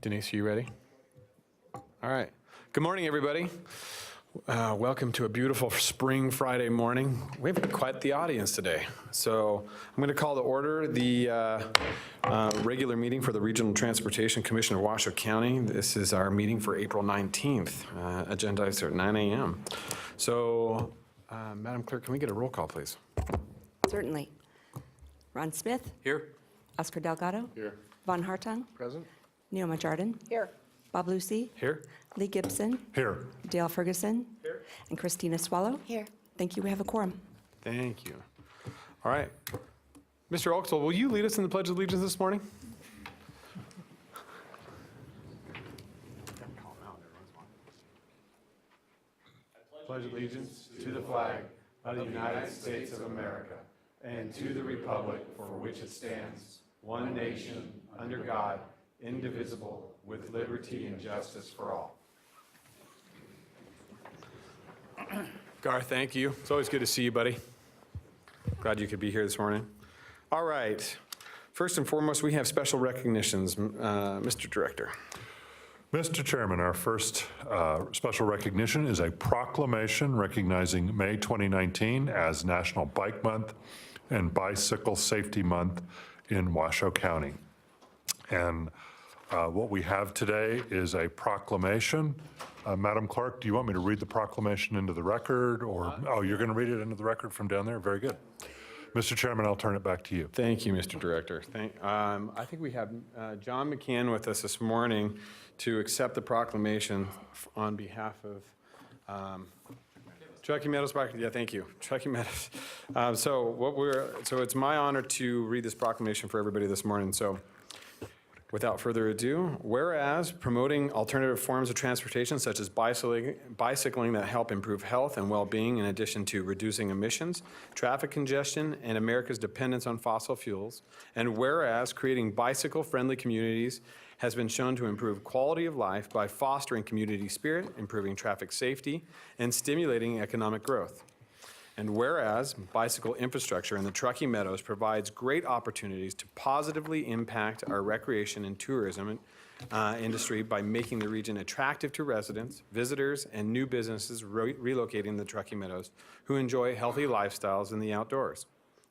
Denise, are you ready? All right. Good morning, everybody. Welcome to a beautiful spring Friday morning. We have quite the audience today. So I'm going to call to order the regular meeting for the Regional Transportation Commission of Washoe County. This is our meeting for April 19th, agendized at 9 a.m. So, Madam Clerk, can we get a roll call, please? Certainly. Ron Smith. Here. Oscar Delgado. Here. Von Hartung. Present. Neoma Jardin. Here. Bob Lucy. Here. Lee Gibson. Here. Dale Ferguson. Here. And Christina Swallow. Here. Thank you. We have a quorum. Thank you. All right. Mr. Oakesville, will you lead us in the Pledge of Allegiance this morning? Pledge allegiance to the flag of the United States of America and to the republic for which it stands, one nation, under God, indivisible, with liberty and justice for all. Gar, thank you. It's always good to see you, buddy. Glad you could be here this morning. All right. First and foremost, we have special recognitions. Mr. Director. Mr. Chairman, our first special recognition is a proclamation recognizing May 2019 as National Bike Month and Bicycle Safety Month in Washoe County. And what we have today is a proclamation. Madam Clerk, do you want me to read the proclamation into the record, or, oh, you're going to read it into the record from down there? Very good. Mr. Chairman, I'll turn it back to you. Thank you, Mr. Director. I think we have John McCann with us this morning to accept the proclamation on behalf of Truckee Meadows. Yeah, thank you, Truckee Meadows. So it's my honor to read this proclamation for everybody this morning. So, without further ado, whereas promoting alternative forms of transportation such as bicycling that help improve health and well-being in addition to reducing emissions, traffic congestion, and America's dependence on fossil fuels, and whereas creating bicycle-friendly communities has been shown to improve quality of life by fostering community spirit, improving traffic safety, and stimulating economic growth. And whereas bicycle infrastructure in the Truckee Meadows provides great opportunities to positively impact our recreation and tourism industry by making the region attractive to residents, visitors, and new businesses relocating the Truckee Meadows who enjoy healthy lifestyles in the outdoors.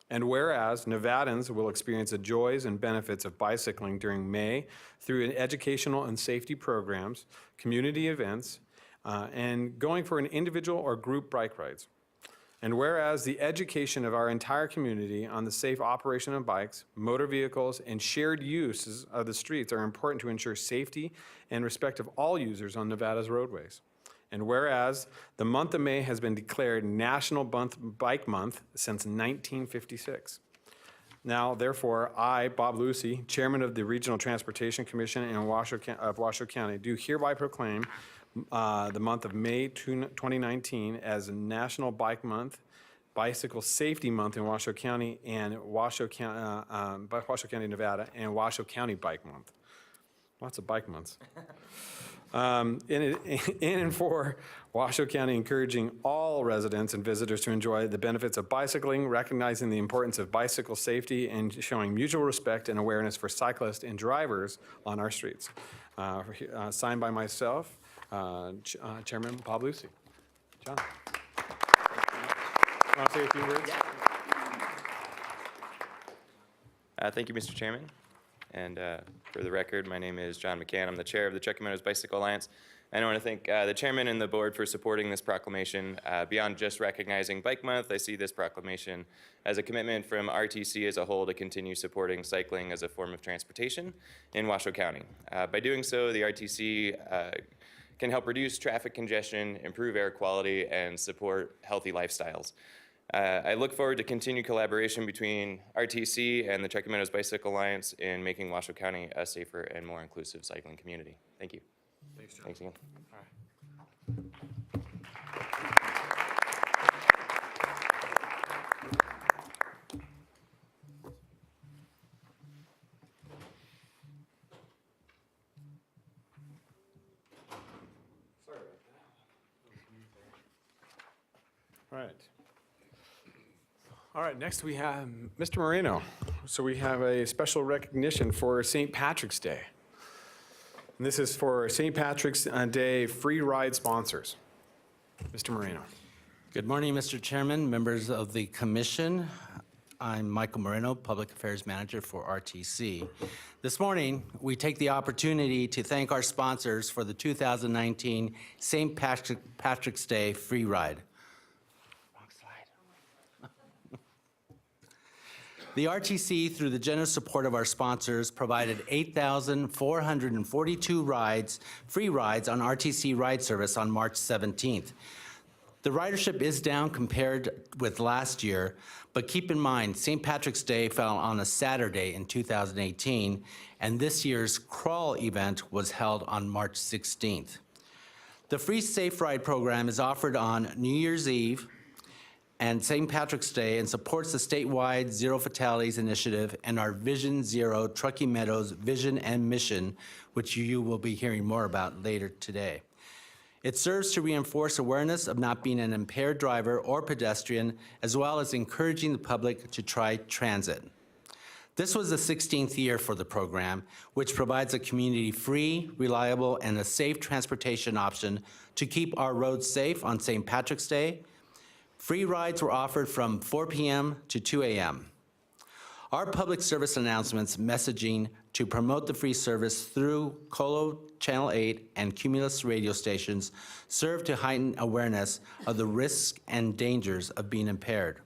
And whereas Nevadans will experience the joys and benefits of bicycling during May through educational and safety programs, community events, and going for an individual or group bike rides. And whereas the education of our entire community on the safe operation of bikes, motor vehicles, and shared uses of the streets are important to ensure safety and respect of all users on Nevada's roadways. And whereas the month of May has been declared National Bike Month since 1956. Now, therefore, I, Bob Lucy, Chairman of the Regional Transportation Commission of Washoe County, do hereby proclaim the month of May 2019 as National Bike Month, Bicycle Safety Month in Washoe County, and Washoe County, Nevada, and Washoe County Bike Month. Lots of bike months. In and for Washoe County, encouraging all residents and visitors to enjoy the benefits of bicycling, recognizing the importance of bicycle safety, and showing mutual respect and awareness for cyclists and drivers on our streets. Signed by myself, Chairman Bob Lucy. John. Want to say a few words? Thank you, Mr. Chairman. And for the record, my name is John McCann. I'm the chair of the Truckee Meadows Bicycle Alliance. And I want to thank the chairman and the board for supporting this proclamation. Beyond just recognizing Bike Month, I see this proclamation as a commitment from RTC as a whole to continue supporting cycling as a form of transportation in Washoe County. By doing so, the RTC can help reduce traffic congestion, improve air quality, and support healthy lifestyles. I look forward to continued collaboration between RTC and the Truckee Meadows Bicycle Alliance in making Washoe County a safer and more inclusive cycling community. Thank you. Thanks, John. Thanks again. All right, next we have Mr. Moreno. So we have a special recognition for St. Patrick's Day. And this is for St. Patrick's Day free ride sponsors. Mr. Moreno. Good morning, Mr. Chairman, members of the commission. I'm Michael Moreno, Public Affairs Manager for RTC. This morning, we take the opportunity to thank our sponsors for the 2019 St. Patrick's Day free ride. Wrong slide. The RTC, through the generous support of our sponsors, provided 8,442 rides, free rides on RTC Ride Service on March 17th. The ridership is down compared with last year, but keep in mind, St. Patrick's Day fell on a Saturday in 2018, and this year's crawl event was held on March 16th. The free Safe Ride program is offered on New Year's Eve and St. Patrick's Day and supports the statewide Zero Fatalities Initiative and our Vision Zero Truckee Meadows vision and mission, which you will be hearing more about later today. It serves to reinforce awareness of not being an impaired driver or pedestrian, as well as encouraging the public to try transit. This was the 16th year for the program, which provides a community-free, reliable, and a safe transportation option to keep our roads safe on St. Patrick's Day. Free rides were offered from 4 p.m. to 2 a.m. Our public service announcements messaging to promote the free service through Colo Channel 8 and Cumulus radio stations serve to heighten awareness of the risks and dangers of being impaired.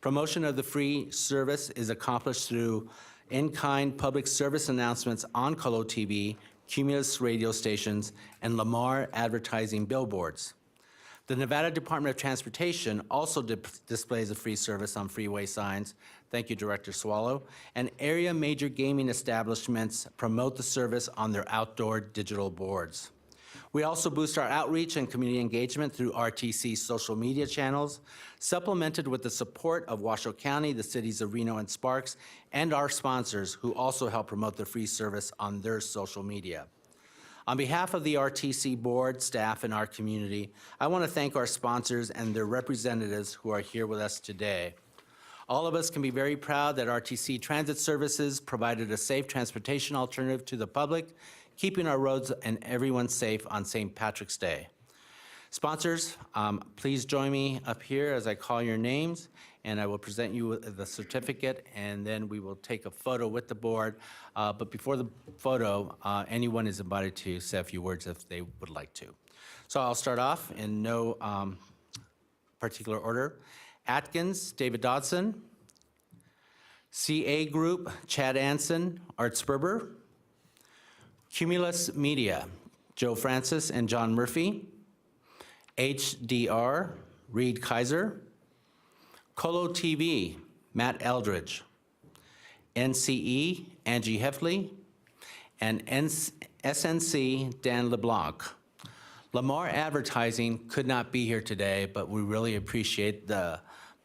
Promotion of the free service is accomplished through in-kind public service announcements on Colo TV, Cumulus radio stations, and Lamar advertising billboards. The Nevada Department of Transportation also displays a free service on freeway signs. Thank you, Director Swallow. And area major gaming establishments promote the service on their outdoor digital boards. We also boost our outreach and community engagement through RTC social media channels, supplemented with the support of Washoe County, the cities of Reno and Sparks, and our sponsors who also help promote the free service on their social media. On behalf of the RTC board, staff, and our community, I want to thank our sponsors and their representatives who are here with us today. All of us can be very proud that RTC Transit Services provided a safe transportation alternative to the public, keeping our roads and everyone safe on St. Patrick's Day. Sponsors, please join me up here as I call your names, and I will present you with the certificate, and then we will take a photo with the board. But before the photo, anyone is invited to say a few words if they would like to. So I'll start off in no particular order. Atkins, David Dodson. CA Group, Chad Anson, Art Sperber. Cumulus Media, Joe Francis and John Murphy. HDR, Reed Kaiser. Colo TV, Matt Eldridge. NCE, Angie Heffley. And SNC, Dan LeBlanc. Lamar Advertising could not be here today, but we really appreciate the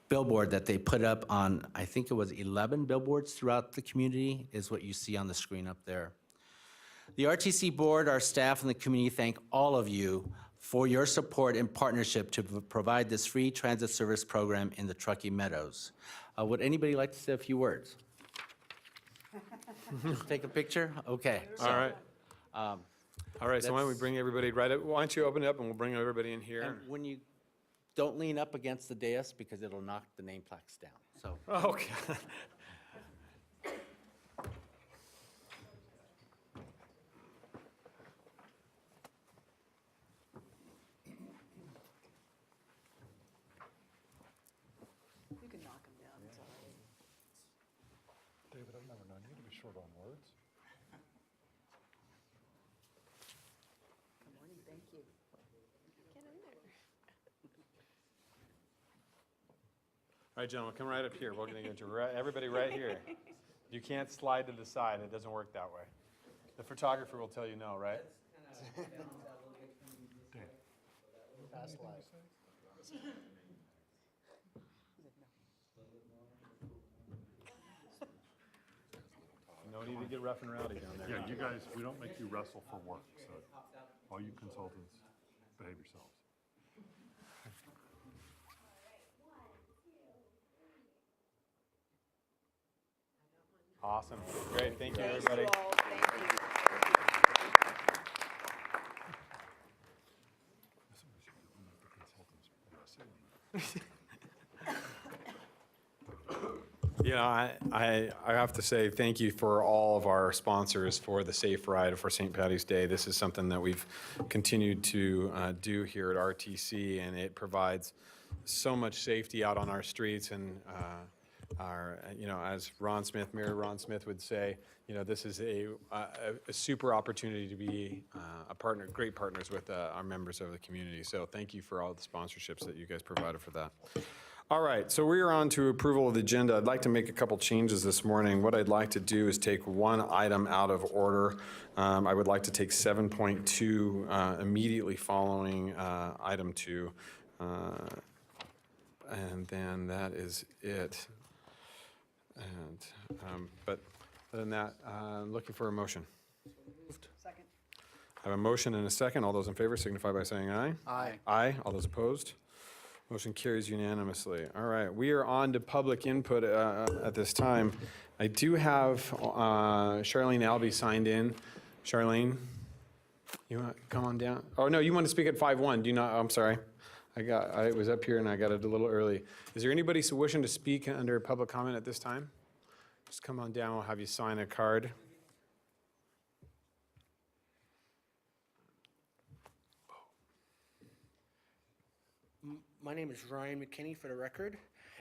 billboard that they put up on, I think it was 11 billboards throughout the community, is what you see on the screen up there. The RTC board, our staff, and the community thank all of you for your support and partnership to provide this free transit service program in the Truckee Meadows. Would anybody like to say a few words? Just take a picture? Okay. All right. All right, so why don't we bring everybody right up? Why don't you open it up and we'll bring everybody in here. And when you don't lean up against the dais because it'll knock the name plaques down. So Okay. You can knock them down, it's all right. David, I've never known you to be short on words. Good morning, thank you. Get in there. All right, gentlemen, come right up here. We're going to get you everybody right here. You can't slide to the side. It doesn't work that way. The photographer will tell you no, right? No need to get rough and rowdy down there. Yeah, you guys, we don't make you wrestle for work, so all you consultants, behave yourselves. Awesome. Great. Thank you, everybody. Thank you all, thank you. You know, I have to say thank you for all of our sponsors for the Safe Ride for St. Patty's Day. This is something that we've continued to do here at RTC, and it provides so much safety out on our streets. And our, you know, as Mayor Ron Smith would say, you know, this is a super opportunity to be great partners with our members of the community. So thank you for all the sponsorships that you guys provided for that. All right, so we are on to approval of the agenda. I'd like to make a couple changes this morning. What I'd like to do is take one item out of order. I would like to take 7.2 immediately following item 2. And then that is it. And, but other than that, I'm looking for a motion. Second. I have a motion and a second. All those in favor signify by saying aye. Aye. Aye. All those opposed? Motion carries unanimously. All right, we are on to public input at this time. I do have Charlene Albee signed in. Charlene, you want to come on down? Oh, no, you want to speak at 5:1. Do you not? I'm sorry. I was up here and I got it a little early. Is there anybody wishing to speak under public comment at this time? Just come on down. We'll have you sign a card. My name is Ryan McKinney for the record.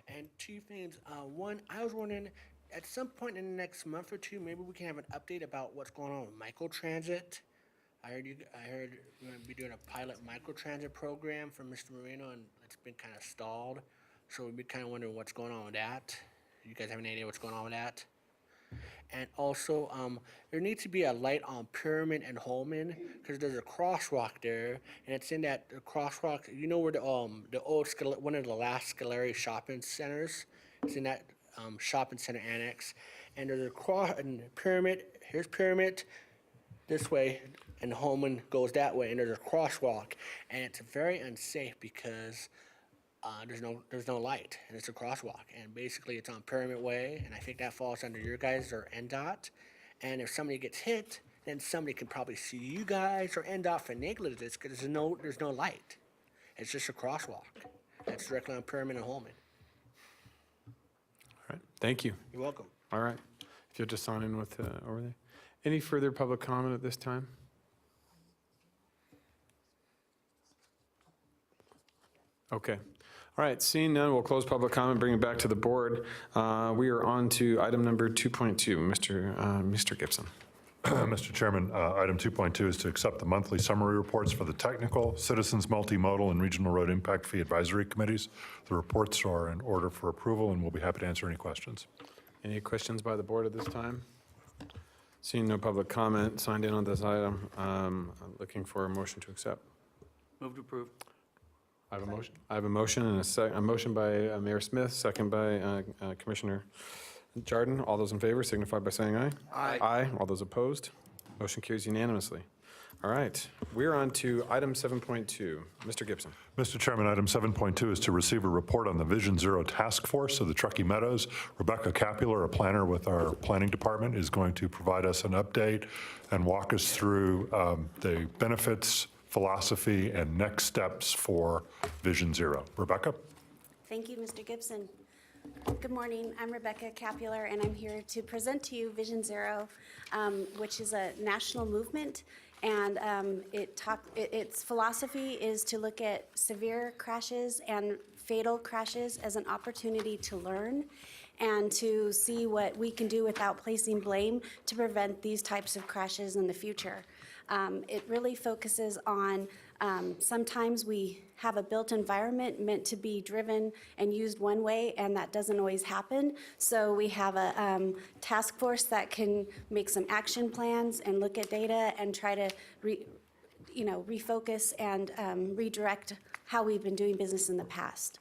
And two things. One, I was wondering, at some point in the next month or two, maybe we can have an update about what's going on with microtransit. I heard we're going to be doing a pilot microtransit program for Mr. Moreno, and it's been kind of stalled. So we'd be kind of wondering what's going on with that. You guys have any idea what's going on with that? And also, there needs to be a light on Pyramid and Holman, because there's a crosswalk there, and it's in that crosswalk. You know where the old one of the last Scolari shopping centers? It's in that shopping center annex, and there's a Pyramid. Here's Pyramid, this way, and Holman goes that way, and there's a crosswalk, and it's very unsafe because there's no light, and it's a crosswalk, and basically it's on Pyramid Way, and I think that falls under your guys or NDOT, and if somebody gets hit, then somebody can probably sue you guys or NDOT for negligence because there's no light. It's just a crosswalk. That's directly on Pyramid and Holman. All right, thank you. You're welcome. All right, if you'll just sign in with over there. Any further public comment at this time? Okay. All right, seeing none, we'll close public comment, bring it back to the board. We are on to item number 2.2. Mr. Gibson. Mr. Chairman, item 2.2 is to accept the monthly summary reports for the technical, citizens, multimodal, and regional road impact fee advisory committees. The reports are in order for approval, and we'll be happy to answer any questions. Any questions by the board at this time? Seeing no public comment signed in on this item, I'm looking for a motion to accept. Move to approve. I have a motion and a motion by Mayor Smith, second by Commissioner Jardine. All those in favor signify by saying aye. Aye. Aye. All those opposed? Motion carries unanimously. All right, we're on to item 7.2. Mr. Gibson. Mr. Chairman, item 7.2 is to receive a report on the Vision Zero Task Force of the Truckee Meadows. Rebecca Capular, a planner with our planning department, is going to provide us an update and walk us through the benefits, philosophy, and next steps for Vision Zero. Rebecca? Thank you, Mr. Gibson. Good morning. I'm Rebecca Capular, and I'm here to present to you Vision Zero, which is a national movement. And its philosophy is to look at severe crashes and fatal crashes as an opportunity to learn and to see what we can do without placing blame to prevent these types of crashes in the future. It really focuses on sometimes we have a built environment meant to be driven and used one way, and that doesn't always happen. So we have a task force that can make some action plans and look at data and try to refocus and redirect how we've been doing business in the past.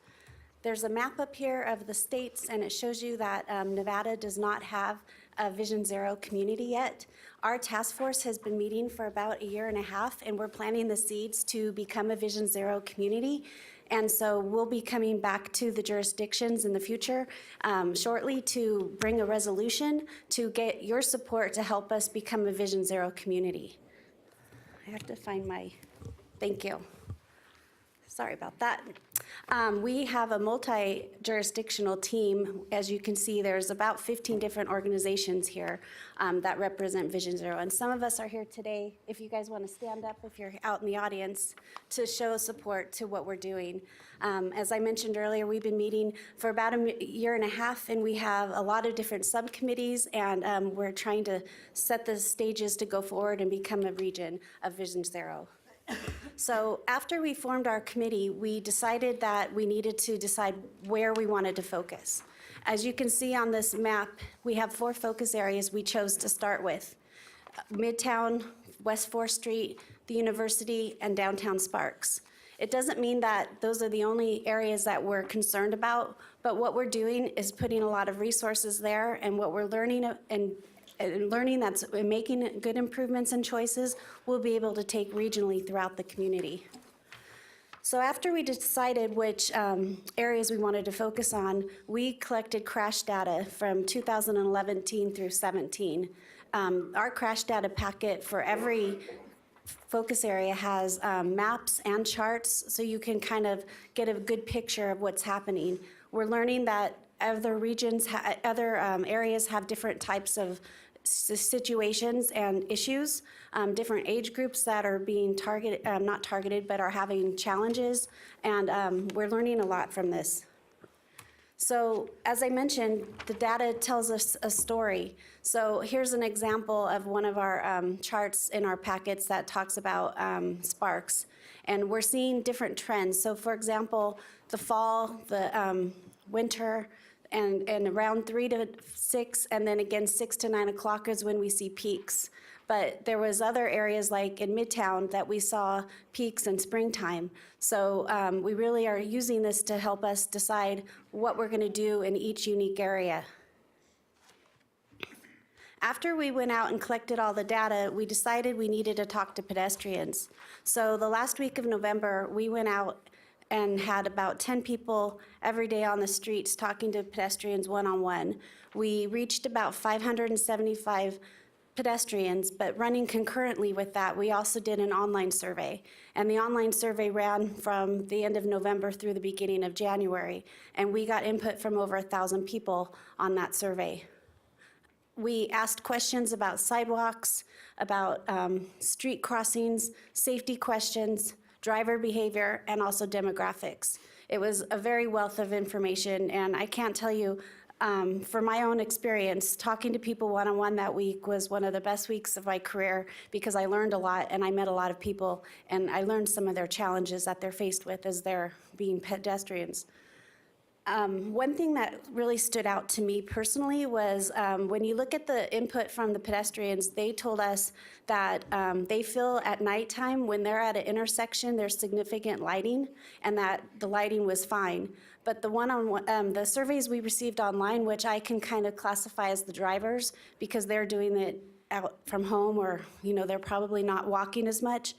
There's a map up here of the states, and it shows you that Nevada does not have a Vision Zero community yet. Our task force has been meeting for about a year and a half, and we're planting the seeds to become a Vision Zero community. And so we'll be coming back to the jurisdictions in the future shortly to bring a resolution to get your support to help us become a Vision Zero community. I have to find my, thank you. Sorry about that. We have a multi-jurisdictional team. As you can see, there's about 15 different organizations here that represent Vision Zero. And some of us are here today, if you guys want to stand up, if you're out in the audience, to show support to what we're doing. As I mentioned earlier, we've been meeting for about a year and a half, and we have a lot of different subcommittees, and we're trying to set the stages to go forward and become a region of Vision Zero. So after we formed our committee, we decided that we needed to decide where we wanted to focus. As you can see on this map, we have 4 focus areas we chose to start with: Midtown, West 4th Street, the University, and downtown Sparks. It doesn't mean that those are the only areas that we're concerned about, but what we're doing is putting a lot of resources there, and what we're learning and learning that's making good improvements and choices, we'll be able to take regionally throughout the community. So after we decided which areas we wanted to focus on, we collected crash data from 2011 through 17. Our crash data packet for every focus area has maps and charts, so you can kind of get a good picture of what's happening. We're learning that other regions, other areas have different types of situations and issues, different age groups that are being targeted, not targeted, but are having challenges, and we're learning a lot from this. So as I mentioned, the data tells us a story. So here's an example of one of our charts in our packets that talks about Sparks, and we're seeing different trends. So for example, the fall, the winter, and around 3 to 6, and then again 6 to 9 o'clock is when we see peaks. But there was other areas like in Midtown that we saw peaks in springtime. So we really are using this to help us decide what we're going to do in each unique area. After we went out and collected all the data, we decided we needed to talk to pedestrians. So the last week of November, we went out and had about 10 people every day on the streets talking to pedestrians one-on-one. We reached about 575 pedestrians, but running concurrently with that, we also did an online survey. And the online survey ran from the end of November through the beginning of January, and we got input from over 1,000 people on that survey. We asked questions about sidewalks, about street crossings, safety questions, driver behavior, and also demographics. It was a very wealth of information, and I can't tell you, from my own experience, talking to people one-on-one that week was one of the best weeks of my career because I learned a lot and I met a lot of people, and I learned some of their challenges that they're faced with as they're being pedestrians. One thing that really stood out to me personally was when you look at the input from the pedestrians, they told us that they feel at nighttime when they're at an intersection, there's significant lighting, and that the lighting was fine. But the surveys we received online, which I can kind of classify as the drivers because they're doing it out from home, or they're probably not walking as much,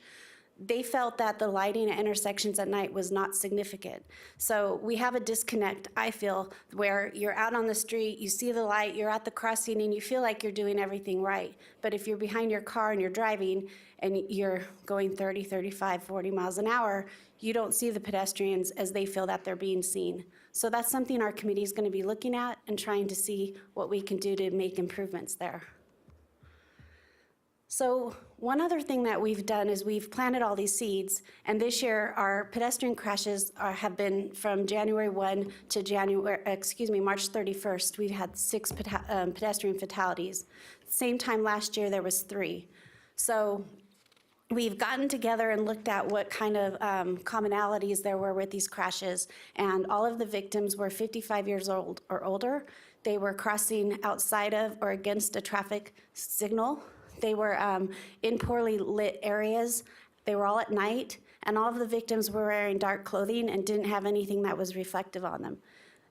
they felt that the lighting at intersections at night was not significant. So we have a disconnect, I feel, where you're out on the street, you see the light, you're at the crossing, and you feel like you're doing everything right. But if you're behind your car and you're driving and you're going 30, 35, 40 miles an hour, you don't see the pedestrians as they feel that they're being seen. So that's something our committee is going to be looking at and trying to see what we can do to make improvements there. So one other thing that we've done is we've planted all these seeds, and this year our pedestrian crashes have been from January 1 to March 31st. We've had 6 pedestrian fatalities. Same time last year there was 3. So we've gotten together and looked at what kind of commonalities there were with these crashes, and all of the victims were 55 years old or older. They were crossing outside of or against a traffic signal. They were in poorly lit areas. They were all at night, and all of the victims were wearing dark clothing and didn't have anything that was reflective on them.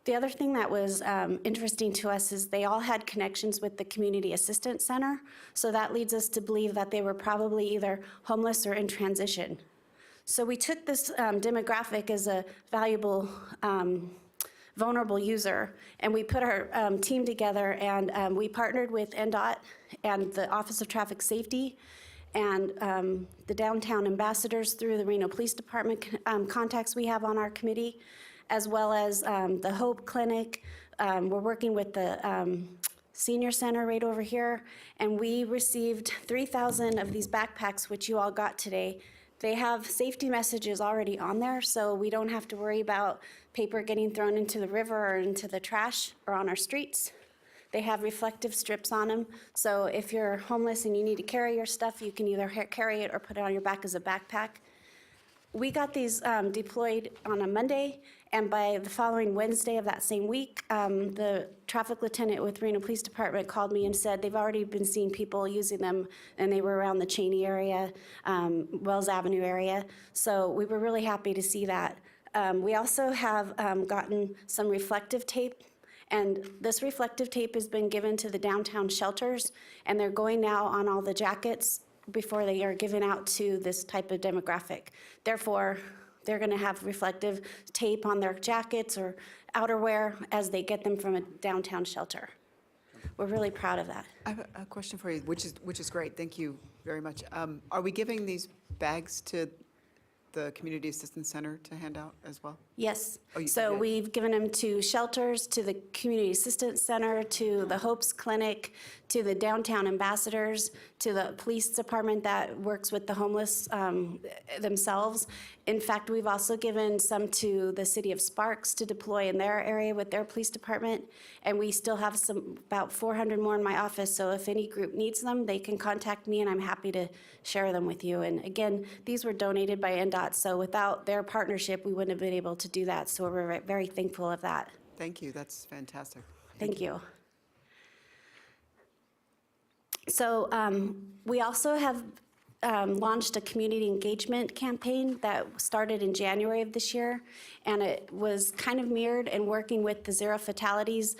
The other thing that was interesting to us is they all had connections with the Community Assistance Center, so that leads us to believe that they were probably either homeless or in transition. So we took this demographic as a valuable vulnerable user, and we put our team together, and we partnered with NDOT and the Office of Traffic Safety, and the downtown ambassadors through the Reno Police Department contacts we have on our committee, as well as the Hope Clinic. We're working with the Senior Center right over here, and we received 3,000 of these backpacks, which you all got today. They have safety messages already on there, so we don't have to worry about paper getting thrown into the river or into the trash or on our streets. They have reflective strips on them, so if you're homeless and you need to carry your stuff, you can either carry it or put it on your back as a backpack. We got these deployed on a Monday, and by the following Wednesday of that same week, the traffic lieutenant with Reno Police Department called me and said they've already been seeing people using them, and they were around the Cheney area, Wells Avenue area. So we were really happy to see that. We also have gotten some reflective tape, and this reflective tape has been given to the downtown shelters, and they're going now on all the jackets before they are given out to this type of demographic. Therefore, they're going to have reflective tape on their jackets or outerwear as they get them from a downtown shelter. We're really proud of that. I have a question for you, which is great. Thank you very much. Are we giving these bags to the Community Assistance Center to hand out as well? Yes. Oh, you So did? we've given them to shelters, to the Community Assistance Center, to the Hopes Clinic, to the downtown ambassadors, to the police department that works with the homeless themselves. In fact, we've also given some to the city of Sparks to deploy in their area with their police department. And we still have about 400 more in my office. So if any group needs them, they can contact me, and I'm happy to share them with you. And again, these were donated by NDOT. So without their partnership, we wouldn't have been able to do that. So we're very thankful of that. Thank you. That's fantastic. Thank you. So we also have launched a community engagement campaign that started in January of this year, and it was kind of mirrored and working with the Zero Fatalities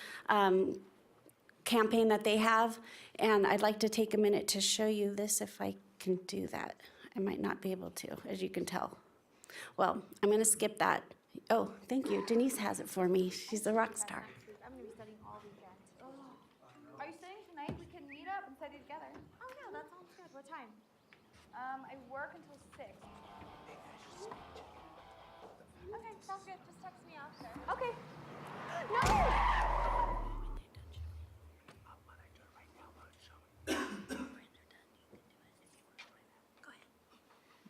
campaign that they have. And I'd like to take a minute to show you this if I can do that. I might not be able to, as you can tell. Well, I'm going to skip that. Oh, thank you. Denise has it for me. She's a rock star. I'm going to be studying all weekend. Are you studying tonight? We can meet up and study together. Oh, yeah, that sounds good. What time? I work until 6. Okay, sounds good. Just text me after. Okay. No!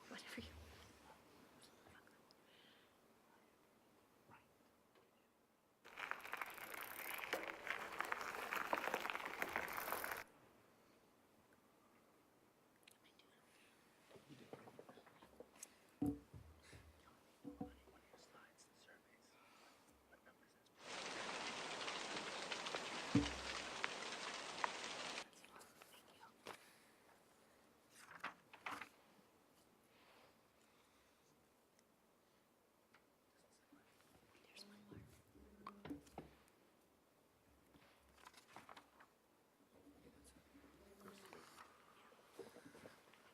Whatever you.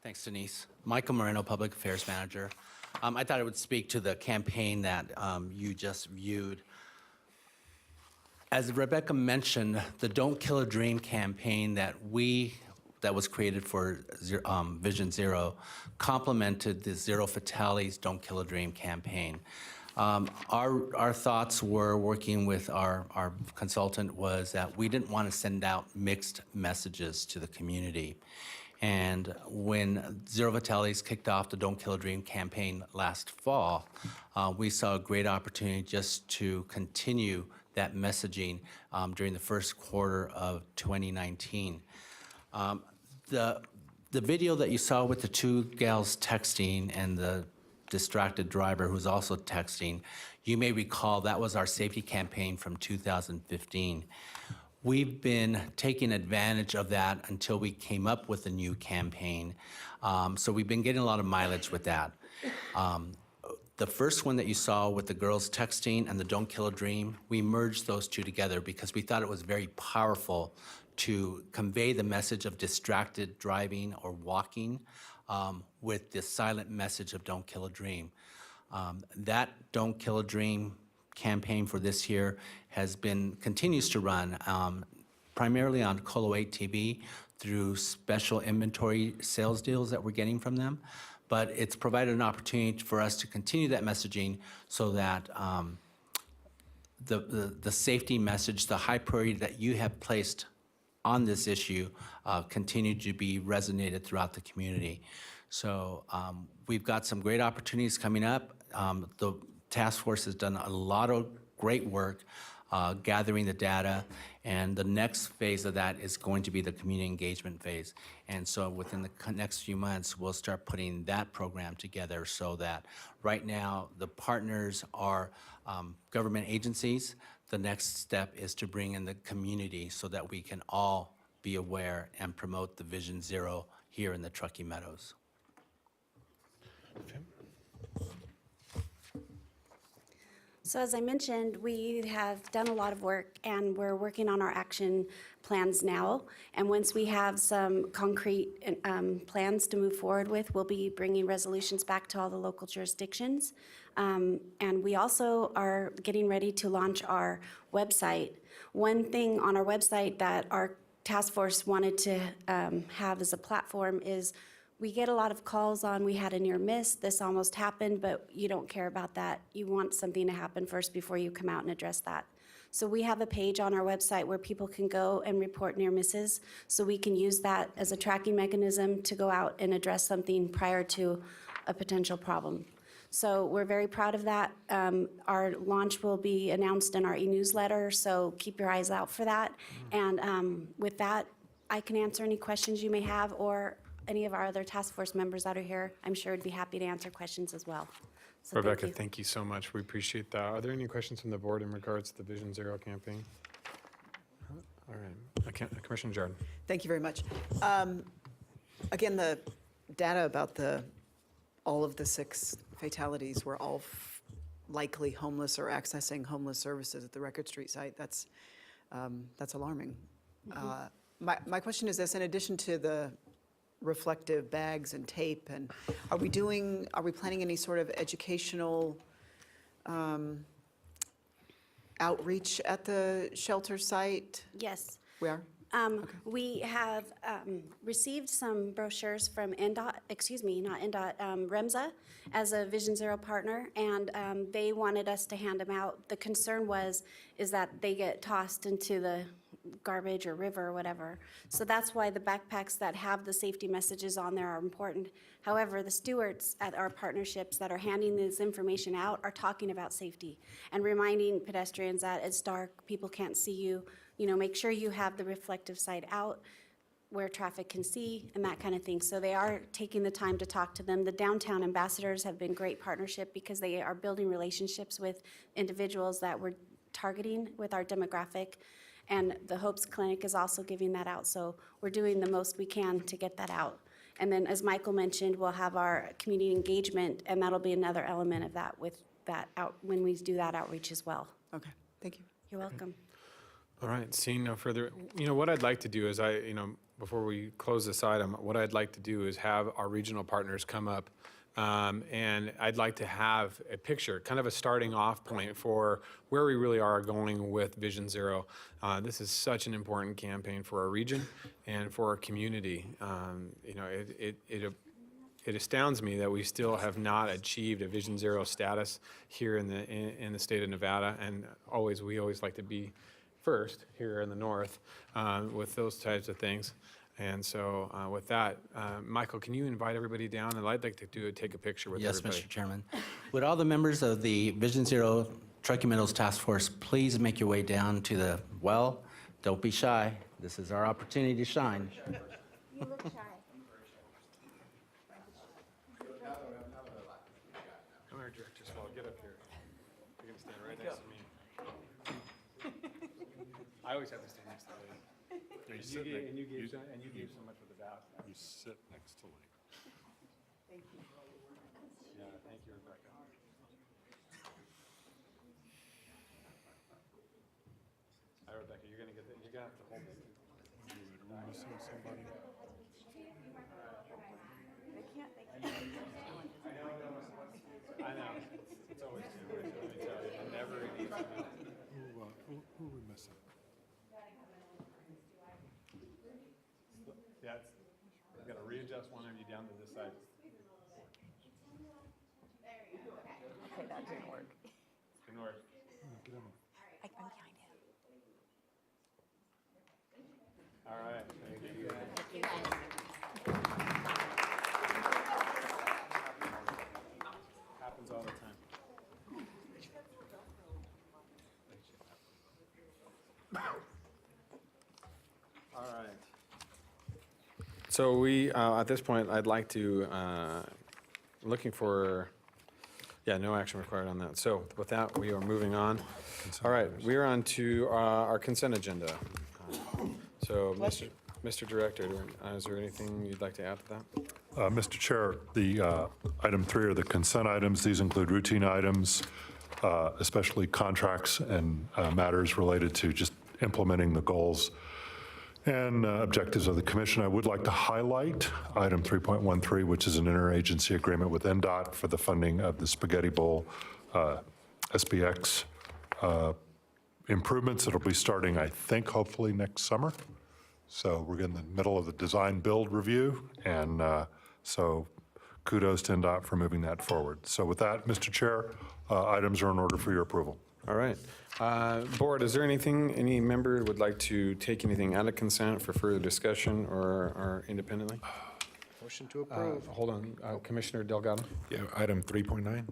Thanks, Denise. Michael Moreno, Public Affairs Manager. I thought I would speak to the campaign that you just viewed. As Rebecca mentioned, the Don't Kill a Dream campaign that was created for Vision Zero complemented the Zero Fatalities Don't Kill a Dream campaign. Our thoughts were, working with our consultant, was that we didn't want to send out mixed messages to the community. And when Zero Fatalities kicked off the Don't Kill a Dream campaign last fall, we saw a great opportunity just to continue that messaging during the first quarter of 2019. The video that you saw with the two gals texting and the distracted driver who's also texting, you may recall that was our safety campaign from 2015. We've been taking advantage of that until we came up with a new campaign. So we've been getting a lot of mileage with that. The first one that you saw with the girls texting and the Don't Kill a Dream, we merged those two together because we thought it was very powerful to convey the message of distracted driving or walking with the silent message of Don't Kill a Dream. That Don't Kill a Dream campaign for this year continues to run primarily on Colo 8 TV through special inventory sales deals that we're getting from them. But it's provided an opportunity for us to continue that messaging so that the safety message, the high priority that you have placed on this issue continue to be resonated throughout the community. So we've got some great opportunities coming up. The task force has done a lot of great work gathering the data, and the next phase of that is going to be the community engagement phase. And so within the next few months, we'll start putting that program together so that right now the partners are government agencies. The next step is to bring in the community so that we can all be aware and promote the Vision Zero here in the Truckee Meadows. So as I mentioned, we have done a lot of work, and we're working on our action plans now. And once we have some concrete plans to move forward with, we'll be bringing resolutions back to all the local jurisdictions. And we also are getting ready to launch our website. One thing on our website that our task force wanted to have as a platform is we get a lot of calls on, we had a near miss, this almost happened, but you don't care about that. You want something to happen first before you come out and address that. So we have a page on our website where people can go and report near misses, so we can use that as a tracking mechanism to go out and address something prior to a potential problem. So we're very proud of that. Our launch will be announced in our e-newsletter, so keep your eyes out for that. And with that, I can answer any questions you may have, or any of our other task force members that are here, I'm sure would be happy to answer questions as well. So Rebecca, thank you so much. We appreciate that. Are there any questions from the board in regards to the Vision Zero campaign? All right. Commissioner Jordan. Thank you very much. Again, the data about all of the 6 fatalities were all likely homeless or accessing homeless services at the Record Street site. That's alarming. My question is this: in addition to the reflective bags and tape, and are we planning any sort of educational outreach at the shelter site? Yes. We are? We have received some brochures from REMSA as a Vision Zero partner, and they wanted us to hand them out. The concern is that they get tossed into the garbage or river or whatever. So that's why the backpacks that have the safety messages on there are important. However, the stewards at our partnerships that are handing this information out are talking about safety and reminding pedestrians that it's dark, people can't see you. You know, make sure you have the reflective side out where traffic can see and that kind of thing. So they are taking the time to talk to them. The downtown ambassadors have been great partnership because they are building relationships with individuals that we're targeting with our demographic. And the Hopes Clinic is also giving that out. So we're doing the most we can to get that out. And then, as Michael mentioned, we'll have our community engagement, and that'll be another element of that with that out when we do that outreach as well. Okay, thank you. You're welcome. All right, seeing no further, what I'd like to do is before we close this item, what I'd like to do is have our regional partners come up, and I'd like to have a picture, kind of a starting off point for where we really are going with Vision Zero. This is such an important campaign for our region and for our community. It astounds me that we still have not achieved a Vision Zero status here in the state of Nevada, and we always like to be first here in the north with those types of things. And so with that, Michael, can you invite everybody down? And I'd like to take a picture with everybody. Yes, Mr. Chairman. Would all the members of the Vision Zero Truckee Meadows Task Force please make your way down to the well? Don't be shy. This is our opportunity to shine. You look shy. Come here, Director Swallow, get up here. You're gonna stand right next to me. I always have to stand next to Lee. And you gave so much with the bath. You sit next to Lee. Yeah, thank you, Rebecca. Hi, Rebecca, you're gonna have to hold it. Are we missing somebody? I know, it's always too much, let me tell you, it never needs to be. Who are we missing? Yeah, I've got to readjust one of you down to this side. Okay, that didn't work. Didn't work. I'm behind him. All right, thank you. Happens all the time. All right. So we, at this point, I'd like to, looking for, yeah, no action required on that. So with that, we are moving on. All right, we are on to our consent agenda. So, Mr. Director, is there anything you'd like to add to that? Mr. Chair, the item 3 are the consent items. These include routine items, especially contracts and matters related to just implementing the goals and objectives of the commission. I would like to highlight item 3.13, which is an interagency agreement with NDOT for the funding of the Spaghetti Bowl SBX improvements. It'll be starting, I think, hopefully next summer. So we're in the middle of the design build review, and so kudos to NDOT for moving that forward. So with that, Mr. Chair, items are in order for your approval. All right. Board, is there anything, any member would like to take anything out of consent for further discussion or independently? Motion to approve. Hold on, Commissioner Delgado? Yeah, item 3.9.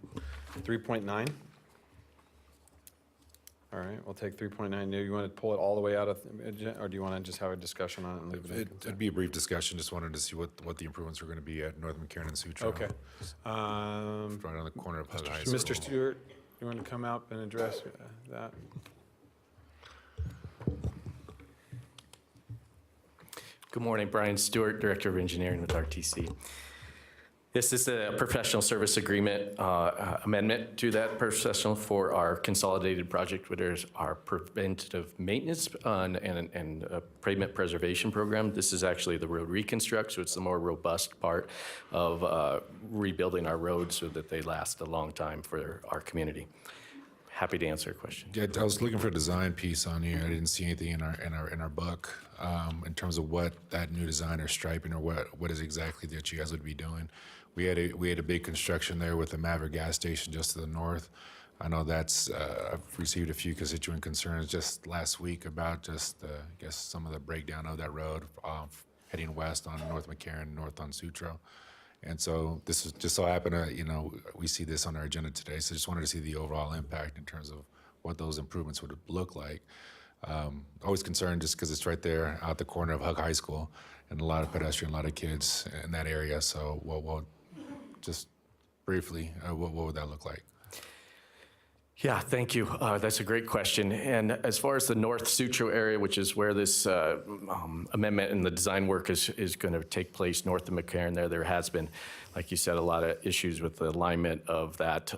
3.9? All right, we'll take 3.9. Do you want to pull it all the way out of, or do you want to just have a discussion on it and leave it in consent? It'd be a brief discussion, just wanted to see what the improvements were going to be at North McCarran and Sutro. Okay. Right on the corner of Hug High School. Mr. Stewart, you want to come up and address that? Good morning, Brian Stewart, Director of Engineering with RTC. This is a professional service agreement amendment to that professional for our consolidated project, which is our preventative maintenance and pavement preservation program. This is actually the road reconstruct, so it's the more robust part of rebuilding our roads so that they last a long time for our community. Happy to answer a question. Yeah, I was looking for a design piece on here. I didn't see anything in our book in terms of what that new design or striping or what is exactly that you guys would be doing. We had a big construction there with the Maverick gas station just to the north. I know that's I've received a few constituent concerns just last week about just I guess some of the breakdown of that road heading west on North McCarran, north on Sutro. And so this is just so happened to, we see this on our agenda today. So just wanted to see the overall impact in terms of what those improvements would look like. Always concerned just because it's right there out the corner of Hug High School and a lot of pedestrian, a lot of kids in that area. So just briefly, what would that look like? Yeah, thank you. That's a great question. And as far as the North Sutro area, which is where this amendment and the design work is going to take place north of McCarran there has been, like you said, a lot of issues with the alignment of that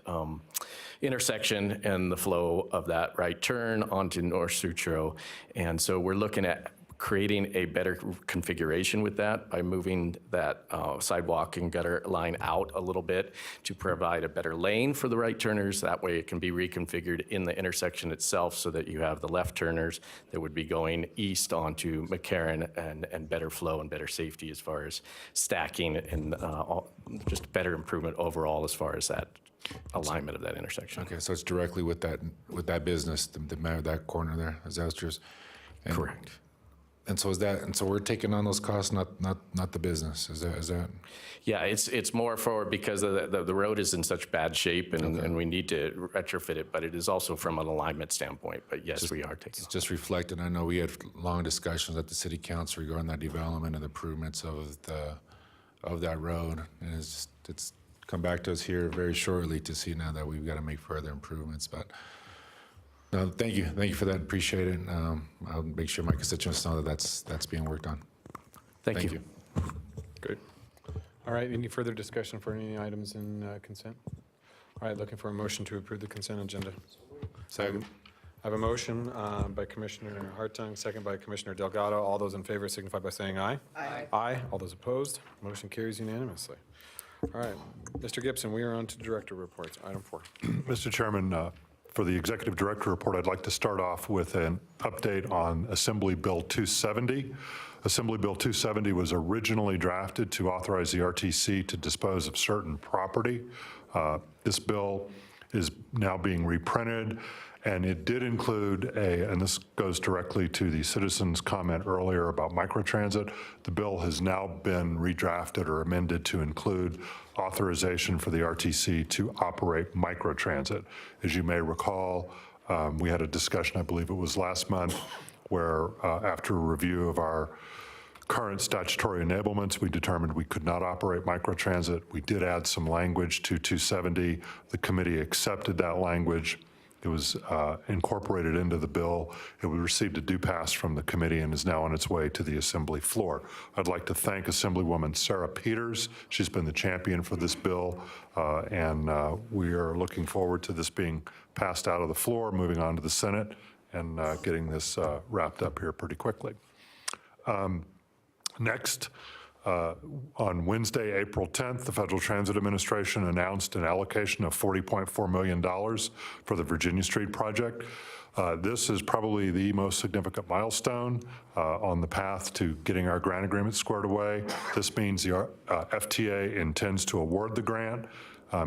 intersection and the flow of that right turn onto North Sutro. And so we're looking at creating a better configuration with that by moving that sidewalk and gutter line out a little bit to provide a better lane for the right turners. That way it can be reconfigured in the intersection itself so that you have the left turners that would be going east onto McCarran and better flow and better safety as far as stacking and just better improvement overall as far as that alignment of that intersection. Okay, so it's directly with that business, that corner there. Is that what yours? Correct. And so we're taking on those costs, not the business. Is that? Yeah, it's more for because of the road is in such bad shape and we need to retrofit it, but it is also from an alignment standpoint. But yes, we are taking. It's just reflected. I know we had long discussions at the city council regarding that development and the improvements of that road, and it's come back to us here very shortly to see now that we've got to make further improvements, but. No, thank you for that. Appreciate it. I'll make sure my constituents know that that's being worked on. Thank you. Good. All right, any further discussion for any items in consent? All right, looking for a motion to approve the consent agenda. Second. I have a motion by Commissioner Hartung, second by Commissioner Delgado. All those in favor signify by saying aye. Aye. Aye. All those opposed, motion carries unanimously. All right, Mr. Gibson, we are on to director reports, item 4. Mr. Chairman, For the Executive Director report, I'd like to start off with an update on Assembly Bill 270. Assembly Bill 270 was originally drafted to authorize the RTC to dispose of certain property. This bill is now being reprinted, and it did include and this goes directly to the citizens' comment earlier about microtransit. The bill has now been redrafted or amended to include authorization for the RTC to operate microtransit. As you may recall, we had a discussion, I believe it was last month, where after a review of our current statutory enablements, we determined we could not operate microtransit. We did add some language to 270. The committee accepted that language. It was incorporated into the bill. It received a due pass from the committee and is now on its way to the Assembly floor. I'd like to thank Assemblywoman Sarah Peters. She's been the champion for this bill, and we are looking forward to this being passed out of the floor, moving on to the Senate, and getting this wrapped up here pretty quickly. Next, on Wednesday, April 10th, the Federal Transit Administration announced an allocation of $40.4 million for the Virginia Street project. This is probably the most significant milestone on the path to getting our grant agreement squared away. This means the FTA intends to award the grant.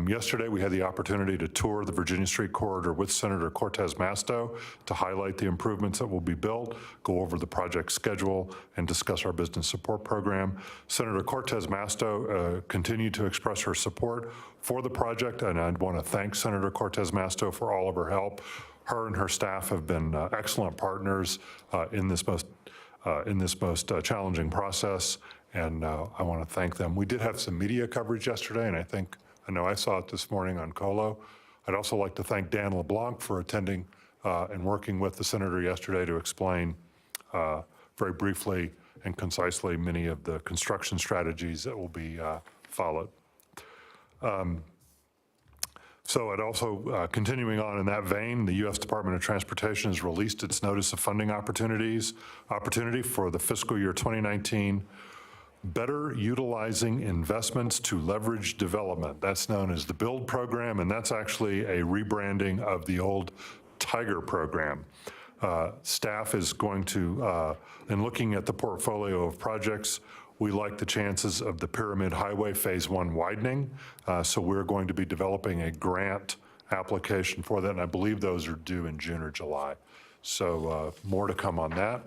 Yesterday, we had the opportunity to tour the Virginia Street Corridor with Senator Cortez Masto to highlight the improvements that will be built, go over the project schedule, and discuss our business support program. Senator Cortez Masto continued to express her support for the project, and I want to thank Senator Cortez Masto for all of her help. Her and her staff have been excellent partners in this most challenging process, and I want to thank them. We did have some media coverage yesterday, and I know I saw it this morning on Colo. I'd also like to thank Dan LeBlanc for attending and working with the senator yesterday to explain very briefly and concisely many of the construction strategies that will be followed. So I'd also, continuing on in that vein, the U.S. Department of Transportation has released its notice of funding opportunity for the fiscal year 2019, better utilizing investments to leverage development. That's known as the BUILD program, and that's actually a rebranding of the old TIGER program. Staff is going to, in looking at the portfolio of projects, we like the chances of the Pyramid Highway Phase 1 widening, so we're going to be developing a grant application for that, and I believe those are due in June or July. So more to come on that.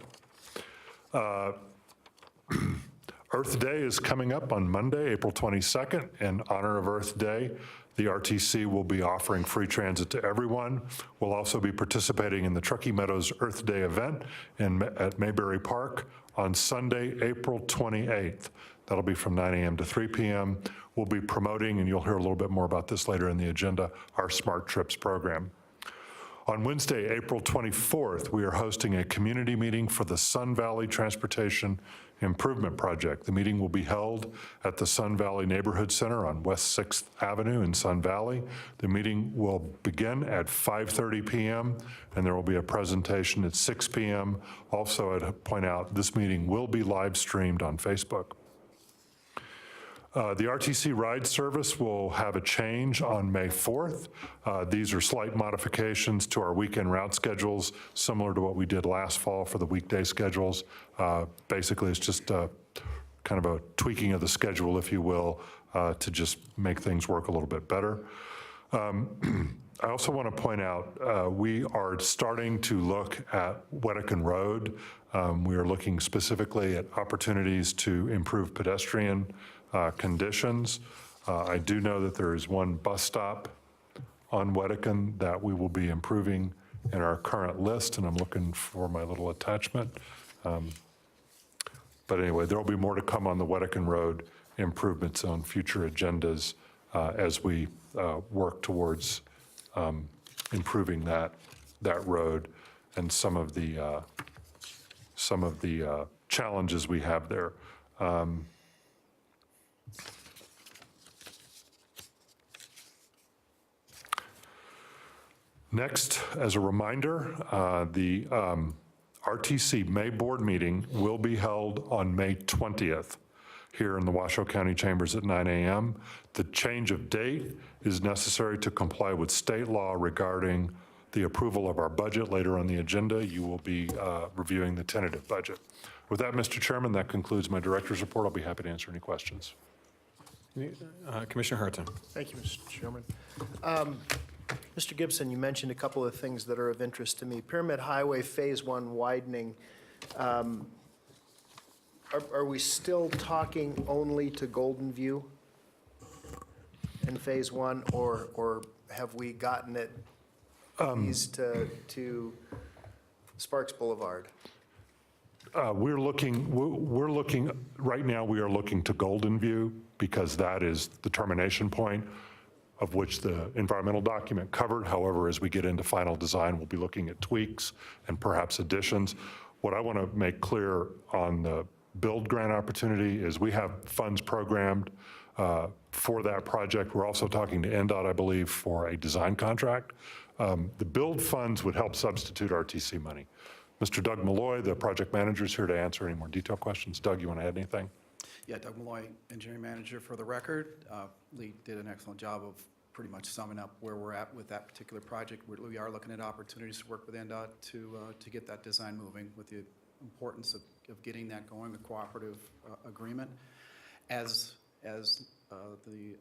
Earth Day is coming up on Monday, April 22nd. In honor of Earth Day, the RTC will be offering free transit to everyone. We'll also be participating in the Truckee Meadows Earth Day event at Mayberry Park on Sunday, April 28th. That'll be from 9 a.m. to 3 p.m. We'll be promoting, and you'll hear a little bit more about this later in the agenda, our Smart Trips program. On Wednesday, April 24th, we are hosting a community meeting for the Sun Valley Transportation Improvement Project. The meeting will be held at the Sun Valley Neighborhood Center on West 6th Avenue in Sun Valley. The meeting will begin at 5:30 p.m. and there will be a presentation at 6 p.m. Also, I'd point out this meeting will be live streamed on Facebook. The RTC ride service will have a change on May 4th. These are slight modifications to our weekend route schedules, similar to what we did last fall for the weekday schedules. Basically, it's just kind of a tweaking of the schedule, if you will, to just make things work a little bit better. I also want to point out, we are starting to look at Wedekind Road. We are looking specifically at opportunities to improve pedestrian conditions. I do know that there is one bus stop on Wedekind that we will be improving in our current list, and I'm looking for my little attachment. But anyway, there will be more to come on the Wedekind Road improvements on future agendas as we work towards improving that road and some of the challenges we have there. Next, as a reminder, the RTC May board meeting will be held on May 20th here in the Washoe County Chambers at 9 a.m. The change of date is necessary to comply with state law regarding the approval of our budget later on the agenda, you will be reviewing the tentative budget. With that, Mr. Chairman, that concludes my director's report. I'll be happy to answer any questions. Commissioner Harton. Thank you, Mr. Chairman. Mr. Gibson, you mentioned a couple of things that are of interest to me. Pyramid Highway Phase 1 widening, are we still talking only to Golden View in Phase 1, or have we gotten it eased to Sparks Boulevard? We're looking, right now, we are looking to Golden View because that is the termination point of which the environmental document covered. However, as we get into final design, we'll be looking at tweaks and perhaps additions. What I want to make clear on the build grant opportunity is we have funds programmed for that project. We're also talking to NDOT, I believe, for a design contract. The build funds would help substitute RTC money. Mr. Doug Malloy, the project manager, is here to answer any more detailed questions. Doug, you want to add anything? Yeah, Doug Malloy, engineering manager for the record. Lee did an excellent job of pretty much summing up where we're at with that particular project. We are looking at opportunities to work with NDOT to get that design moving, with the importance of getting that going, the cooperative agreement. As the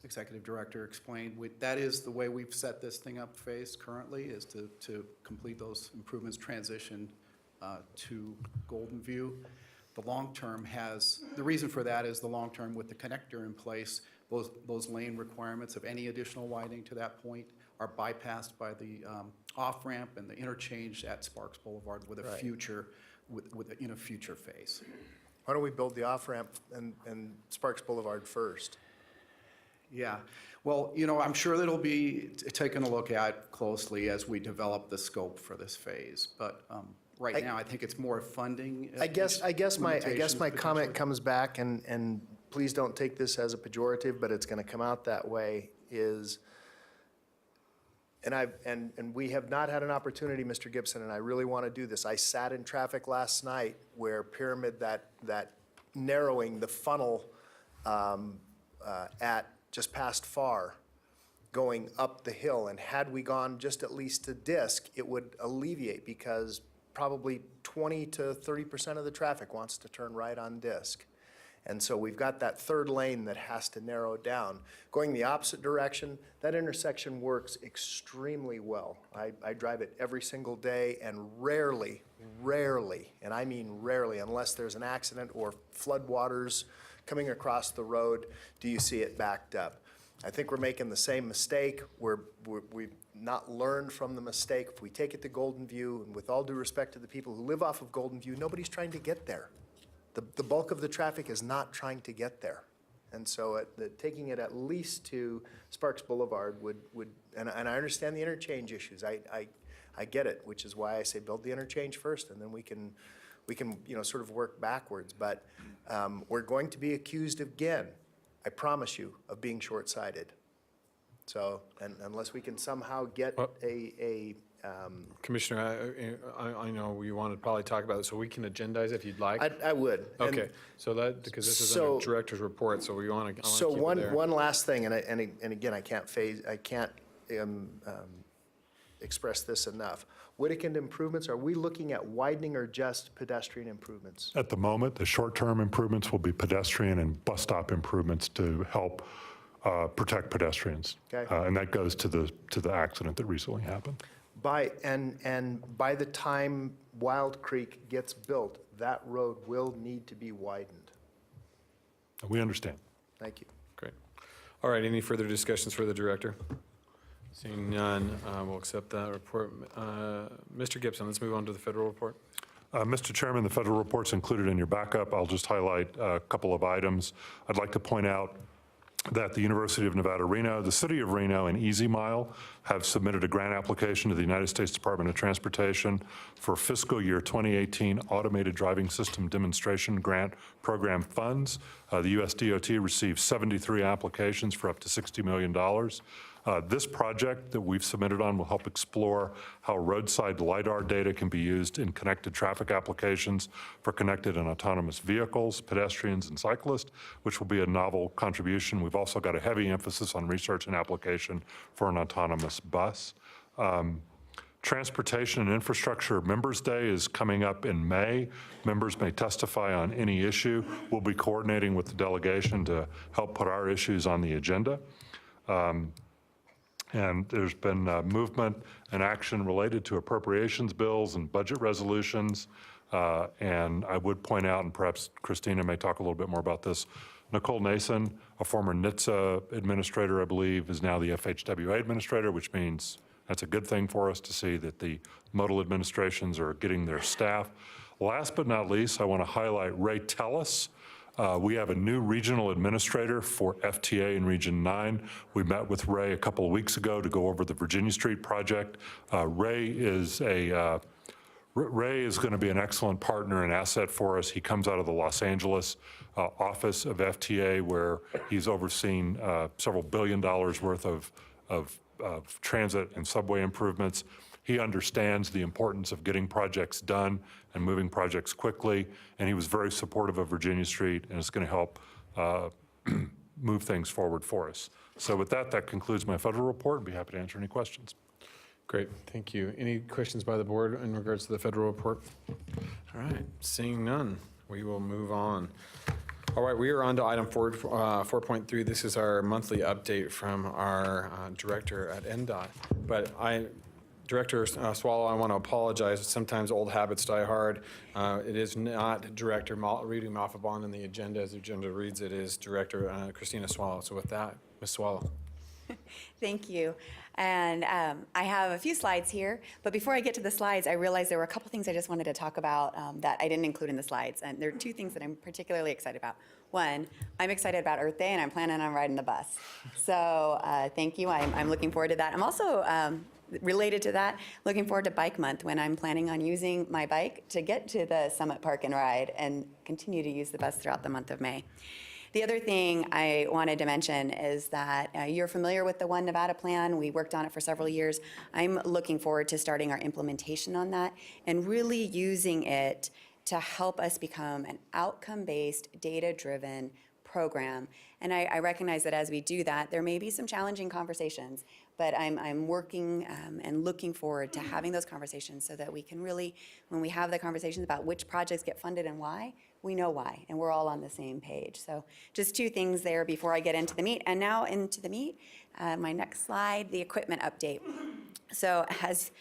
executive director explained, that is the way we've set this thing up phased currently, is to complete those improvements, transition to Golden View. The long term the reason for that is the long term with the connector in place, those lane requirements of any additional widening to that point are bypassed by the off-ramp and the interchange at Sparks Boulevard with a future, in a future phase. Why don't we build the off-ramp and Sparks Boulevard first? Yeah, well, I'm sure that'll be taken a look at closely as we develop the scope for this phase, but right now, I think it's more funding. I guess my limitations comment comes back, and please don't take this as a pejorative, but it's going to come out that way, is, and we have not had an opportunity, Mr. Gibson, and I really want to do this. I sat in traffic last night where Pyramid, that narrowing the funnel at just past Far, going up the hill, and had we gone just at least to Disc, it would alleviate, because probably 20 to 30% of the traffic wants to turn right on Disc. And so we've got that third lane that has to narrow down. Going the opposite direction, that intersection works extremely well. I drive it every single day, and rarely, and I mean rarely, unless there's an accident or floodwaters coming across the road, do you see it backed up. I think we're making the same mistake. We've not learned from the mistake. If we take it to Golden View, and with all due respect to the people who live off of Golden View, nobody's trying to get there. The bulk of the traffic is not trying to get there. And so taking it at least to Sparks Boulevard would and I understand the interchange issues. I get it, which is why I say build the interchange first, and then we can sort of work backwards. But we're going to be accused again, I promise you, of being short-sighted. So, and unless we can somehow get Commissioner, I know you want to probably talk about it, so we can agendize if you'd like. I would. Okay, so that, because this is under director's report, so we want to. So one last thing, and again, I can't express this enough. Whittekind improvements, are we looking at widening or just pedestrian improvements? At the moment, the short-term improvements will be pedestrian and bus stop improvements to help protect pedestrians. Okay. And that goes to the accident that recently happened. By the time Wild Creek gets built, that road will need to be widened. We understand. Thank you. Great. All right, any further discussions for the director? Seeing none, we'll accept that report. Mr. Gibson, let's move on to the federal report. Mr. Chairman, the federal report's included in your backup. I'll just highlight a couple of items. I'd like to point out that the University of Nevada, Reno, the City of Reno, and Easy Mile have submitted a grant application to the United States Department of Transportation for fiscal year 2018 Automated Driving System Demonstration Grant Program funds. The US DOT received 73 applications for up to $60 million. This project that we've submitted on will help explore how roadside LiDAR data can be used in connected traffic applications for connected and autonomous vehicles, pedestrians, and cyclists, which will be a novel contribution. We've also got a heavy emphasis on research and application for an autonomous bus. Transportation and Infrastructure Members' Day is coming up in May. Members may testify on any issue. We'll be coordinating with the delegation to help put our issues on the agenda. And there's been movement and action related to appropriations bills and budget resolutions. And I would point out, and perhaps Christina may talk a little bit more about this, Nicole Nason, a former NHTSA administrator, I believe, is now the FHWA administrator, which means that's a good thing for us to see that the modal administrations are getting their staff. Last but not least, I want to highlight Ray Tellis. We have a new regional administrator for FTA in Region 9. We met with Ray a couple of weeks ago to go over the Virginia Street project. Ray is going to be an excellent partner and asset for us. He comes out of the Los Angeles office of FTA, where he's overseen several $1 billion worth of transit and subway improvements. He understands the importance of getting projects done and moving projects quickly, and he was very supportive of Virginia Street, and it's going to help move things forward for us. So with that, that concludes my federal report. I'd be happy to answer any questions. Great, thank you. Any questions by the board in regards to the federal report? All right, seeing none, we will move on. All right, we are on to item 4.3. This is our monthly update from our director at NDOT. But Director Swallow, I want to apologize. Sometimes old habits die hard. It is not Director Rudy Malfabon in the agenda. As the agenda reads, it is Director Christina Swallow. So with that, Ms. Swallow. Thank you. And I have a few slides here, but before I get to the slides, I realized there were a couple things I just wanted to talk about that I didn't include in the slides. And there are two things that I'm particularly excited about. One, I'm excited about Earth Day, and I'm planning on riding the bus. So thank you. I'm looking forward to that. I'm also, related to that, looking forward to Bike Month, when I'm planning on using my bike to get to the Summit Park and ride, and continue to use the bus throughout the month of May. The other thing I wanted to mention is that you're familiar with the One Nevada plan. We worked on it for several years. I'm looking forward to starting our implementation on that and really using it to help us become an outcome-based, data-driven program. And I recognize that as we do that, there may be some challenging conversations, but I'm working and looking forward to having those conversations so that we can really, when we have the conversations about which projects get funded and why, we know why, and we're all on the same page. So just two things there before I get into the meat. And now into the meat, my next slide, the equipment update. So as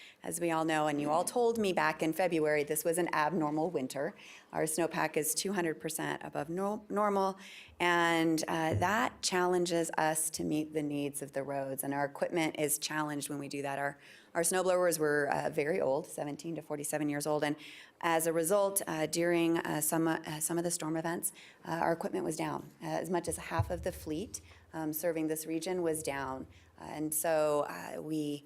we all know, and you all told me back in February, this was an abnormal winter. Our snowpack is 200% above normal, and that challenges us to meet the needs of the roads. And our equipment is challenged when we do that. Our snowblowers were very old, 17 to 47 years old, and as a result, during some of the storm events, our equipment was down. As much as half of the fleet serving this region was down. And so we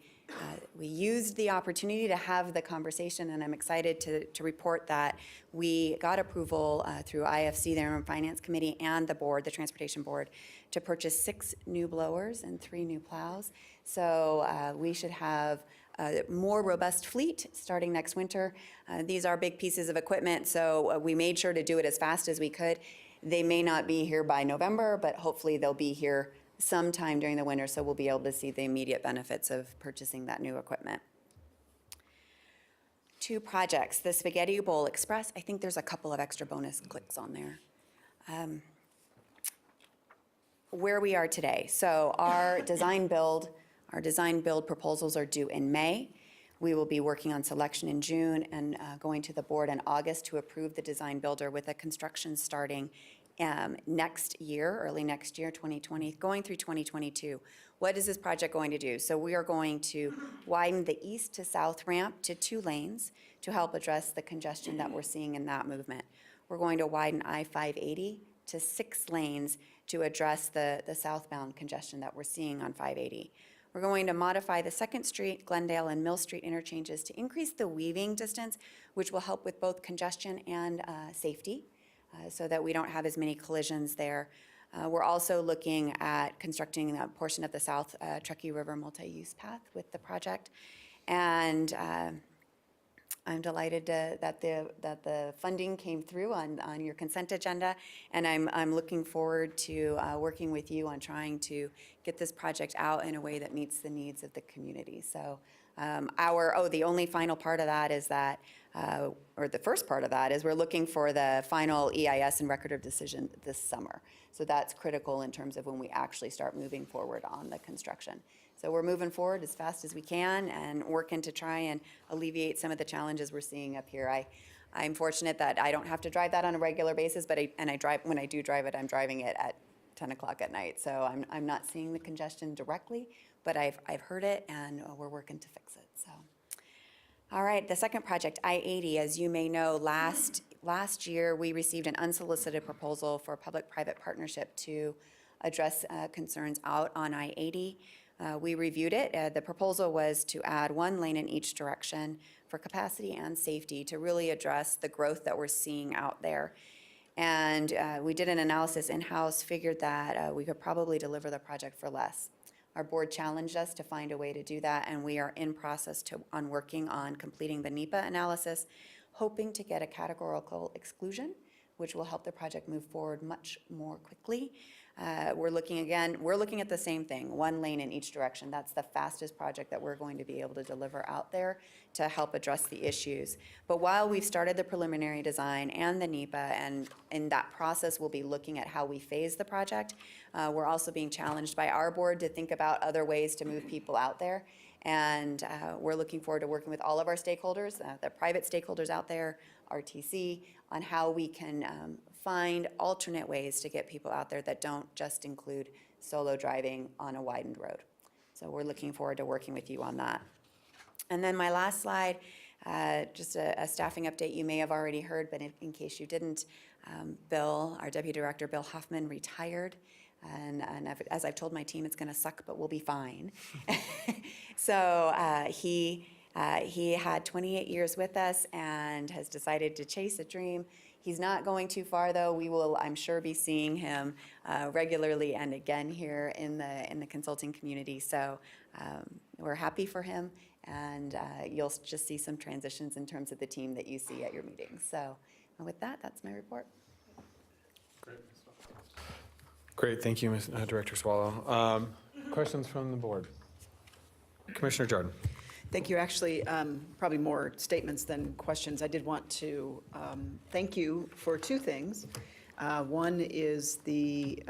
used the opportunity to have the conversation, and I'm excited to report that we got approval through IFC, the Interim Finance Committee, and the board, the Transportation Board, to purchase 6 new blowers and 3 new plows. So we should have a more robust fleet starting next winter. These are big pieces of equipment, so we made sure to do it as fast as we could. They may not be here by November, but hopefully they'll be here sometime during the winter, so we'll be able to see the immediate benefits of purchasing that new equipment. 2 projects, the Spaghetti Bowl Express. I think there's a couple of extra bonus clicks on there. Where we are today. So our design build proposals are due in May. We will be working on selection in June and going to the board in August to approve the design builder, with a construction starting next year, early next year, 2020, going through 2022. What is this project going to do? So we are going to widen the east to south ramp to 2 lanes to help address the congestion that we're seeing in that movement. We're going to widen I-580 to 6 lanes to address the southbound congestion that we're seeing on 580. We're going to modify the 2nd Street, Glendale, and Mill Street interchanges to increase the weaving distance, which will help with both congestion and safety, so that we don't have as many collisions there. We're also looking at constructing a portion of the South Truckee River multi-use path with the project. And I'm delighted that the funding came through on your consent agenda, and I'm looking forward to working with you on trying to get this project out in a way that meets the needs of the community. So the only final part of that is that, or the first part of that is we're looking for the final EIS and record of decision this summer. So that's critical in terms of when we actually start moving forward on the construction. So we're moving forward as fast as we can and working to try and alleviate some of the challenges we're seeing up here. I'm fortunate that I don't have to drive that on a regular basis, but when I do drive it, I'm driving it at 10 o'clock at night. So I'm not seeing the congestion directly, but I've heard it, and we're working to fix it. So, all right, the second project, I-80, as you may know, last year we received an unsolicited proposal for a public-private partnership to address concerns out on I-80. We reviewed it. The proposal was to add 1 lane in each direction for capacity and safety to really address the growth that we're seeing out there. And we did an analysis in-house, figured that we could probably deliver the project for less. Our board challenged us to find a way to do that, and we are in process on working on completing the NEPA analysis, hoping to get a categorical exclusion, which will help the project move forward much more quickly. We're looking at the same thing, 1 lane in each direction. That's the fastest project that we're going to be able to deliver out there to help address the issues. But while we've started the preliminary design and the NEPA, and in that process we'll be looking at how we phase the project, we're also being challenged by our board to think about other ways to move people out there. And we're looking forward to working with all of our stakeholders, the private stakeholders out there, RTC, on how we can find alternate ways to get people out there that don't just include solo driving on a widened road. So we're looking forward to working with you on that. And then my last slide, just a staffing update you may have already heard, but in case you didn't, our Deputy Director, Bill Hoffman, retired. And as I've told my team, it's going to suck, but we'll be fine. So he had 28 years with us and has decided to chase a dream. He's not going too far, though. We will, I'm sure, be seeing him regularly and again here in the consulting community. So we're happy for him, and you'll just see some transitions in terms of the team that you see at your meetings. So with that, that's my report. Great, thank you, Ms. Director Swallow. Questions from the board? Commissioner Jordan. Thank you. Actually, probably more statements than questions. I did want to thank you for 2 things. One is the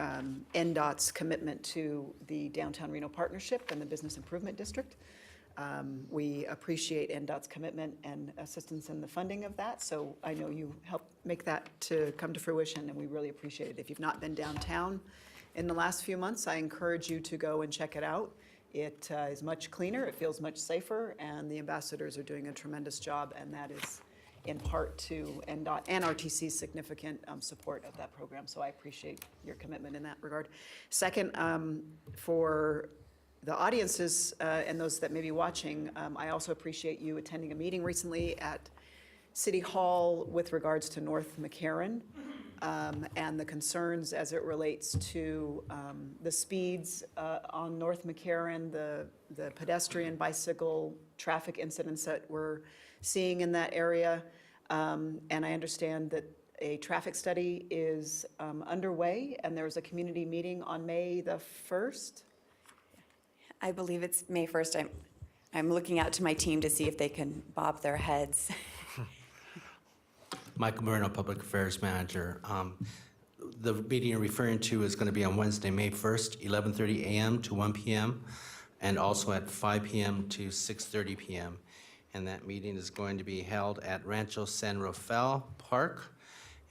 NDOT's commitment to the Downtown Reno Partnership and the Business Improvement District. We appreciate NDOT's commitment and assistance in the funding of that, so I know you helped make that to come to fruition, and we really appreciate it. If you've not been downtown in the last few months, I encourage you to go and check it out. It is much cleaner, it feels much safer, and the ambassadors are doing a tremendous job, and that is in part to NDOT and RTC's significant support of that program, so I appreciate your commitment in that regard. Second, for the audiences and those that may be watching, I also appreciate you attending a meeting recently at City Hall with regards to North McCarran and the concerns as it relates to the speeds on North McCarran, the pedestrian, bicycle, traffic incidents that we're seeing in that area. And I understand that a traffic study is underway, and there's a community meeting on May the 1st. I believe it's May 1st. I'm looking out to my team to see if they can bob their heads. Michael Moreno, Public Affairs Manager. The meeting you're referring to is going to be on Wednesday, May 1st, 11:30 a.m. to 1 p.m., and also at 5 p.m. to 6:30 p.m. And that meeting is going to be held at Rancho San Rafael Park,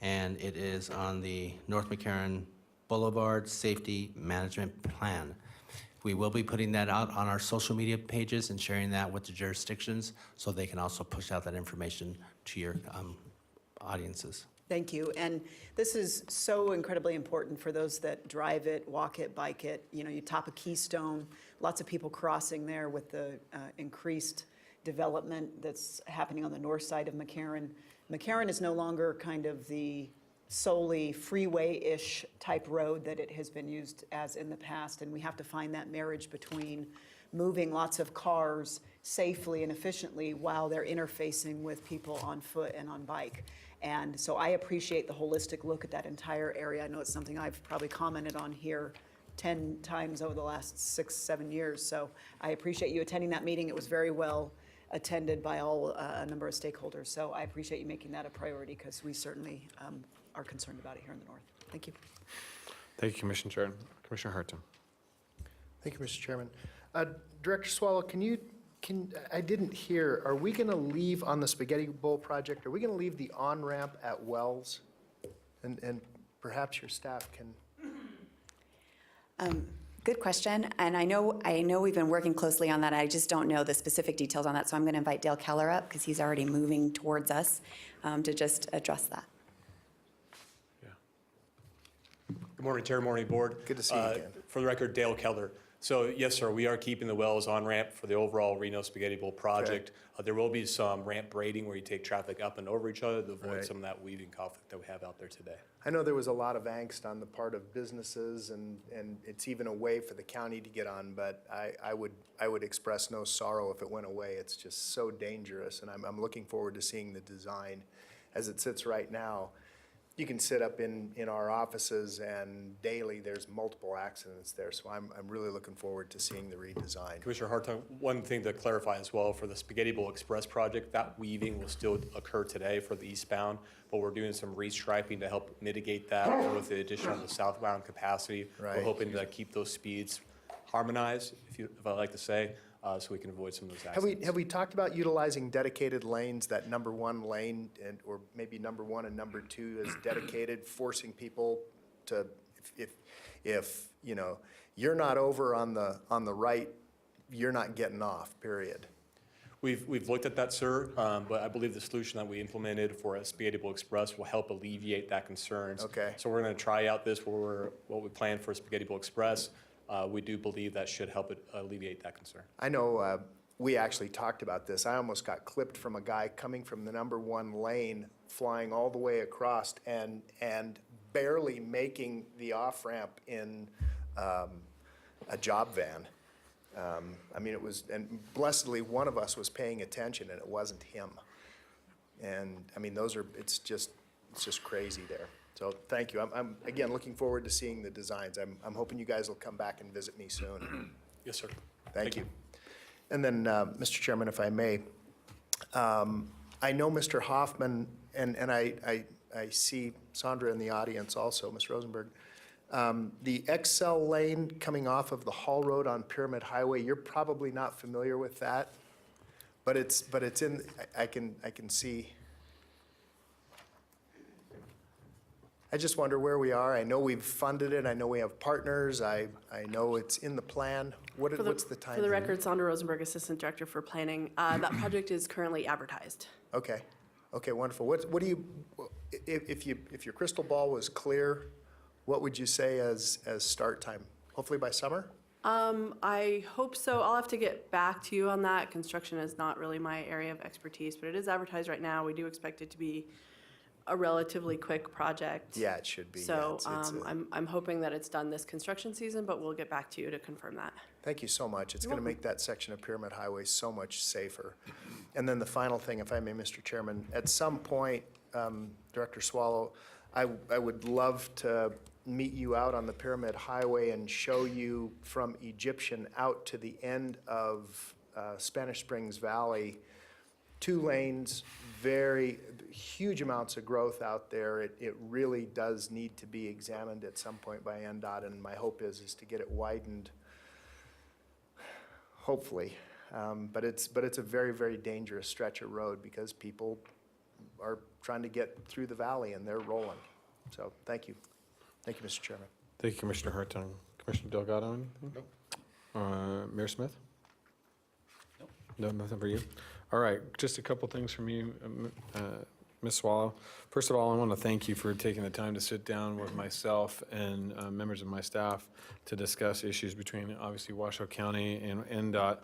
and it is on the North McCarran Boulevard Safety Management Plan. We will be putting that out on our social media pages and sharing that with the jurisdictions so they can also push out that information to your audiences. Thank you. And this is so incredibly important for those that drive it, walk it, bike it. You know, you top a Keystone, lots of people crossing there with the increased development that's happening on the north side of McCarran. McCarran is no longer kind of the solely freeway-ish type road that it has been used as in the past, and we have to find that marriage between moving lots of cars safely and efficiently while they're interfacing with people on foot and on bike. And so I appreciate the holistic look at that entire area. I know it's something I've probably commented on here 10 times over the last 6-7 years. So I appreciate you attending that meeting. It was very well attended by all, a number of stakeholders. So I appreciate you making that a priority because we certainly are concerned about it here in the north. Thank you. Thank you, Commissioner Jordan. Commissioner Harton. Thank you, Mr. Chairman. Director Swallow, I didn't hear, are we going to leave on the Spaghetti Bowl project, are we going to leave the on-ramp at Wells? And perhaps your staff can. Good question, and I know we've been working closely on that. I just don't know the specific details on that, so I'm going to invite Dale Keller up because he's already moving towards us to just address that. Good morning, Chair, morning, Board. Good to see you again. For the record, Dale Keller. So yes, sir, we are keeping the Wells on-ramp for the overall Reno Spaghetti Bowl project. There will be some ramp braiding where you take traffic up and over each other to avoid some of that weaving conflict that we have out there today. I know there was a lot of angst on the part of businesses, and it's even a way for the county to get on, but I would express no sorrow if it went away. It's just so dangerous, and I'm looking forward to seeing the design as it sits right now. You can sit up in our offices, and daily there's multiple accidents there, so I'm really looking forward to seeing the redesign. Commissioner Hartung, one thing to clarify as well, for the Spaghetti Bowl Express project, that weaving will still occur today for the eastbound, but we're doing some restriping to help mitigate that with the addition of the southbound capacity. We're hoping to keep those speeds harmonized, if I like to say, so we can avoid some of those accidents. Have we talked about utilizing dedicated lanes, that number one lane, or maybe number one and number two is dedicated, forcing people to, if you know, you're not over on the right, you're not getting off, period. We've looked at that, sir, but I believe the solution that we implemented for a Spaghetti Bowl Express will help alleviate that concerns. Okay. So we're going to try out this, what we plan for Spaghetti Bowl Express. We do believe that should help alleviate that concern. I know we actually talked about this. I almost got clipped from a guy coming from the number one lane, flying all the way across and barely making the off-ramp in a job van. I mean, it was, and blessedly, one of us was paying attention, and it wasn't him. And I mean, it's just crazy there. So thank you. I'm again looking forward to seeing the designs. I'm hoping you guys will come back and visit me soon. Yes, sir. Thank you. And then, Mr. Chairman, if I may, I know Mr. Hoffman, and I see Sandra in the audience also, Ms. Rosenberg. The XL lane coming off of the Hall Road on Pyramid Highway, you're probably not familiar with that, but it's in, I can see. I just wonder where we are. I know we've funded it. I know we have partners. I know it's in the plan. What's the time? For the record, Sandra Rosenberg, Assistant Director for Planning. That project is currently advertised. Okay. Okay, wonderful. What do you, if your crystal ball was clear, what would you say as start time? Hopefully by summer? I hope so. I'll have to get back to you on that. Construction is not really my area of expertise, but it is advertised right now. We do expect it to be a relatively quick project. Yeah, it should be. So Yeah, I'm hoping that it's done this construction season, but we'll get back to you to confirm that. Thank you so much. It's going to make that section of Pyramid Highway so much safer. And then the final thing, if I may, Mr. Chairman, at some point, Director Swallow, I would love to meet you out on the Pyramid Highway and show you from Egyptian out to the end of Spanish Springs Valley, 2 lanes, very huge amounts of growth out there. It really does need to be examined at some point by NDOT, and my hope is to get it widened, hopefully. But it's a very, very dangerous stretch of road because people are trying to get through the valley and they're rolling. So thank you. Thank you, Mr. Chairman. Thank you, Commissioner Hartung. Commissioner Delgado, anything? Nope. Mayor Smith? Nope. No, nothing for you? All right, just a couple things from you, Ms. Swallow. First of all, I want to thank you for taking the time to sit down with myself and members of my staff to discuss issues between, obviously, Washoe County and NDOT.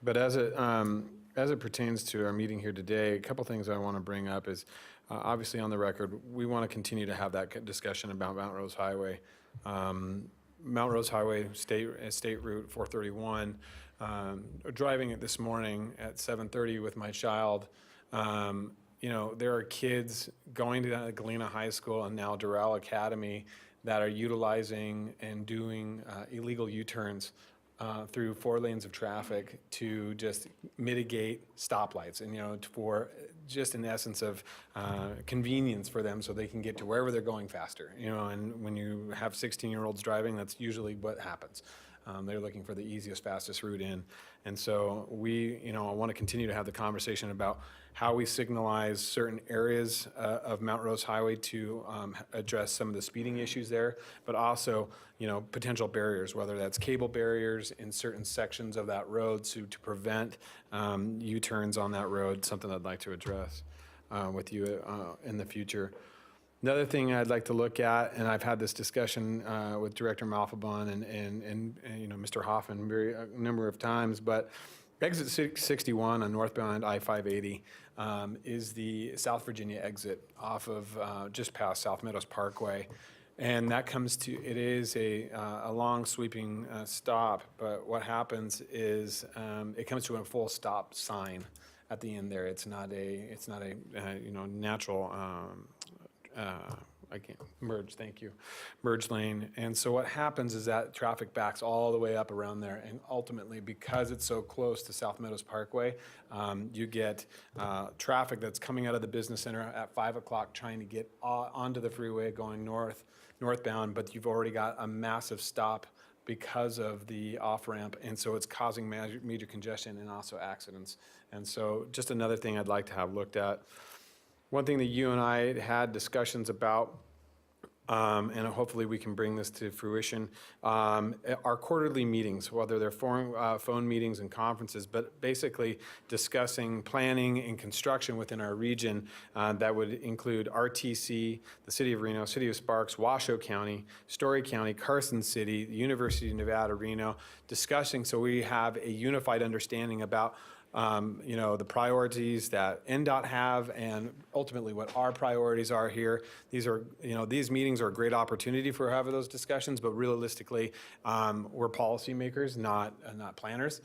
But as it pertains to our meeting here today, a couple things I want to bring up is, obviously on the record, we want to continue to have that discussion about Mount Rose Highway. Mount Rose Highway, State Route 431, driving it this morning at 7:30 with my child, there are kids going to Galena High School and now Doral Academy that are utilizing and doing illegal U-turns through 4 lanes of traffic to just mitigate stoplights and, for just in essence of convenience for them so they can get to wherever they're going faster, and when you have 16-year-olds driving, that's usually what happens. They're looking for the easiest, fastest route in. And so I want to continue to have the conversation about how we signalize certain areas of Mount Rose Highway to address some of the speeding issues there, but also, potential barriers, whether that's cable barriers in certain sections of that road to prevent U-turns on that road, something I'd like to address with you in the future. Another thing I'd like to look at, and I've had this discussion with Director Malfabon and Mr. Hoffman a number of times, but exit 61 on northbound I-580 is the South Virginia exit off of just past South Meadows Parkway. And that it is a long sweeping stop, but what happens is it comes to a full stop sign at the end there. It's not a natural merge lane. And so what happens is that traffic backs all the way up around there. And ultimately, because it's so close to South Meadows Parkway, you get traffic that's coming out of the business center at 5 o'clock trying to get onto the freeway going northbound, but you've already got a massive stop because of the off-ramp, and so it's causing major congestion and also accidents. And so just another thing I'd like to have looked at. One thing that you and I had discussions about, and hopefully we can bring this to fruition, are quarterly meetings, whether they're phone meetings and conferences, but basically discussing planning and construction within our region that would include RTC, the City of Reno, City of Sparks, Washoe County, Story County, Carson City, the University of Nevada, Reno, discussing so we have a unified understanding about the priorities that NDOT have and ultimately what our priorities are here. These meetings are a great opportunity for having those discussions, but realistically, we're policymakers, not planners.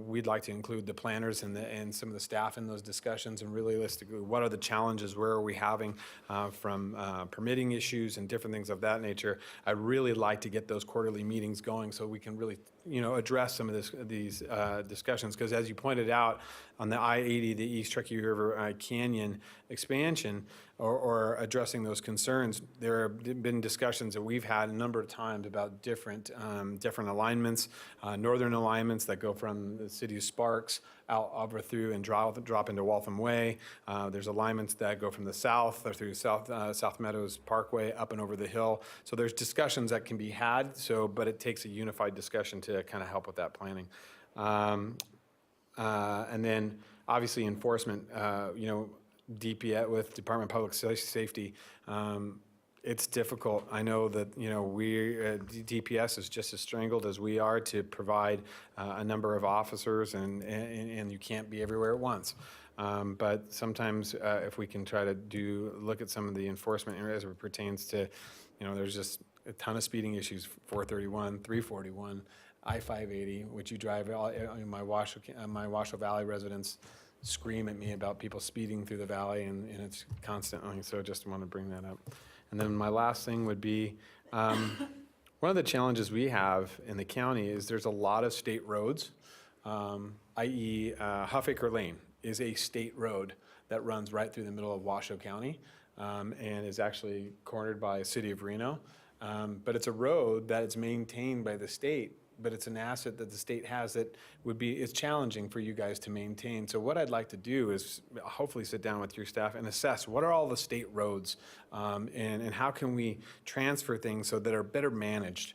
We'd like to include the planners and some of the staff in those discussions, and realistically, what are the challenges, where are we having from permitting issues and different things of that nature. I'd really like to get those quarterly meetings going so we can really address some of these discussions, because as you pointed out on the I-80, the East Truckee River Canyon expansion, or addressing those concerns, there have been discussions that we've had a number of times about different alignments, northern alignments that go from the city of Sparks out over through and drop into Waltham Way. There's alignments that go from the south or through South Meadows Parkway up and over the hill. So there's discussions that can be had. but it takes a unified discussion to kind of help with that planning. And then obviously enforcement. DPS with Department of Public Safety. It's difficult. I know that DPS is just as strangled as we are to provide a number of officers, and you can't be everywhere at once. But sometimes if we can try to look at some of the enforcement areas as it pertains to, there's just a ton of speeding issues, 431, 341, I-580, which you drive. My Washoe Valley residents scream at me about people speeding through the valley, and it's constantly. So just want to bring that up. And then my last thing would be, one of the challenges we have in the county is there's a lot of state roads, i.e. Huffacre Lane is a state road that runs right through the middle of Washoe County and is actually cornered by the City of Reno. But it's a road that is maintained by the state, but it's an asset that the state has that it's challenging for you guys to maintain. So what I'd like to do is hopefully sit down with your staff and assess what are all the state roads and how can we transfer things so that are better managed,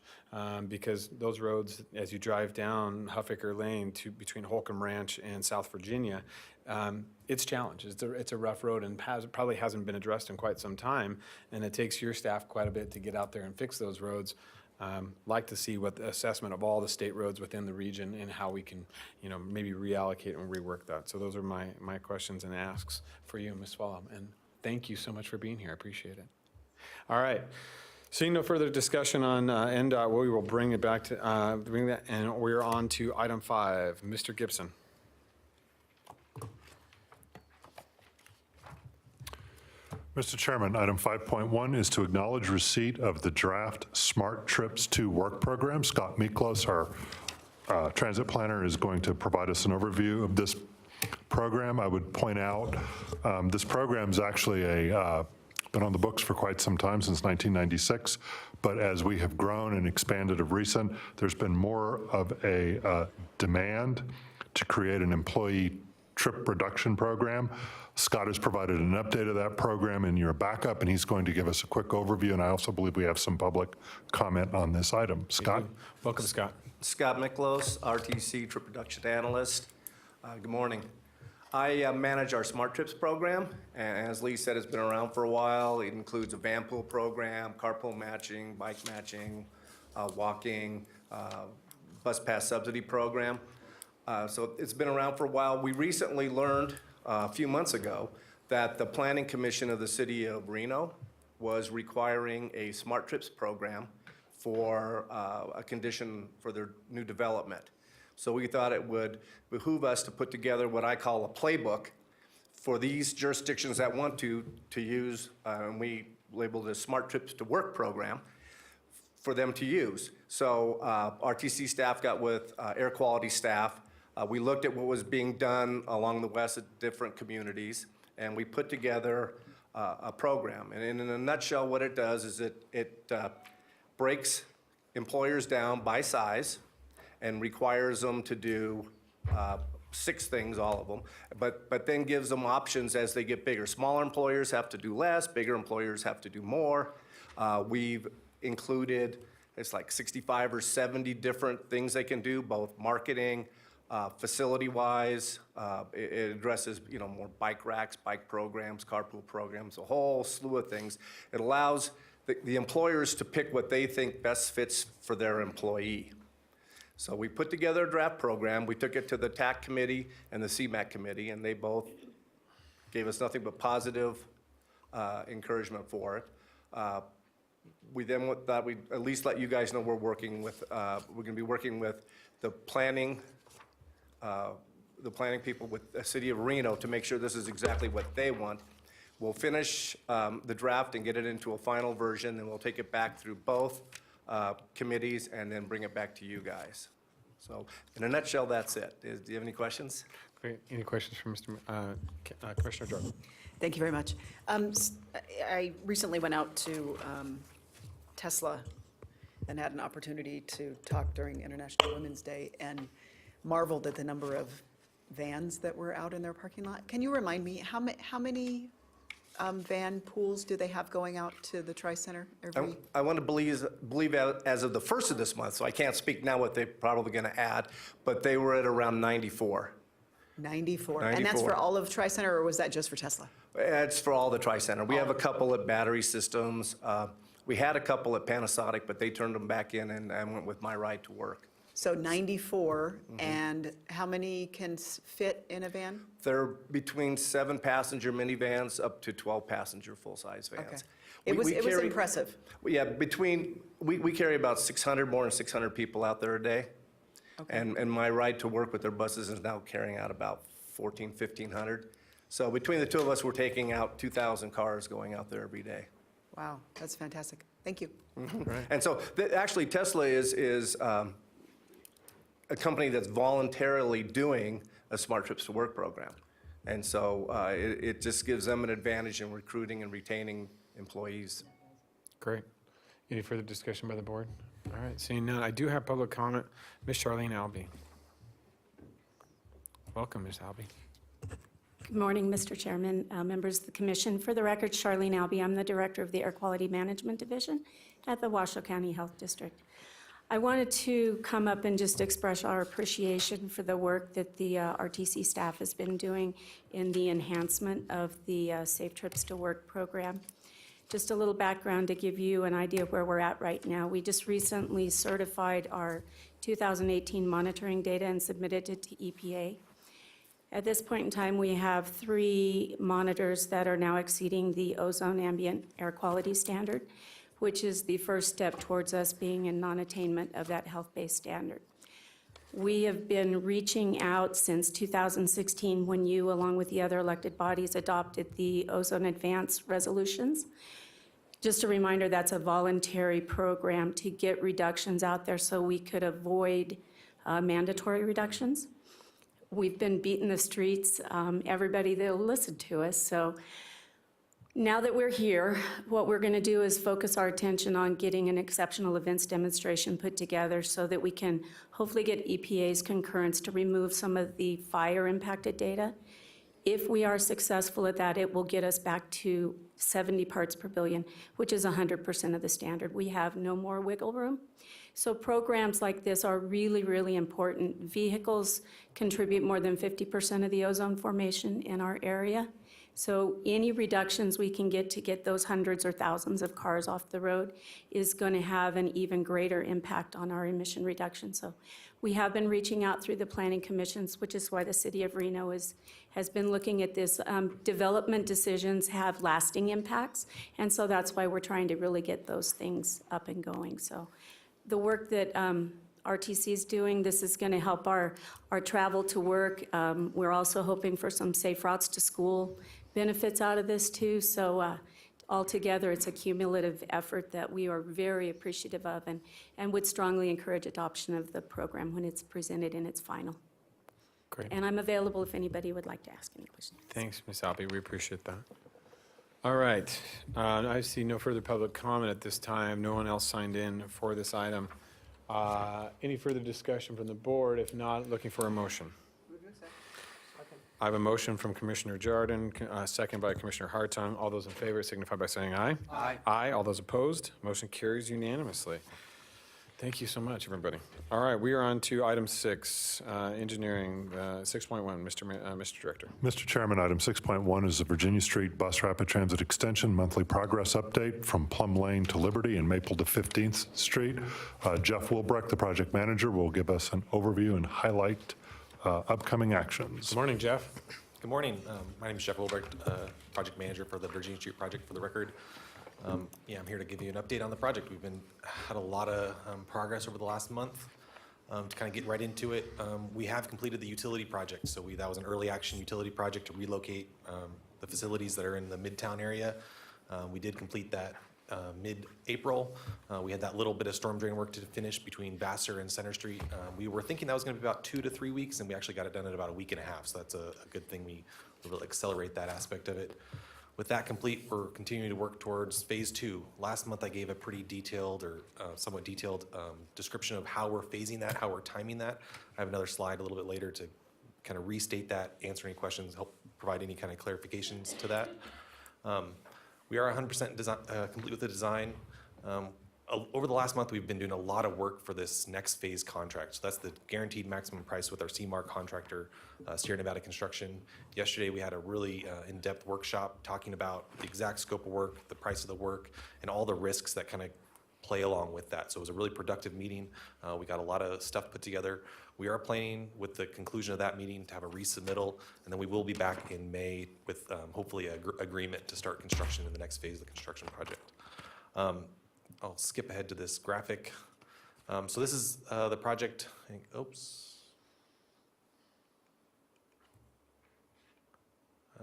because those roads, as you drive down Huffacre Lane between Holcomb Ranch and South Virginia, it's challenged. It's a rough road and probably hasn't been addressed in quite some time, and it takes your staff quite a bit to get out there and fix those roads. Like to see what the assessment of all the state roads within the region and how we can, maybe reallocate and rework that. So those are my questions and asks for you, Ms. Swallow. And thank you so much for being here. I appreciate it. All right. Seeing no further discussion on NDOT, we will bring it back to, bring that, and we're on to item 5. Mr. Gibson. Mr. Chairman, item 5.1 is to acknowledge receipt of the draft Smart Trips to Work program. Scott Miklos, our transit planner, is going to provide us an overview of this program. I would point out this program is actually been on the books for quite some time, since 1996, but as we have grown and expanded of recent, there's been more of a demand to create an employee trip reduction program. Scott has provided an update of that program in your backup, and he's going to give us a quick overview, and I also believe we have some public comment on this item. Scott? Welcome, Scott. Scott Miklos, RTC Trip Reduction Analyst. Good morning. I manage our Smart Trips program, and as Lee said, it's been around for a while. It includes a van pool program, carpool matching, bike matching, walking, bus pass subsidy program. So it's been around for a while. We recently learned a few months ago that the Planning Commission of the City of Reno was requiring a Smart Trips program for a condition for their new development. So we thought it would behoove us to put together what I call a playbook for these jurisdictions that want to use, and we labeled it a Smart Trips to Work program, for them to use. So RTC staff got with air quality staff. We looked at what was being done along the west at different communities, and we put together a program. And in a nutshell, what it does is it breaks employers down by size and requires them to do 6 things, all of them, but then gives them options as they get bigger. Smaller employers have to do less, bigger employers have to do more. We've included, it's like 65 or 70 different things they can do, both marketing, facility-wise. It addresses, more bike racks, bike programs, carpool programs, a whole slew of things. It allows the employers to pick what they think best fits for their employee. So we put together a draft program. We took it to the TAC committee and the CMAC committee, and they both gave us nothing but positive encouragement for it. We then thought we'd at least let you guys know we're working with, we're going to be working with the planning people with the City of Reno to make sure this is exactly what they want. We'll finish the draft and get it into a final version, and we'll take it back through both committees and then bring it back to you guys. So in a nutshell, that's it. Do you have any questions? Great. Any questions for Commissioner Jordan? Thank you very much. I recently went out to Tesla and had an opportunity to talk during International Women's Day and marveled at the number of vans that were out in their parking lot. Can you remind me, how many van pools do they have going out to the Tri-Center every? I want to believe as of the first of this month, so I can't speak now what they're probably going to add, but they were at around 94. 94. And that's for all of Tri-Center, or was that just for Tesla? It's for all the Tri-Center. We have a couple at Battery Systems. We had a couple at Panasonic, but they turned them back in, and I went with My Ride to Work. So 94, and how many can fit in a van? They're between 7-passenger minivans up to 12-passenger full-size vans. Okay. It was impressive. Yeah, we carry about 600, more than 600 people out there a day. Okay. And My Ride to Work with their buses is now carrying out about 1,500. So between the two of us, we're taking out 2,000 cars going out there every day. Wow, that's fantastic. Thank you. Right. And so actually Tesla is a company that's voluntarily doing a Smart Trips to Work program. And so it just gives them an advantage in recruiting and retaining employees. Great. Any further discussion by the board? All right, seeing none, I do have public comment. Ms. Charlene Albee. Welcome, Ms. Albee. Good morning, Mr. Chairman, members of the commission. For the record, Charlene Albee, I'm the director of the Air Quality Management Division at the Washoe County Health District. I wanted to come up and just express our appreciation for the work that the RTC staff has been doing in the enhancement of the Safe Trips to Work program. Just a little background to give you an idea of where we're at right now. We just recently certified our 2018 monitoring data and submitted it to EPA. At this point in time, we have 3 monitors that are now exceeding the ozone ambient air quality standard. which is the first step towards us being in non-attainment of that health-based standard. We have been reaching out since 2016 when you, along with the other elected bodies, adopted the Ozone Advance resolutions. Just a reminder, that's a voluntary program to get reductions out there so we could avoid mandatory reductions. We've been beating the streets, everybody that'll listen to us. So now that we're here, what we're going to do is focus our attention on getting an exceptional events demonstration put together so that we can hopefully get EPA's concurrence to remove some of the fire impacted data. If we are successful at that, it will get us back to 70 parts per billion, which is 100% of the standard. We have no more wiggle room. So programs like this are really, really important. Vehicles contribute more than 50% of the ozone formation in our area. So any reductions we can get to get those hundreds or thousands of cars off the road is going to have an even greater impact on our emission reduction. So we have been reaching out through the planning commissions, which is why the city of Reno has been looking at this. Development decisions have lasting impacts, and so that's why we're trying to really get those things up and going. So the work that RTC is doing, this is going to help our travel to work. We're also hoping for some safe routes to school benefits out of this too. So altogether, it's a cumulative effort that we are very appreciative of and would strongly encourage adoption of the program when it's presented in its final. Great. And I'm available if anybody would like to ask any questions. Thanks, Ms. Alpe. We appreciate that. All right. I see no further public comment at this time. No one else signed in for this item. Any further discussion from the board? If not, looking for a motion. I have a motion from Commissioner Jardin, second by Commissioner Hartung. All those in favor signify by saying aye. Aye. Aye. All those opposed? Motion carries unanimously. Thank you so much, everybody. All right, we are on to item 6, engineering, 6.1. Mr. Director. Mr. Chairman, item 6.1 is the Virginia Street Bus Rapid Transit Extension Monthly Progress Update from Plum Lane to Liberty and Maple to 15th Street. Jeff Wilbrecht, the project manager, will give us an overview and highlight upcoming actions. Good morning, Jeff. Good morning. My name is Jeff Wilbrecht, project manager for the Virginia Street project, for the record. I'm here to give you an update on the project. We've had a lot of progress over the last month. To kind of get right into it, we have completed the utility project. So that was an early action utility project to relocate the facilities that are in the Midtown area. We did complete that mid-April. We had that little bit of storm drain work to finish between Vassar and Center Street. We were thinking that was going to be about 2 to 3 weeks, and we actually got it done in about a week and a half. So that's a good thing. We will accelerate that aspect of it. With that complete, we're continuing to work towards phase 2. Last month, I gave a pretty detailed or somewhat detailed description of how we're phasing that, how we're timing that. I have another slide a little bit later to kind of restate that, answer any questions, help provide any kind of clarifications to that. We are 100% complete with the design. Over the last month, we've been doing a lot of work for this next phase contract. So that's the guaranteed maximum price with our CMAR contractor, Sierra Nevada Construction. Yesterday, we had a really in-depth workshop talking about the exact scope of work, the price of the work, and all the risks that kind of play along with that. So it was a really productive meeting. We got a lot of stuff put together. We are planning, with the conclusion of that meeting, to have a resubmittal, and then we will be back in May with hopefully an agreement to start construction in the next phase of the construction project. I'll skip ahead to this graphic. So this is the project. Oops.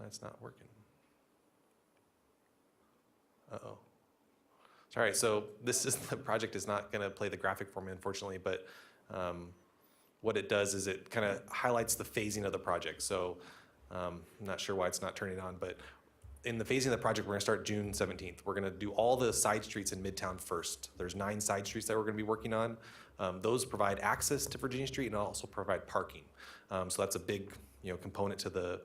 It's not working. Uh-oh. Sorry, so the project is not going to play the graphic for me, unfortunately, but what it does is it kind of highlights the phasing of the project. So I'm not sure why it's not turning on, but in the phasing of the project, we're going to start June 17th. We're going to do all the side streets in Midtown first. There's 9 side streets that we're going to be working on. Those provide access to Virginia Street and also provide parking. So that's a big component to the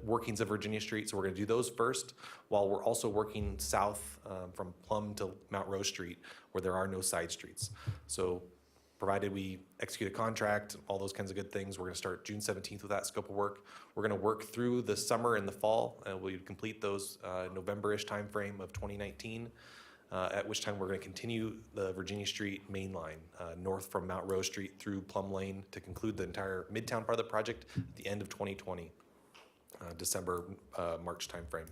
workings of Virginia Street. So we're going to do those first, while we're also working south from Plum to Mount Rose Street, where there are no side streets. So provided we execute a contract, all those kinds of good things, we're going to start June 17th with that scope of work. We're going to work through the summer and the fall, and we'll complete those November-ish timeframe of 2019, at which time we're going to continue the Virginia Street main line north from Mount Rose Street through Plum Lane to conclude the entire Midtown part of the project at the end of 2020, December, March timeframe.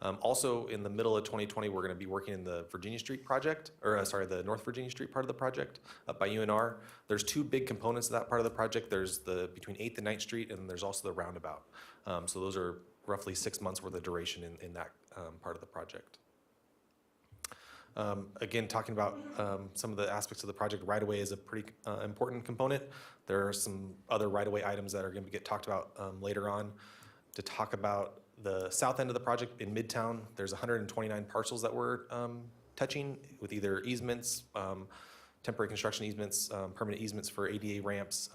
Also, in the middle of 2020, we're going to be working in the Virginia Street project, or sorry, the North Virginia Street part of the project up by UNR. There's two big components of that part of the project. There's the between 8th and 9th Street, and there's also the roundabout. So those are roughly 6 months worth of duration in that part of the project. Again, talking about some of the aspects of the project, right-of-way is a pretty important component. There are some other right-of-way items that are going to get talked about later on. To talk about the south end of the project in Midtown, there's 129 parcels that we're touching with either easements, temporary construction easements, permanent easements for ADA ramps,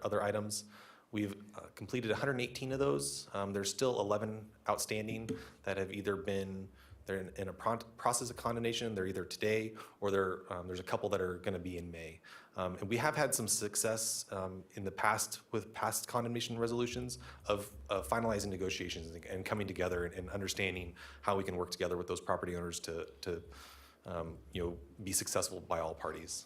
other items. We've completed 118 of those. There's still 11 outstanding that have either been they're in a process of condemnation. They're either today or there's a couple that are going to be in May. And we have had some success in the past with past condemnation resolutions of finalizing negotiations and coming together and understanding how we can work together with those property owners to be successful by all parties.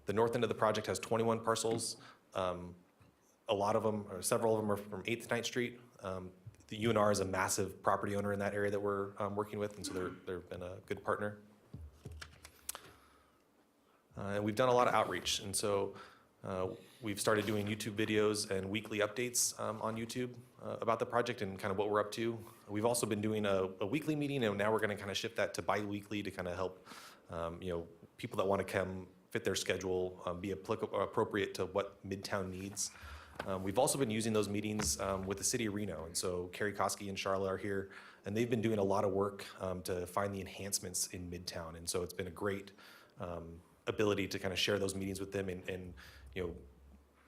The north end of the project has 21 parcels. A lot of them, or several of them, are from 8th and 9th Street. The UNR is a massive property owner in that area that we're working with, and so they've been a good partner. And we've done a lot of outreach, and so we've started doing YouTube videos and weekly updates on YouTube about the project and kind of what we're up to. We've also been doing a weekly meeting, and now we're going to kind of shift that to bi-weekly to kind of help people that want to come fit their schedule, be appropriate to what Midtown needs. We've also been using those meetings with the city of Reno, and so Carrie Koski and Charlotte are here, and they've been doing a lot of work to find the enhancements in Midtown, and so it's been a great ability to kind of share those meetings with them and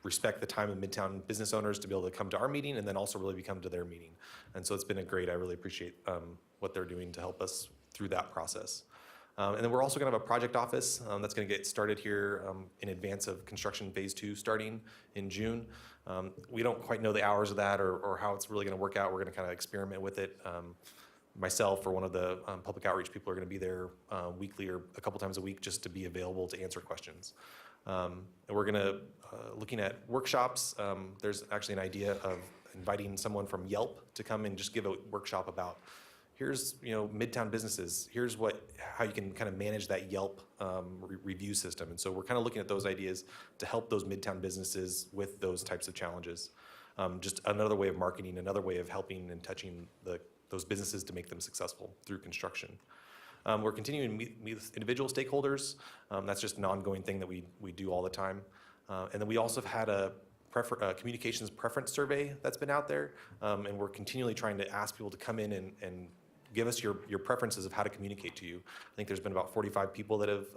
respect the time of Midtown business owners to be able to come to our meeting and then also really come to their meeting. And so it's been a great, I really appreciate what they're doing to help us through that process. And then we're also going to have a project office that's going to get started here in advance of construction phase 2 starting in June. We don't quite know the hours of that or how it's really going to work out. We're going to kind of experiment with it. Myself or one of the public outreach people are going to be there weekly or a couple times a week just to be available to answer questions. And we're going to looking at workshops. There's actually an idea of inviting someone from Yelp to come and just give a workshop about here's Midtown businesses. Here's how you can kind of manage that Yelp review system. And so we're kind of looking at those ideas to help those Midtown businesses with those types of challenges. Just another way of marketing, another way of helping and touching those businesses to make them successful through construction. We're continuing to meet with individual stakeholders. That's just an ongoing thing that we do all the time. And then we also have had a communications preference survey that's been out there. And we're continually trying to ask people to come in and give us your preferences of how to communicate to you. I think there's been about 45 people that have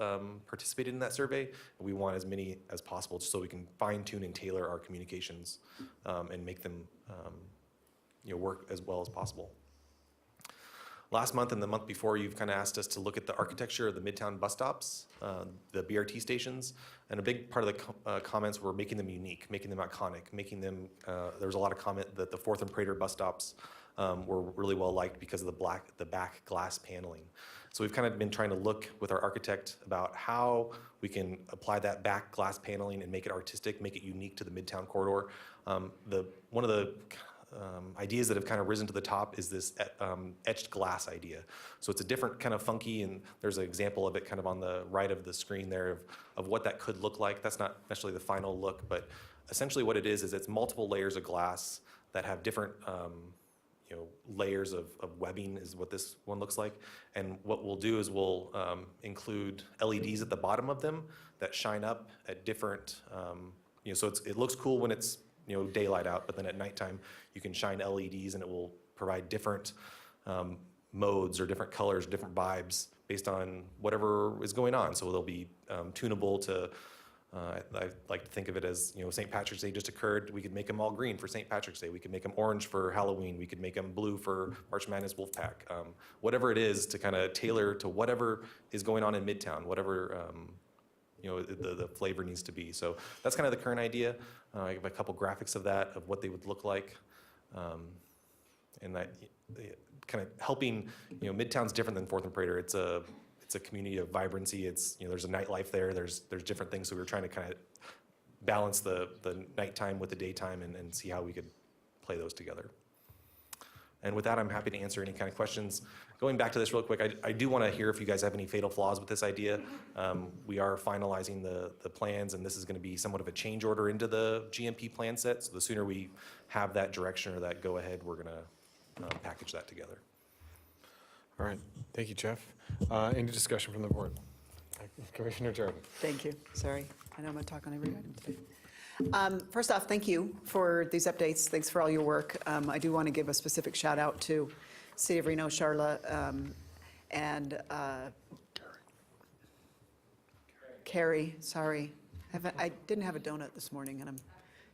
participated in that survey. And we want as many as possible just so we can fine tune and tailor our communications and make them work as well as possible. Last month and the month before, you've kind of asked us to look at the architecture of the Midtown bus stops, the BRT stations, and a big part of the comments were making them unique, making them iconic, making them, there was a lot of comment that the 4th and Prater bus stops were really well liked because of the back glass paneling. So we've kind of been trying to look with our architect about how we can apply that back glass paneling and make it artistic, make it unique to the Midtown corridor. One of the ideas that have kind of risen to the top is this etched glass idea. So it's a different kind of funky, and there's an example of it kind of on the right of the screen there of what that could look like. That's not necessarily the final look, but essentially what it is it's multiple layers of glass that have different layers of webbing is what this one looks like. And what we'll do is we'll include LEDs at the bottom of them that shine up at different, so it looks cool when it's daylight out, but then at nighttime you can shine LEDs and it will provide different modes or different colors, different vibes based on whatever is going on. So they'll be tunable to, I like to think of it as, St. Patrick's Day just occurred. We could make them all green for St. Patrick's Day. We could make them orange for Halloween. We could make them blue for March Madness Wolfpack. Whatever it is to kind of tailor to whatever is going on in Midtown, whatever the flavor needs to be. So that's kind of the current idea. I have a couple graphics of that, of what they would look like. And that kind of helping, Midtown's different than 4th and Prater. It's a community of vibrancy. It's, there's a nightlife there. There's different things. So we were trying to kind of balance the nighttime with the daytime and see how we could play those together. And with that, I'm happy to answer any kind of questions. Going back to this real quick, I do want to hear if you guys have any fatal flaws with this idea. We are finalizing the plans, and this is going to be somewhat of a change order into the GMP plan set. So the sooner we have that direction or that go-ahead, we're going to package that together. All right, thank you, Jeff. Any discussion from the board? Commissioner Jordan. Thank you. Sorry, I know I'm going to talk on every item today. First off, thank you for these updates. Thanks for all your work. I do want to give a specific shout out to City of Reno, Charla, and Carrie. Sorry, I didn't have a donut this morning, and I'm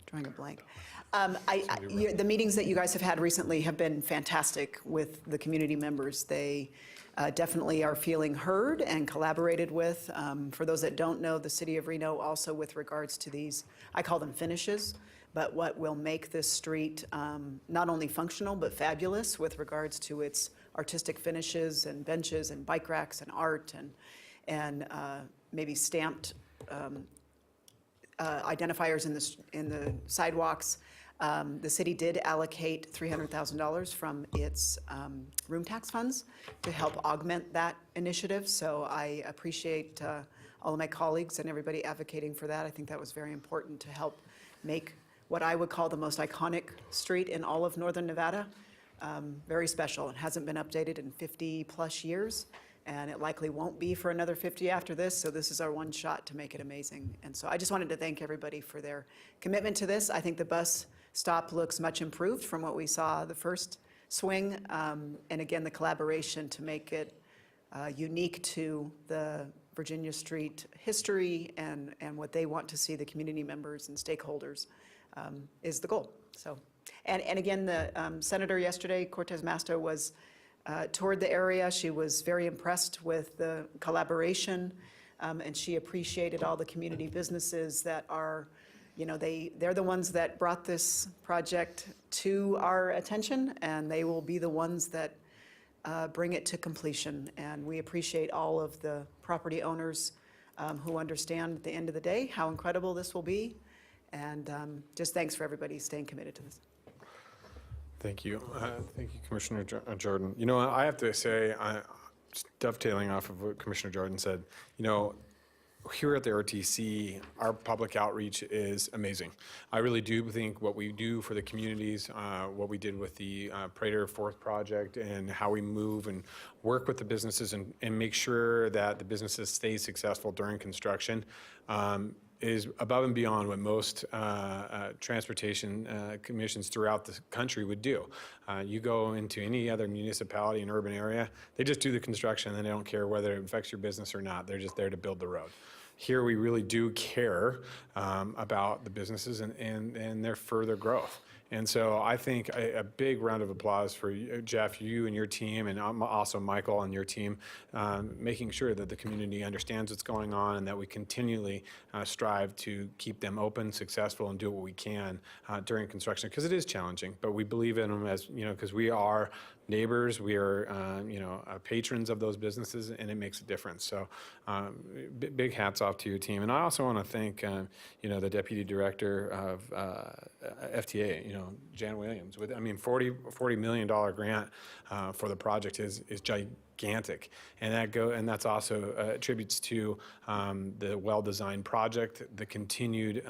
drawing a blank. The meetings that you guys have had recently have been fantastic with the community members. They definitely are feeling heard and collaborated with. For those that don't know, the City of Reno also with regards to these, I call them finishes, but what will make this street not only functional but fabulous with regards to its artistic finishes and benches and bike racks and art and maybe stamped identifiers in the sidewalks. The city did allocate $300,000 from its room tax funds to help augment that initiative. So I appreciate all of my colleagues and everybody advocating for that. I think that was very important to help make what I would call the most iconic street in all of northern Nevada very special. It hasn't been updated in 50-plus years, and it likely won't be for another 50 after this, so this is our one shot to make it amazing. And so I just wanted to thank everybody for their commitment to this. I think the bus stop looks much improved from what we saw the first swing, and again, the collaboration to make it unique to the Virginia Street history and what they want to see the community members and stakeholders is the goal. So, and again, the senator yesterday, Cortez Masto, was toured the area. She was very impressed with the collaboration, and she appreciated all the community businesses that are, they're the ones that brought this project to our attention, and they will be the ones that bring it to completion. And we appreciate all of the property owners who understand at the end of the day how incredible this will be. And just thanks for everybody staying committed to this. Thank you. Thank you, Commissioner Jordan. I have to say, just dovetailing off of what Commissioner Jordan said, here at the RTC, our public outreach is amazing. I really do think what we do for the communities, what we did with the Prater Fourth project, and how we move and work with the businesses and make sure that the businesses stay successful during construction, is above and beyond what most transportation commissions throughout the country would do. You go into any other municipality and urban area, they just do the construction and they don't care whether it affects your business or not. They're just there to build the road. Here we really do care about the businesses and their further growth. And so I think a big round of applause for you, Jeff, you and your team, and also Michael and your team, making sure that the community understands what's going on and that we continually strive to keep them open, successful, and do what we can during construction, because it is challenging. But we believe in them as, because we are neighbors, we are, patrons of those businesses, and it makes a difference. So big hats off to your team. And I also want to thank, the Deputy Director of FTA, Jan Williams. With, $40 million grant for the project is gigantic, and that's also attributes to the well-designed project, the continued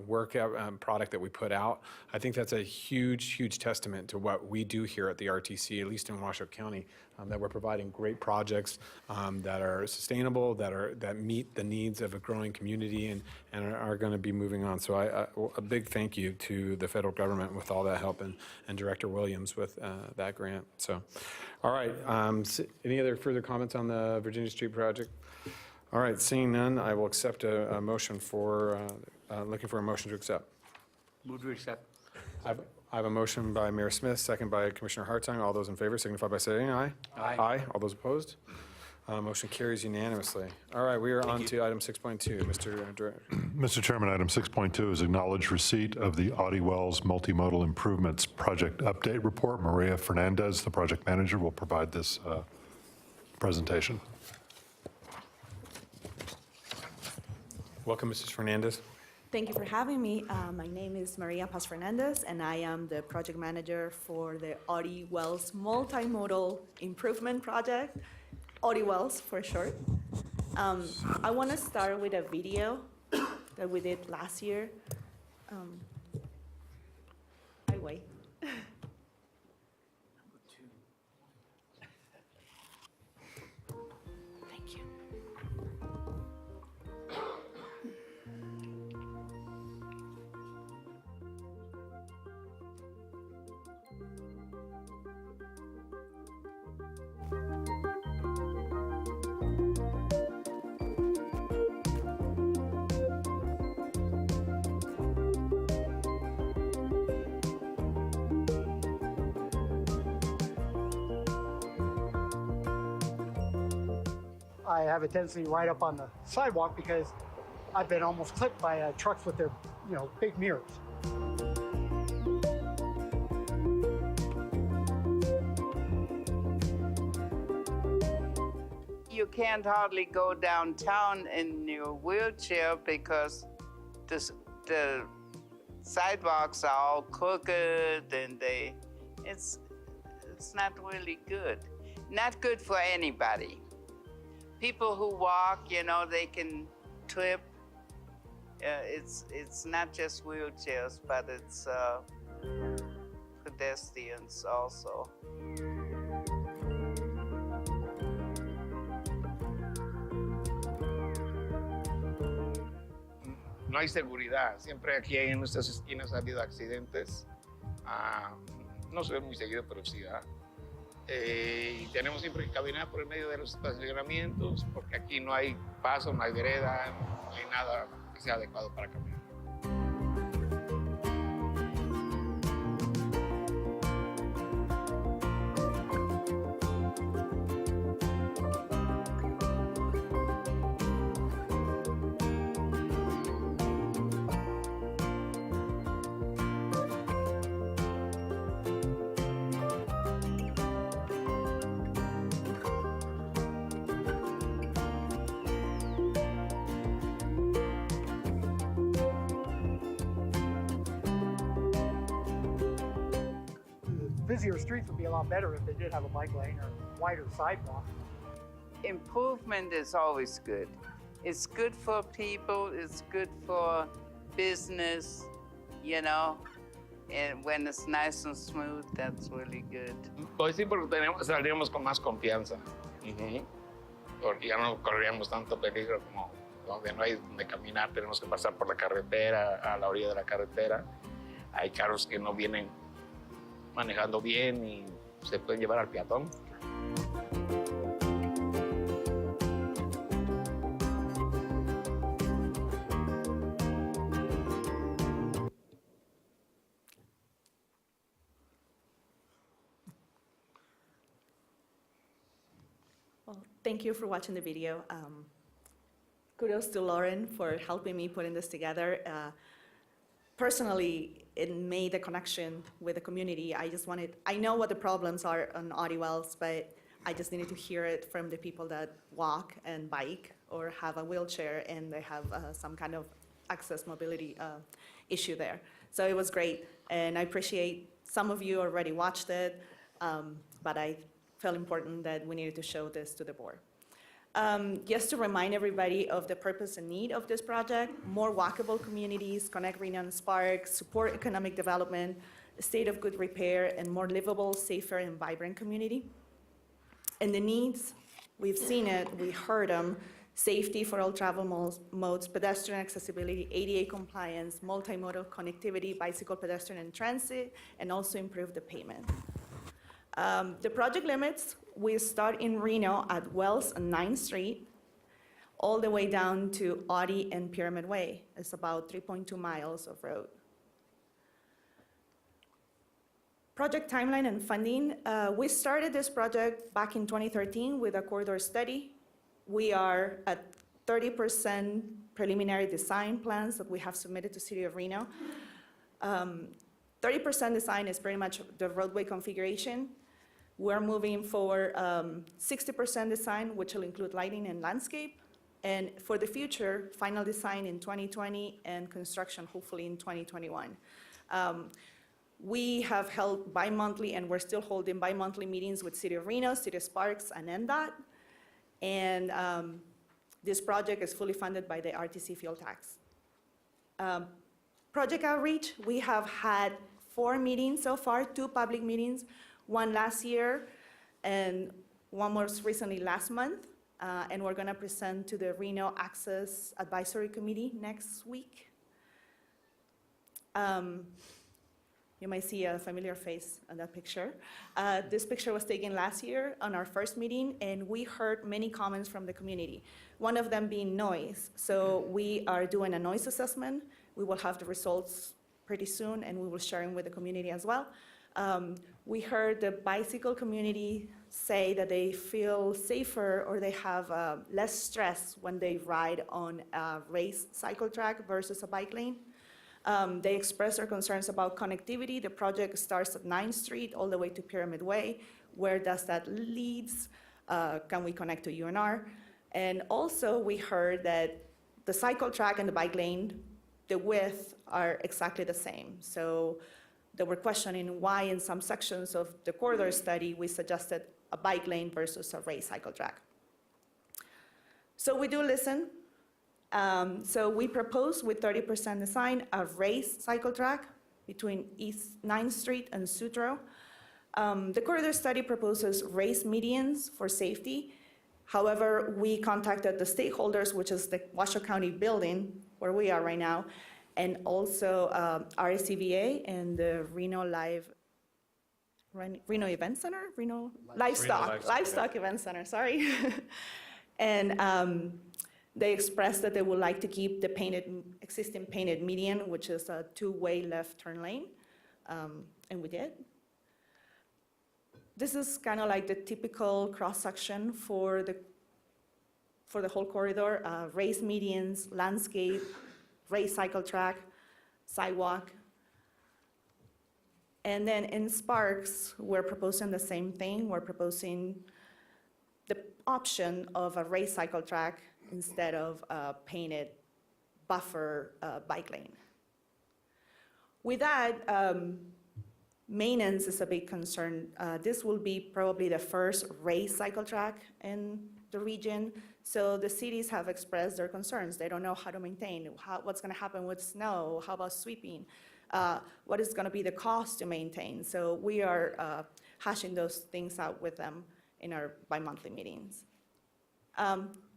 work product that we put out. I think that's a huge testament to what we do here at the RTC, at least in Washoe County, that we're providing great projects that are sustainable, that meet the needs of a growing community, and are going to be moving on. So a big thank you to the federal government with all that help, and Director Williams with that grant. So, all right. Any other further comments on the Virginia Street project? All right. Seeing none, I will accept a motion looking for a motion to accept. Move to accept. I have a motion by Mayor Smith, second by Commissioner Hartung. All those in favor signify by saying aye. Aye. Aye. All those opposed? Motion carries unanimously. All right, we are on to item 6.2. Mr. Director. Mr. Chairman, item 6.2 is acknowledge receipt of the Audie Wells Multimodal Improvements Project Update Report. Maria Fernandez, the project manager, will provide this presentation. Welcome, Mrs. Fernandez. Thank you for having me. My name is Maria Paz Fernandez, and I am the project manager for the Audi Wells Multimodal Improvement Project, Audi Wells for short. I want to start with a video that we did last year. I wait. Thank you. I have a tendency right up on the sidewalk because I've been almost clipped by trucks with their, big mirrors. You can't hardly go downtown in your wheelchair because the sidewalks are all crooked and it's not really good. Not good for anybody. People who walk, they can trip. It's not just wheelchairs, but it's pedestrians also. No hay seguridad. Siempre aquí en nuestras esquinas ha habido accidentes. No se ve muy seguido, pero sí da. Y tenemos siempre que caminar por el medio de los estacionamientos, porque aquí no hay paso, no hay vereda, no hay nada que sea adecuado para caminar. Busier streets would be a lot better if they did have a bike lane or wider sidewalk. Improvement is always good. It's good for people, it's good for business, and when it's nice and smooth, that's really good. Hoy sí, porque saldríamos con más confianza. Porque ya no correríamos tanto peligro como donde no hay donde caminar, tenemos que pasar por la carretera, a la orilla de la carretera. Hay carros que no vienen manejando bien y se pueden llevar al peatón. Well, thank you for watching the video. Kudos to Lauren for helping me putting this together. Personally, it made a connection with the community. I know what the problems are on Audi Wells, but I just needed to hear it from the people that walk and bike or have a wheelchair and they have some kind of access mobility issue there. So it was great, and I appreciate some of you already watched it, but I felt important that we needed to show this to the board. Just to remind everybody of the purpose and need of this project: more walkable communities, connect Reno and Sparks, support economic development, a state of good repair, and more livable, safer, and vibrant community. And the needs, we've seen it, we heard them: safety for all travel modes, pedestrian accessibility, ADA compliance, multimodal connectivity, bicycle, pedestrian, and transit, and also improve the payment. The project limits, we start in Reno at Wells and 9th Street, all the way down to Audi and Pyramid Way. It's about 3.2 miles of road. Project timeline and funding. We started this project back in 2013 with a corridor study. We are at 30% preliminary design plans that we have submitted to City of Reno. 30% design is pretty much the roadway configuration. We're moving for 60% design, which will include lighting and landscape, And for the future, final design in 2020 and construction hopefully in 2021. We have held bi-monthly, and we're still holding bi-monthly meetings with City of Reno, City of Sparks, and NDOT. And this project is fully funded by the RTC fuel tax. Project outreach, we have had 4 meetings so far, 2 public meetings, one last year and one most recently last month. And we're gonna present to the Reno Access Advisory Committee next week. You might see a familiar face on that picture. This picture was taken last year on our first meeting, and we heard many comments from the community, one of them being noise. So we are doing a noise assessment. We will have the results pretty soon, and we will share them with the community as well. We heard the bicycle community say that they feel safer or they have less stress when they ride on a race cycle track versus a bike lane. They expressed their concerns about connectivity. The project starts at 9th Street all the way to Pyramid Way. Where does that lead? Can we connect to UNR? And also we heard that the cycle track and the bike lane, the width are exactly the same. So they were questioning why in some sections of the corridor study we suggested a bike lane versus a race cycle track. So we do listen. So we propose with 30% design a race cycle track between East 9th Street and Sutro. The corridor study proposes race medians for safety. However, we contacted the stakeholders, which is the Washoe County building where we are right now, and also RSCVA and the Reno Event Center, Livestock Event Center, sorry. And they expressed that they would like to keep the existing painted median, which is a 2-way left turn lane, and we did. This is kind of like the typical cross-section for the whole corridor, raised medians, landscape, raised cycle track, sidewalk. And then in Sparks, we're proposing the same thing. We're proposing the option of a raised cycle track instead of a painted buffer bike lane. With that, maintenance is a big concern. This will be probably the first raised cycle track in the region. So the cities have expressed their concerns. They don't know how to maintain, what's gonna happen with snow, how about sweeping? What is gonna be the cost to maintain? So we are hashing those things out with them in our bi-monthly meetings.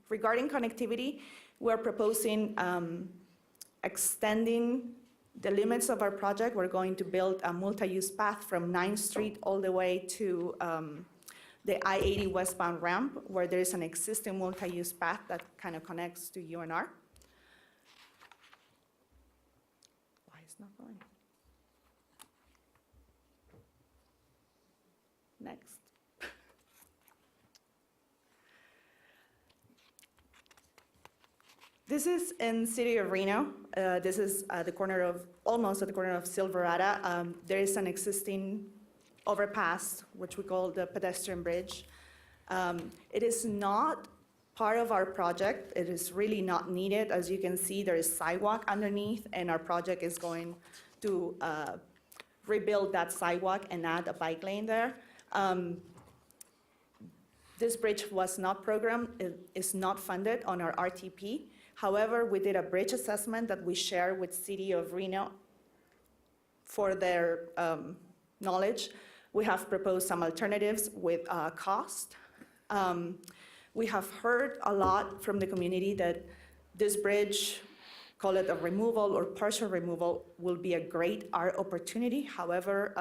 Regarding connectivity, we're proposing extending the limits of our project. We're going to build a multi-use path from 9th Street all the way to the I-80 westbound ramp, where there is an existing multi-use path that kind of connects to UNR. Why is not going? Next. This is in City of Reno. This is almost at the corner of Silverado. There is an existing overpass, which we call the pedestrian bridge. It is not part of our project. It is really not needed. As you can see, there is sidewalk underneath, and our project is going to rebuild that sidewalk and add a bike lane there. This bridge was not programmed. It is not funded on our RTP. However, we did a bridge assessment that we share with City of Reno for their knowledge. We have proposed some alternatives with cost. We have heard a lot from the community that this bridge, call it a removal or partial removal, will be a great art opportunity. However,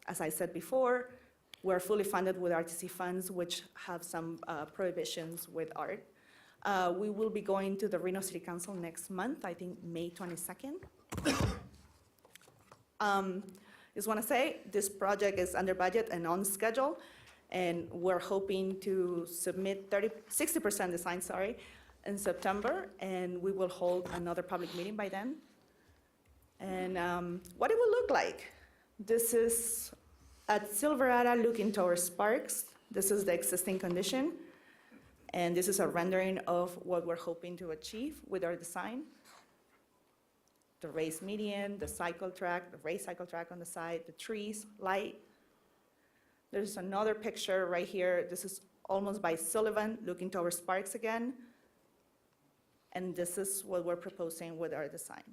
as I said before, we're fully funded with RTC funds, which have some prohibitions with art. We will be going to the Reno City Council next month, I think May 22nd. Just want to say, this project is under budget and on schedule, and we're hoping to submit 60% design, in September, and we will hold another public meeting by then. And what it will look like. This is at Silverado looking towards Sparks. This is the existing condition. And this is a rendering of what we're hoping to achieve with our design. The raised median, the cycle track, the raised cycle track on the side, the trees, light. There's another picture right here. This is almost by Sullivan, looking towards Sparks again. And this is what we're proposing with our design.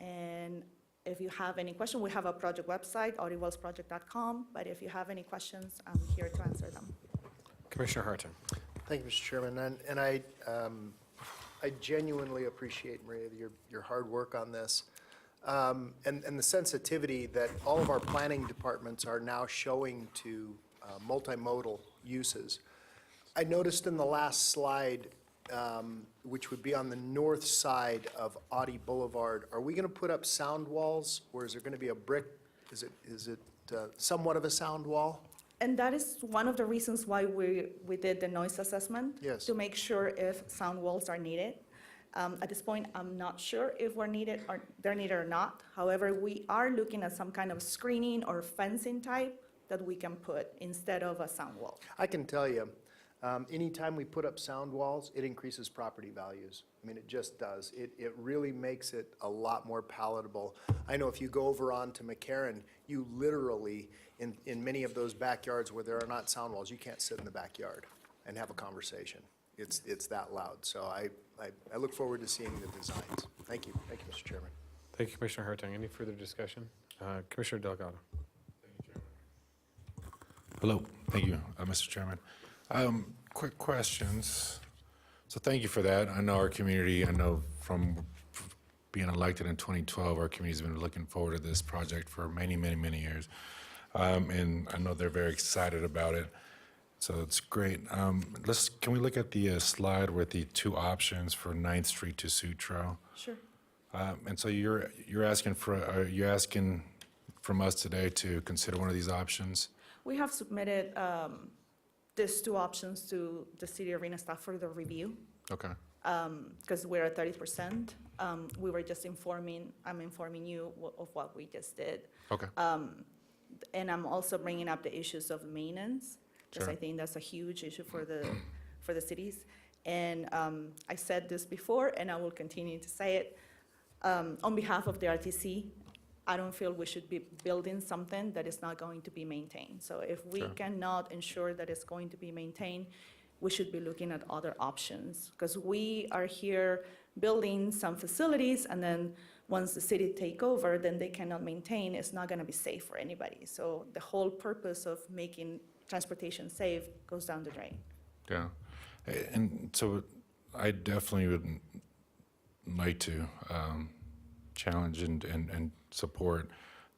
And if you have any questions, we have a project website, audibwellsproject.com, but if you have any questions, I'm here to answer them. Commissioner Hartung. Thank you, Mr. Chairman. And I genuinely appreciate, Maria, your hard work on this. And the sensitivity that all of our planning departments are now showing to multimodal uses. I noticed in the last slide, which would be on the north side of Audi Boulevard, are we going to put up sound walls, or is there going to be a brick? Is it somewhat of a sound wall? And that is one of the reasons why we did the noise assessment. Yes. To make sure if sound walls are needed. At this point, I'm not sure if they're needed or not. However, we are looking at some kind of screening or fencing type that we can put instead of a sound wall. I can tell you, anytime we put up sound walls, it increases property values. I mean, it just does. It really makes it a lot more palatable. I know if you go over onto McCarran, you literally, in many of those backyards where there are not sound walls, you can't sit in the backyard and have a conversation. It's that loud. So I look forward to seeing the designs. Thank you. Thank you, Mr. Chairman. Thank you, Commissioner Hartung. Any further discussion? Commissioner Delgado. Hello, thank you, Mr. Chairman. Quick questions. So thank you for that. I know our community, from being elected in 2012, our community's been looking forward to this project for many, many, many years. And I know they're very excited about it. So it's great. Can we look at the slide with the two options for 9th Street to Sutro? Sure. And so you're asking from us today to consider one of these options? We have submitted these two options to the City Arena staff for the review. Okay. Because we're at 30%. We were just I'm informing you of what we just did. Okay. And I'm also bringing up the issues of maintenance, because Sure. I think that's a huge issue for the cities. And I said this before, and I will continue to say it. On behalf of the RTC, I don't feel we should be building something that is not going to be maintained. So if we Sure. cannot ensure that it's going to be maintained, we should be looking at other options. Because we are here building some facilities, and then once the city take over, then they cannot maintain. It's not going to be safe for anybody. So the whole purpose of making transportation safe goes down the drain. Yeah. And so I definitely would like to challenge and support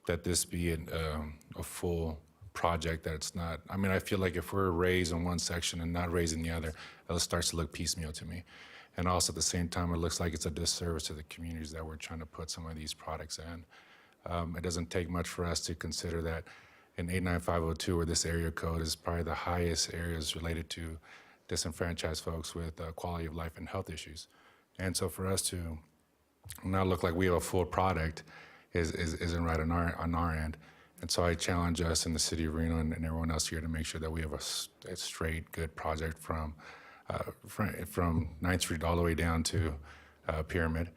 that this be a full project, that it's not, I feel like if we're raised in one section and not raised in the other, it starts to look piecemeal to me. And also at the same time, it looks like it's a disservice to the communities that we're trying to put some of these products in. It doesn't take much for us to consider that in 89502, where this area code is probably the highest areas related to disenfranchised folks with quality of life and health issues. And so for us to now look like we have a full product isn't right on our end. And so I challenge us in the city of Reno and everyone else here to make sure that we have a straight, good project from 9th Street all the way down to Pyramid.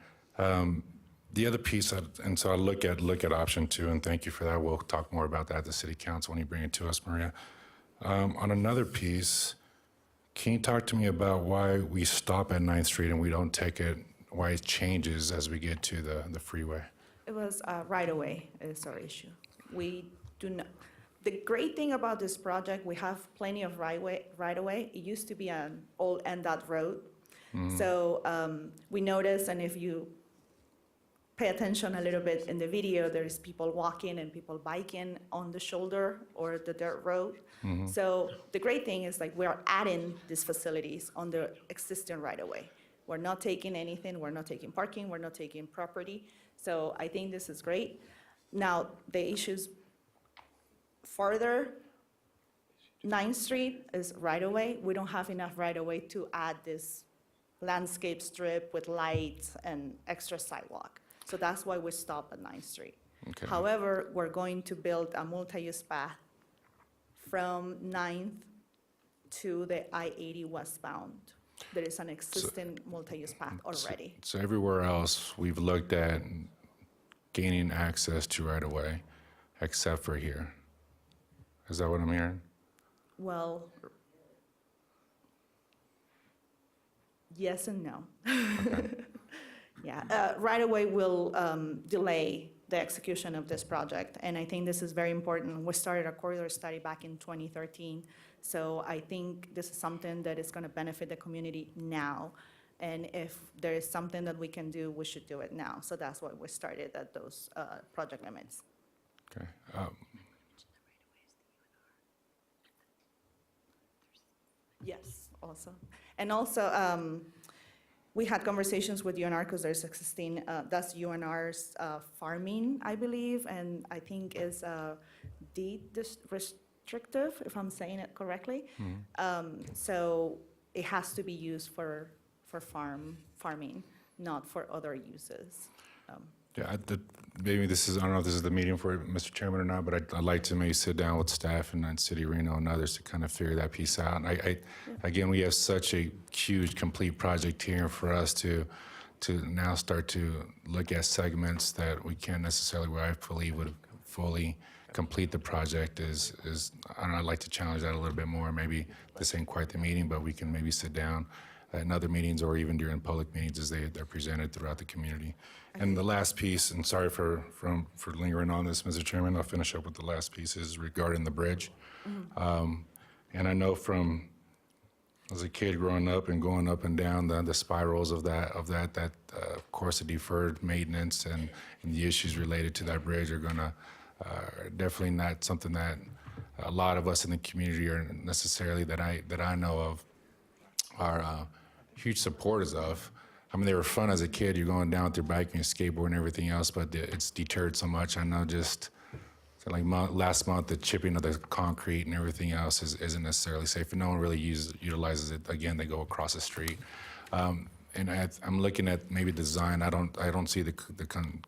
The other piece, and so I look at option 2, and thank you for that. We'll talk more about that at the city council when you bring it to us, Maria. On another piece, can you talk to me about why we stop at 9th Street and we don't take it, why it changes as we get to the freeway? It was right away is our issue. We do not. The great thing about this project, we have plenty of right away. It used to be an old NDOT road. Mm-hmm. So we noticed, and if you pay attention a little bit in the video, there's people walking and people biking on the shoulder or the dirt road. Mm-hmm. So the great thing is, like, we're adding these facilities on the existing right away. We're not taking anything, we're not taking parking, we're not taking property. So I think this is great. Now, the issues further, 9th Street is right away. We don't have enough right away to add this landscape strip with lights and extra sidewalk. So that's why we stop at 9th Street. Okay. However, we're going to build a multi-use path from 9th to the I-80 westbound. There is an existing multi-use path already. So everywhere else, we've looked at gaining access to right away, except for here. Is that what I'm hearing? Well, yes and no. Yeah, right away will delay the execution of this project, and I think this is very important. We started a corridor study back in 2013, so I think this is something that is going to benefit the community now, and if there is something that we can do, we should do it now. So that's why we started at those project limits. Okay. Yes, also. And also, we had conversations with UNR because there's existing, that's UNR's farming, I believe, and I think is deed restrictive, if I'm saying it correctly. So it has to be used for farming, not for other uses. Yeah, maybe this is, I don't know if this is the meeting for it, Mr. Chairman, or not, but I'd like to maybe sit down with staff and City of Reno and others to kind of figure that piece out. And again, we have such a huge, complete project here for us to now start to look at segments that we can't necessarily, where I believe would fully complete the project is, I don't know, I'd like to challenge that a little bit more. Maybe this ain't quite the meeting, but we can maybe sit down in other meetings or even during public meetings as they're presented throughout the community. And the last piece, and sorry for lingering on this, Mr. Chairman, I'll finish up with the last piece, is regarding the bridge. And I know from, as a kid growing up and going up and down the spirals of that, of course, the deferred maintenance and the issues related to that bridge are gonna, definitely not something that a lot of us in the community are necessarily, that I know of, are huge supporters of. I mean, they were fun as a kid. You're going down with your bike and your skateboard and everything else, but it's deterred so much. I know just like last month, the chipping of the concrete and everything else isn't necessarily safe, and no one really utilizes it. Again, they go across the street. And I'm looking at maybe design. I don't see the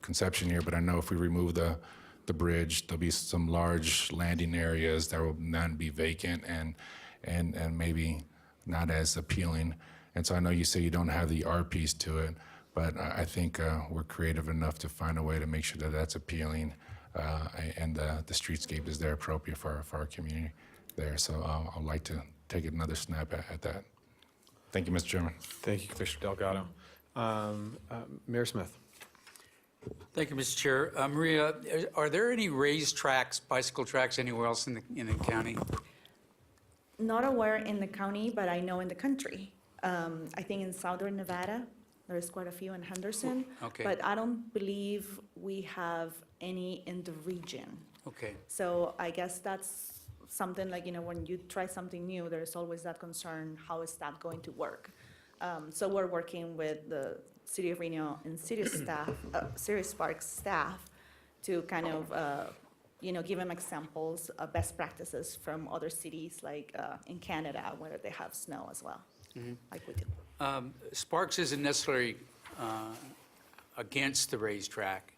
conception here, but I know if we remove the bridge, there'll be some large landing areas that will then be vacant and maybe not as appealing. And so I know you say you don't have the art piece to it, but I think we're creative enough to find a way to make sure that that's appealing and the streetscape is there appropriate for our community there. So I'd like to take another snap at that. Thank you, Mr. Chairman. Thank you, Commissioner Delgado. Mayor Smith. Thank you, Mr. Chair. Maria, are there any raised tracks, bicycle tracks anywhere else in the county? Not aware in the county, but I know in the country. I think in southern Nevada, there's quite a few in Henderson. Okay. But I don't believe we have any in the region. Okay. So I guess that's something like, when you try something new, there's always that concern, how is that going to work? So we're working with the City of Reno and City staff, City Sparks staff to kind of, give them examples of best practices from other cities, like in Canada, where they have snow as well, like we do. Sparks isn't necessarily against the raised track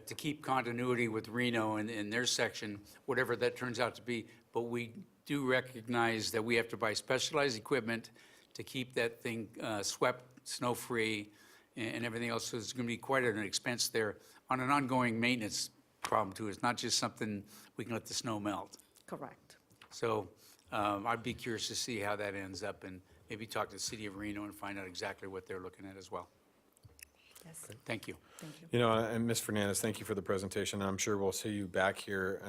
to keep continuity with Reno and their section, whatever that turns out to be. But we do recognize that we have to buy specialized equipment to keep that thing swept, snow-free, and everything else. So it's going to be quite an expense there on an ongoing maintenance problem too. It's not just something we can let the snow melt. Correct. So I'd be curious to see how that ends up and maybe talk to the City of Reno and find out exactly what they're looking at as well. Yes. Thank you. Thank you. And Ms. Fernandez, thank you for the presentation. I'm sure we'll see you back here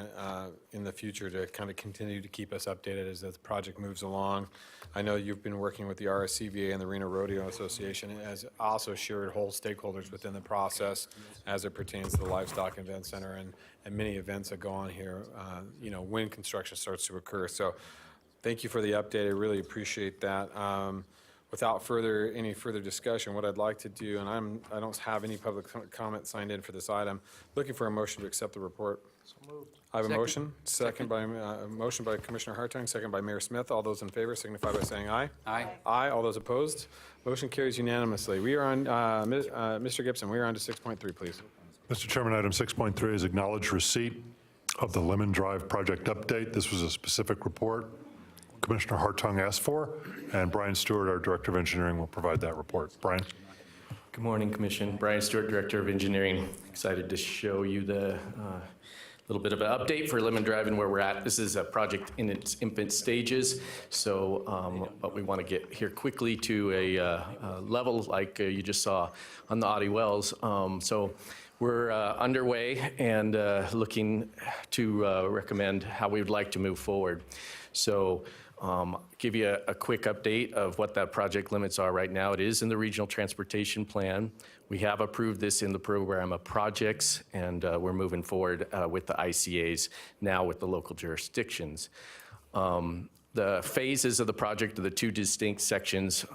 in the future to kind of continue to keep us updated as the project moves along. I know you've been working with the RSCVA and the Reno Rodeo Association, as also shared whole stakeholders within the process as it pertains to the Livestock Event Center and many events that go on here, when construction starts to occur. So thank you for the update. I really appreciate that. Without any further discussion, what I'd like to do, and I don't have any public comment signed in for this item, looking for a motion to accept the report. So moved. I have a Second. motion. Motion by Commissioner Hartung, second by Mayor Smith. All those in favor signify by saying aye. Aye. Aye. All those opposed? Motion carries unanimously. We are on, Mr. Gibson, we are on to 6.3, please. Mr. Chairman, item 6.3 is acknowledge receipt of the Lemon Drive project update. This was a specific report Commissioner Hartung asked for, and Brian Stewart, our Director of Engineering, will provide that report. Brian? Good morning, Commission. Brian Stewart, Director of Engineering. Excited to show you the little bit of an update for Lemon Drive and where we're at. This is a project in its infant stages, so but we want to get here quickly to a level like you just saw on the Audie Wells. So we're underway and looking to recommend how we would like to move forward. So give you a quick update of what that project limits are right now. It is in the Regional Transportation Plan. We have approved this in the program of projects, and we're moving forward with the ICAs now with the local jurisdictions. The phases of the project are the two distinct sections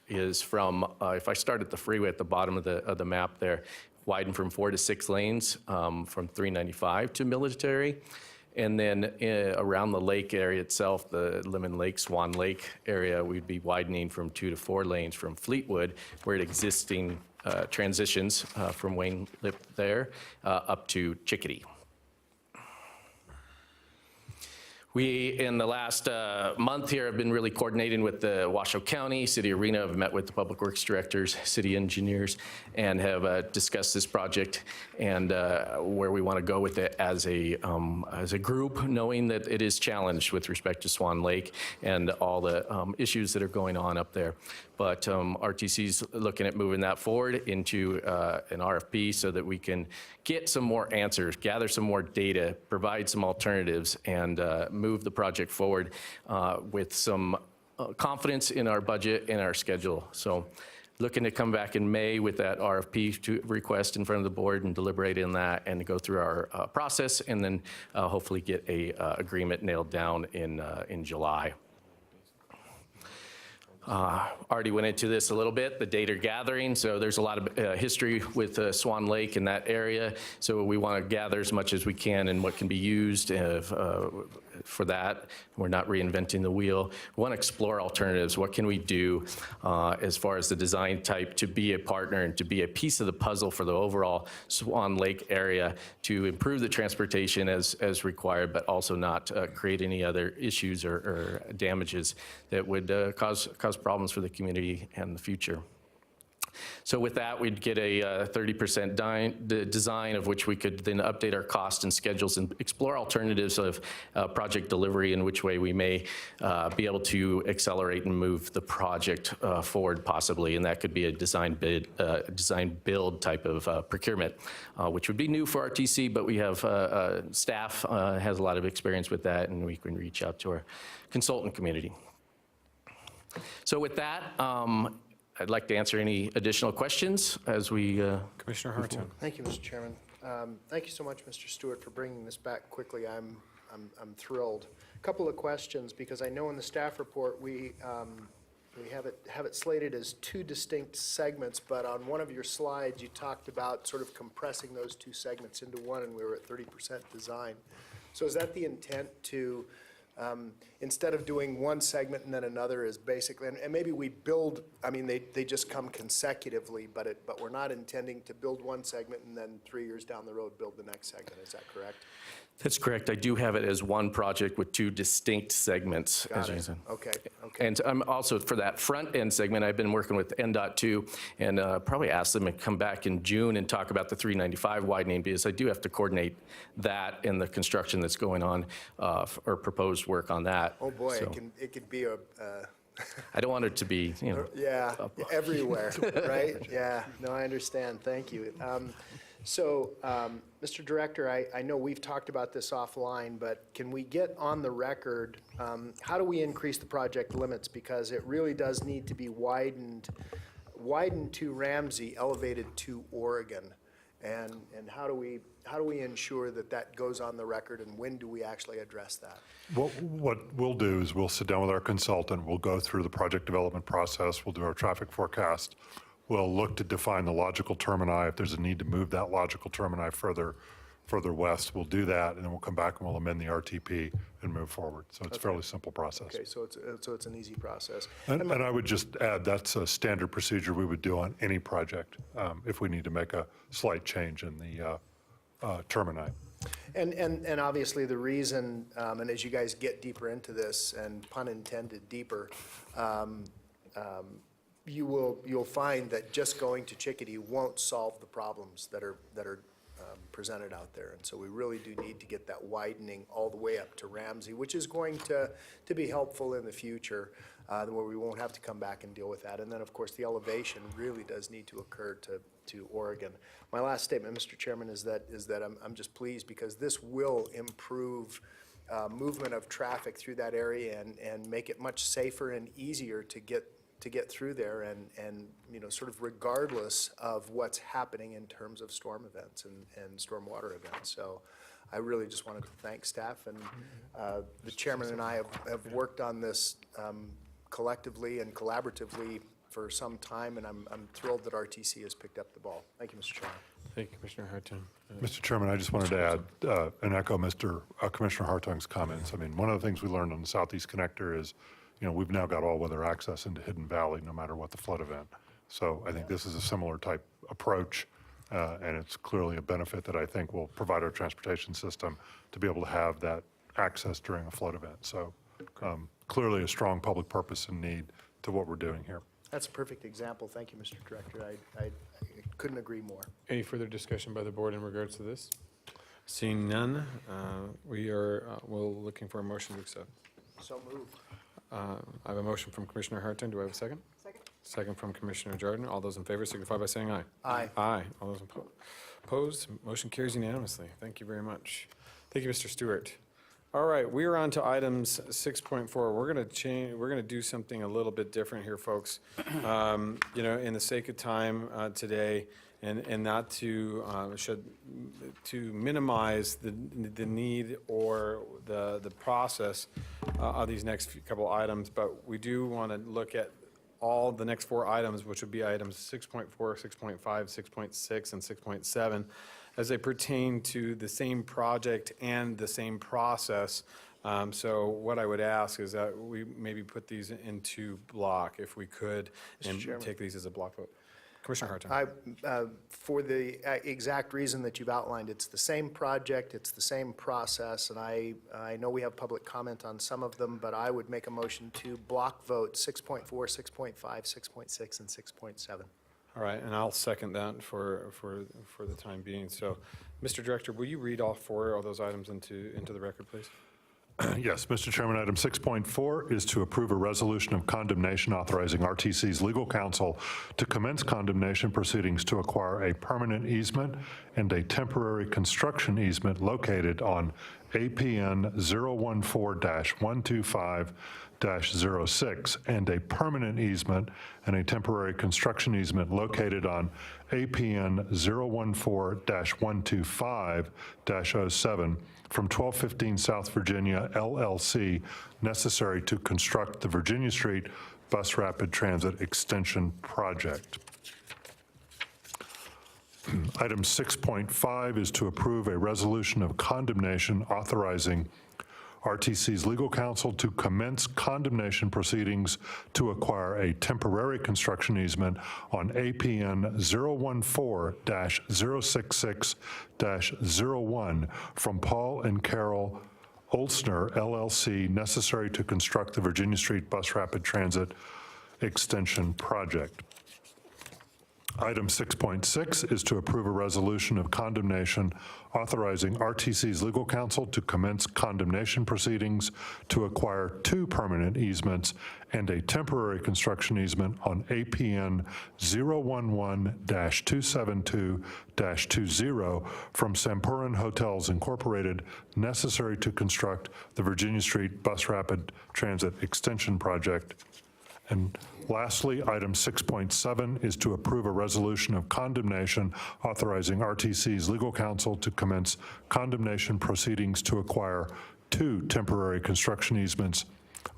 is from, if I start at the freeway at the bottom of the map there, widen from 4 to 6 lanes from 395 to Military. And then around the lake area itself, the Lemon Lake, Swan Lake area, we'd be widening from 2 to 4 lanes from Fleetwood, where it existing transitions from Wayne Lip there up to Chickadee. We, in the last month here, have been really coordinating with the Washoe County, City of Reno, have met with the Public Works Directors, city engineers, and have discussed this project and where we want to go with it as a group, knowing that it is challenged with respect to Swan Lake and all the issues that are going on up there. But RTC's looking at moving that forward into an RFP so that we can get some more answers, gather some more data, provide some alternatives, and move the project forward with some confidence in our budget and our schedule. So looking to come back in May with that RFP request in front of the board and deliberate in that and go through our process, and then hopefully get a agreement nailed down in July. Already went into this a little bit, the data gathering. So there's a lot of history with Swan Lake in that area. So we want to gather as much as we can and what can be used for that. We're not reinventing the wheel. We want to explore alternatives. What can we do as far as the design type to be a partner and to be a piece of the puzzle for the overall Swan Lake area to improve the transportation as required, but also not create any other issues or damages that would cause problems for the community and the future. So with that, we'd get a 30% design of which we could then update our cost and schedules and explore alternatives of project delivery in which way we may be able to accelerate and move the project forward possibly. And that could be a design build type of procurement, which would be new for RTC, but we have staff has a lot of experience with that, and we can reach out to our consultant community. So with that, I'd like to answer any additional questions as we Commissioner Hartung. Thank you, Mr. Chairman. Thank you so much, Mr. Stewart, for bringing this back quickly. I'm thrilled. A couple of questions, because I know in the staff report we have it slated as 2 distinct segments, but on one of your slides you talked about sort of compressing those 2 segments into one, and we were at 30% design. So is that the intent to instead of doing one segment and then another is basically, and maybe we build, I mean, they just come consecutively, but we're not intending to build one segment and then 3 years down the road build the next segment. Is that correct? That's correct. I do have it as one project with 2 distinct segments. Got as you it. said. Okay. And I'm also, for that front end segment, I've been working with NDOT too, and probably ask them to come back in June and talk about the 395 widening, because I do have to coordinate that and the construction that's going on or proposed work on that. Oh boy, So it could be a I don't want it to be, yeah, everywhere, right? Yeah, no, I understand. Thank you. So, Mr. Director, I know we've talked about this offline, but can we get on the record, how do we increase the project limits? Because it really does need to be widened to Ramsey, elevated to Oregon. And how do we ensure that that goes on the record, and when do we actually address that? What we'll do is we'll sit down with our consultant, we'll go through the project development process, we'll do our traffic forecast, we'll look to define the logical termini. If there's a need to move that logical termini further west, we'll do that, and then we'll come back and we'll amend the RTP and move forward. So it's a fairly simple process. Okay, so it's an easy process. And I would just add, that's a standard procedure we would do on any project if we need to make a slight change in the termini. And obviously, the reason, and as you guys get deeper into this, and pun intended, deeper, you'll find that just going to Chickadee won't solve the problems that are presented out there. And so we really do need to get that widening all the way up to Ramsey, which is going to be helpful in the future, where we won't have to come back and deal with that. And then, of course, the elevation really does need to occur to Oregon. My last statement, Mr. Chairman, is that I'm just pleased because this will improve movement of traffic through that area and make it much safer and easier to get through there and sort of regardless of what's happening in terms of storm events and stormwater events. So I really just wanted to thank staff, and the chairman and I have worked on this collectively and collaboratively for some time, and I'm thrilled that RTC has picked up the ball. Thank you, Mr. Chairman. Thank you, Commissioner Hartung. Mr. Chairman, I just wanted to add and echo Commissioner Hartung's comments. I mean, one of the things we learned on the Southeast Connector is, we've now got all-weather access into Hidden Valley, no matter what the flood event. So I think this is a similar type approach, and it's clearly a benefit that I think will provide our transportation system to be able to have that access during a flood event. So clearly a strong public purpose and need to what we're doing here. That's a perfect example. Thank you, Mr. Director. I couldn't agree more. Any further discussion by the board in regards to this? Seeing none, we're looking for a motion to accept. So moved. I have a motion from Commissioner Hartung. Do I have a second? Second. Second from Commissioner Jordan. All those in favor signify by saying aye. Aye. Aye. All those opposed, motion carries unanimously. Thank you very much. Thank you, Mr. Stewart. All right, we are on to items 6.4. We're going to change. We're going to do something a little bit different here, folks. In the sake of time today, and not to minimize the need or the process of these next couple items, but we do want to look at all the next 4 items, which would be items 6.4, 6.5, 6.6, and 6.7, as they pertain to the same project and the same process. So what I would ask is that we maybe put these into block, if we could, and take these as a block vote. Commissioner Hartung. For the exact reason that you've outlined, it's the same project, it's the same process, and I know we have public comment on some of them, but I would make a motion to block vote 6.4, 6.5, 6.6, and 6.7. All right, and I'll second that for the time being. So, Mr. Director, will you read all 4 of those items into the record, please? Yes, Mr. Chairman, item 6.4 is to approve a resolution of condemnation authorizing RTC's legal counsel to commence condemnation proceedings to acquire a permanent easement and a temporary construction easement located on APN 014-125-06 and a permanent easement and a temporary construction easement located on APN 014-125-07 from 1215 South Virginia LLC, necessary to construct the Virginia Street Bus Rapid Transit Extension Project. Item 6.5 is to approve a resolution of condemnation authorizing RTC's legal counsel to commence condemnation proceedings to acquire a temporary construction easement on APN 014-066-01 from Paul and Carol Olsner LLC, necessary to construct the Virginia Street Bus Rapid Transit Extension Project. Item 6.6 is to approve a resolution of condemnation authorizing RTC's legal counsel to commence condemnation proceedings to acquire 2 permanent easements and a temporary construction easement on APN 011-272-20 from Sampuran Hotels Incorporated, necessary to construct the Virginia Street Bus Rapid Transit Extension Project. And lastly, item 6.7 is to approve a resolution of condemnation authorizing RTC's legal counsel to commence condemnation proceedings to acquire 2 temporary construction easements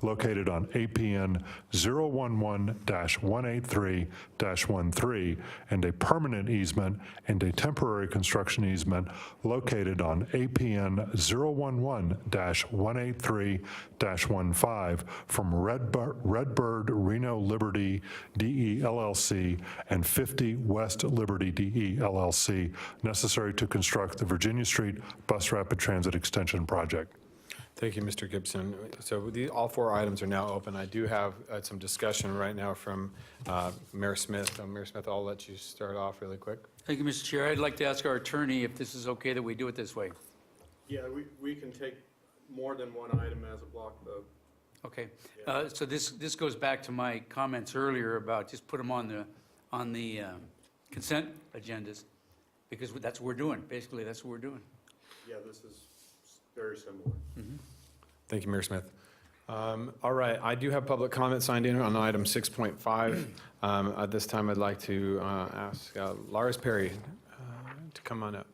located on APN 011-183-13, and a permanent easement and a temporary construction easement located on APN 011-183-15 from Redbird Reno Liberty DE LLC and 50 West Liberty DE LLC, necessary to construct the Virginia Street Bus Rapid Transit Extension Project. Thank you, Mr. Gibson. So all four items are now open. I do have some discussion right now from Mayor Smith. Mayor Smith, I'll let you start off really quick. Thank you, Mr. Chair. I'd like to ask our attorney if this is okay that we do it this way. Yeah, we can take more than one item as a block, though. Okay. So this goes back to my comments earlier about just put them on the consent agendas, because that's what we're doing. Basically, that's what we're doing. Yeah, this is very similar. Thank you, Mayor Smith. All right, I do have public comment signed in on item 6.5. At this time, I'd like to ask Lars Perry to come on up.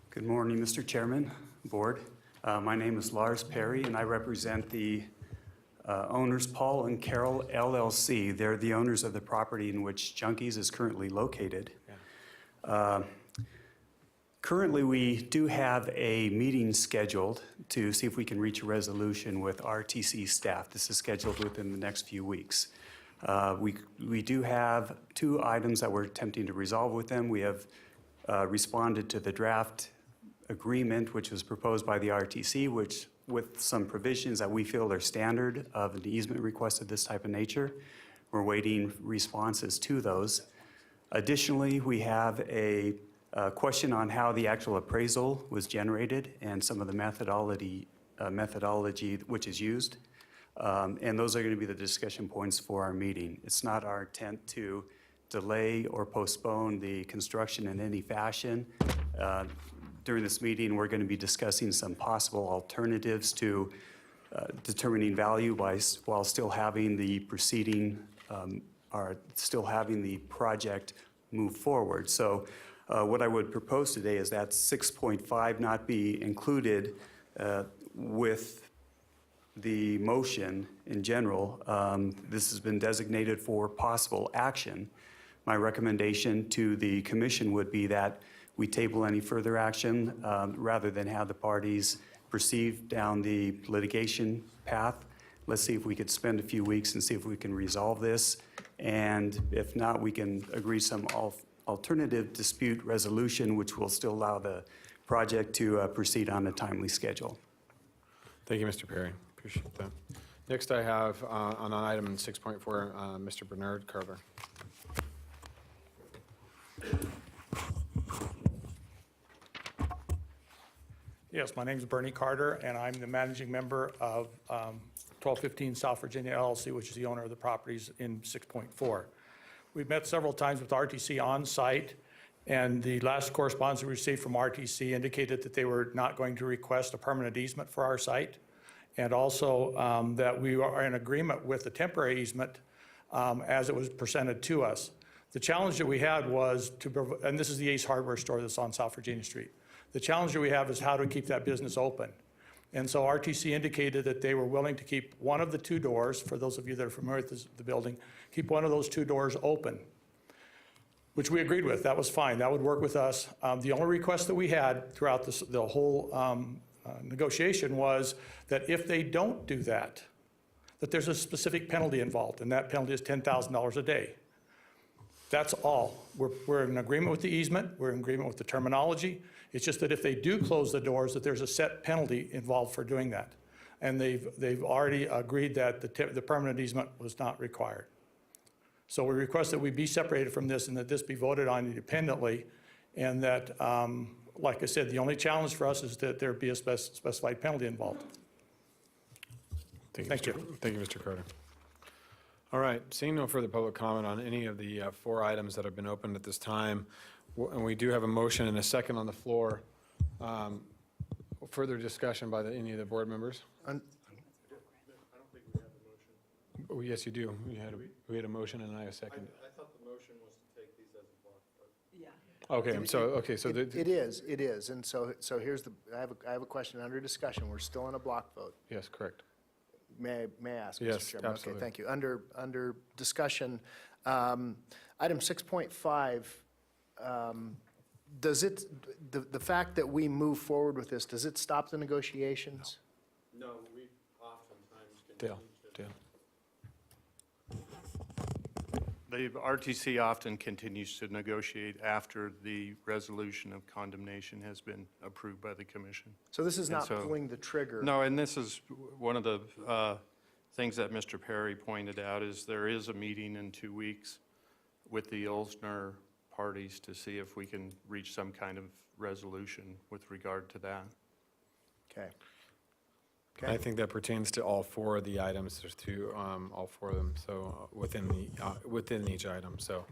Good morning, Mr. Chairman, Board. My name is Lars Perry, and I represent the owners Paul and Carol LLC. They're the owners of the property in which Junkies is currently located. Currently, we do have a meeting scheduled to see if we can reach a resolution with RTC staff. This is scheduled within the next few weeks. We do have two items that we're attempting to resolve with them. We have responded to the draft agreement, which was proposed by the RTC, which with some provisions that we feel are standard of an easement request of this type of nature. We're waiting responses to those. Additionally, we have a question on how the actual appraisal was generated and some of the methodology which is used. And those are going to be the discussion points for our meeting. It's not our intent to delay or postpone the construction in any fashion. During this meeting, we're going to be discussing some possible alternatives to determining value while still having the proceeding, or still having the project move forward. So what I would propose today is that 6.5 not be included with the motion in general. This has been designated for possible action. My recommendation to the commission would be that we table any further action rather than have the parties proceed down the litigation path. Let's see if we could spend a few weeks and see if we can resolve this. And if not, we can agree some alternative dispute resolution, which will still allow the project to proceed on a timely schedule. Thank you, Mr. Perry. Appreciate that. Next, I have on item 6.4, Mr. Bernard Carver. Yes, my name is Bernie Carter, and I'm the managing member of 1215 South Virginia LLC, which is the owner of the properties in 6.4. We've met several times with RTC on site, and the last correspondence we received from RTC indicated that they were not going to request a permanent easement for our site, and also that we are in agreement with the temporary easement as it was presented to us. The challenge that we had was and this is the Ace Hardware store that's on South Virginia Street. The challenge that we have is how to keep that business open. And so RTC indicated that they were willing to keep one of the two doors, for those of you that are familiar with the building, keep one of those two doors open, which we agreed with. That was fine. That would work with us. The only request that we had throughout the whole negotiation was that if they don't do that, that there's a specific penalty involved, and that penalty is $10,000 a day. That's all. We're in agreement with the easement. We're in agreement with the terminology. It's just that if they do close the doors, that there's a set penalty involved for doing that. And they've already agreed that the permanent easement was not required. So we request that we be separated from this and that this be voted on independently, and that, like I said, the only challenge for us is that there be a specified penalty involved. Thank you. Thank you, Mr. Carter. All right, seeing no further public comment on any of the four items that have been opened at this time, and we do have a motion and a second on the floor. Further discussion by any of the board members? Oh, yes, you do. We had a motion and I a second. I thought the motion was to take these as a block vote. Yeah. Okay, so It is, and so here's I have a question under discussion, we're still in a block vote. yes, correct. May I ask, Mr. Yes, Chairman? absolutely. Okay, thank you. Under discussion, item 6.5, does it, the fact that we move forward with this, does it stop the negotiations? No, we oftentimes Dale, continue Dale. The RTC often continues to negotiate after the resolution of condemnation has been approved by the commission. So this is And not so- pulling the trigger? No, and this is one of the things that Mr. Perry pointed out, is there is a meeting in 2 weeks with the Ilsner parties to see if we can reach some kind of resolution with regard to that. Okay. I think that pertains to all four of the items, there's two, all four of them, so within each item, so.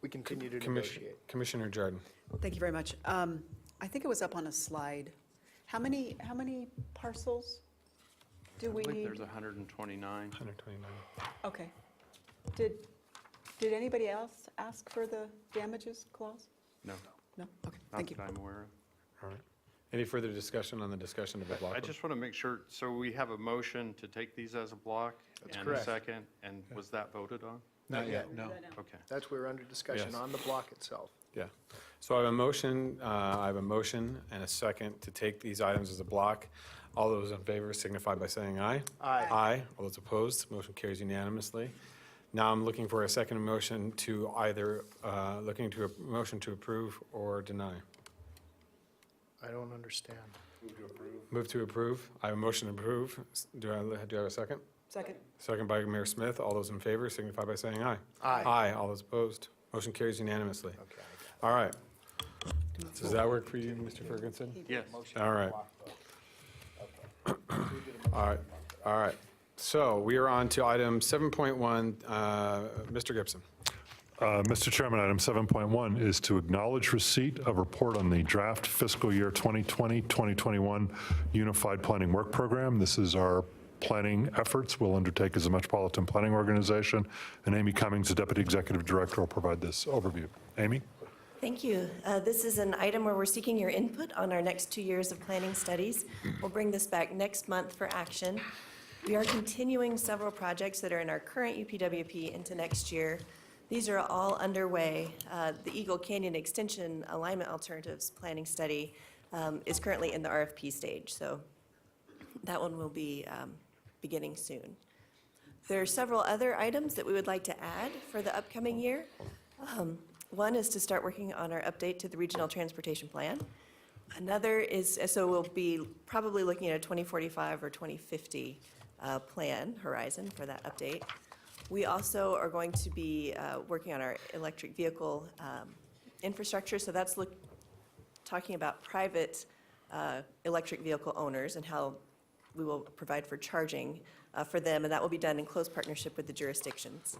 We continue to Commission- negotiate. Commissioner Jordan. Thank you very much. I think it was up on a slide. How many parcels do we I believe need? there's 129. 129. Okay. Did anybody else ask for the damages clause? No, No? Okay, not thank you. that I'm aware of. All right. Any further discussion on the discussion of the block I vote? just want to make sure, so we have a motion to take these as a block? That's And correct. a second, and was that voted on? Not yet, no. Okay. That's where we're under discussion Yes. on the block itself. Yeah. So I have a motion and a second to take these items as a block. All those in favor signify by saying aye. Aye. Aye. All those opposed, motion carries unanimously. Now I'm looking for a second motion to either, looking to a motion to approve or deny. I don't understand. Move to approve. I have a motion to approve. Do I have a second? Second. Second by Mayor Smith. All those in favor signify by saying aye. Aye. Aye. All those opposed, motion carries unanimously. Okay. All right. Does that work for you, Mr. Ferguson? Yes. All right. All right. So we are on to item 7.1. Mr. Gibson. Mr. Chairman, item 7.1 is to acknowledge receipt of report on the draft fiscal year 2020-2021 Unified Planning Work Program. This is our planning efforts we'll undertake as a metropolitan planning organization, and Amy Cummings, the Deputy Executive Director, will provide this overview. Amy? Thank you. This is an item where we're seeking your input on our next 2 years of planning studies. We'll bring this back next month for action. We are continuing several projects that are in our current UPWP into next year. These are all underway. The Eagle Canyon Extension Alignment Alternatives Planning Study is currently in the RFP stage, so that one will be beginning soon. There are several other items that we would like to add for the upcoming year. One is to start working on our update to the Regional Transportation Plan. Another is, so we'll be probably looking at a 2045 or 2050 plan horizon for that update. We also are going to be working on our electric vehicle infrastructure, so that's talking about private electric vehicle owners and how we will provide for charging for them, and that will be done in close partnership with the jurisdictions.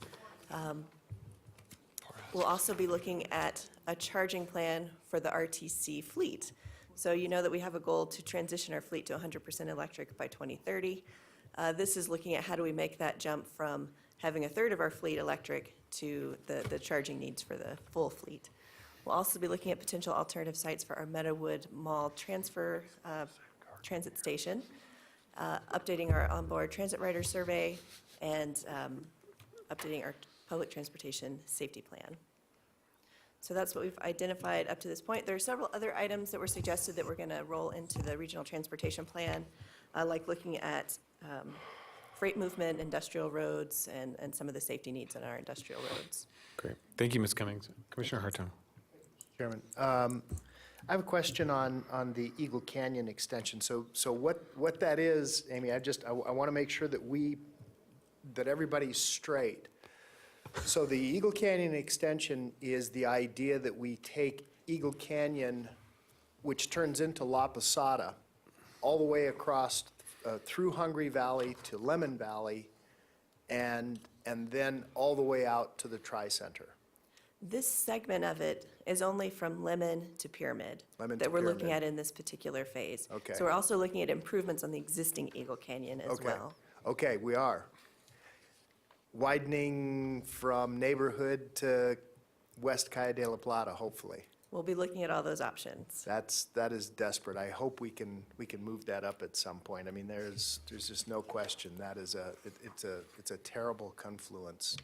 We'll also be looking at a charging plan for the RTC fleet. So you know that we have a goal to transition our fleet to 100% electric by 2030. This is looking at how do we make that jump from having a third of our fleet electric to the charging needs for the full fleet. We'll also be looking at potential alternative sites for our Meadowood Mall transfer transit station, updating our onboard transit rider survey, and updating our public transportation safety plan. So that's what we've identified up to this point. There are several other items that were suggested that we're going to roll into the regional transportation plan, like looking at freight movement, industrial roads, and some of the safety needs on our industrial roads. Great. Thank you, Ms. Cummings. Commissioner Hartung. Chairman, I have a question on the Eagle Canyon extension. So what that is, Amy, I want to make sure that everybody's straight. So the Eagle Canyon extension is the idea that we take Eagle Canyon, which turns into La Posada, all the way across through Hungry Valley to Lemon Valley, and then all the way out to the Tri-Center. This segment of it is only from Lemon to Pyramid Lemon that to we're looking Pyramid. at in this particular phase. Okay. So we're also looking at improvements on the existing Eagle Canyon as Okay. well. Okay, we are. widening from neighborhood to West Calle de la Plata, hopefully. We'll be looking at all those options. That is desperate. I hope we can move that up at some point. I mean, there's just no question. That is it's a terrible confluence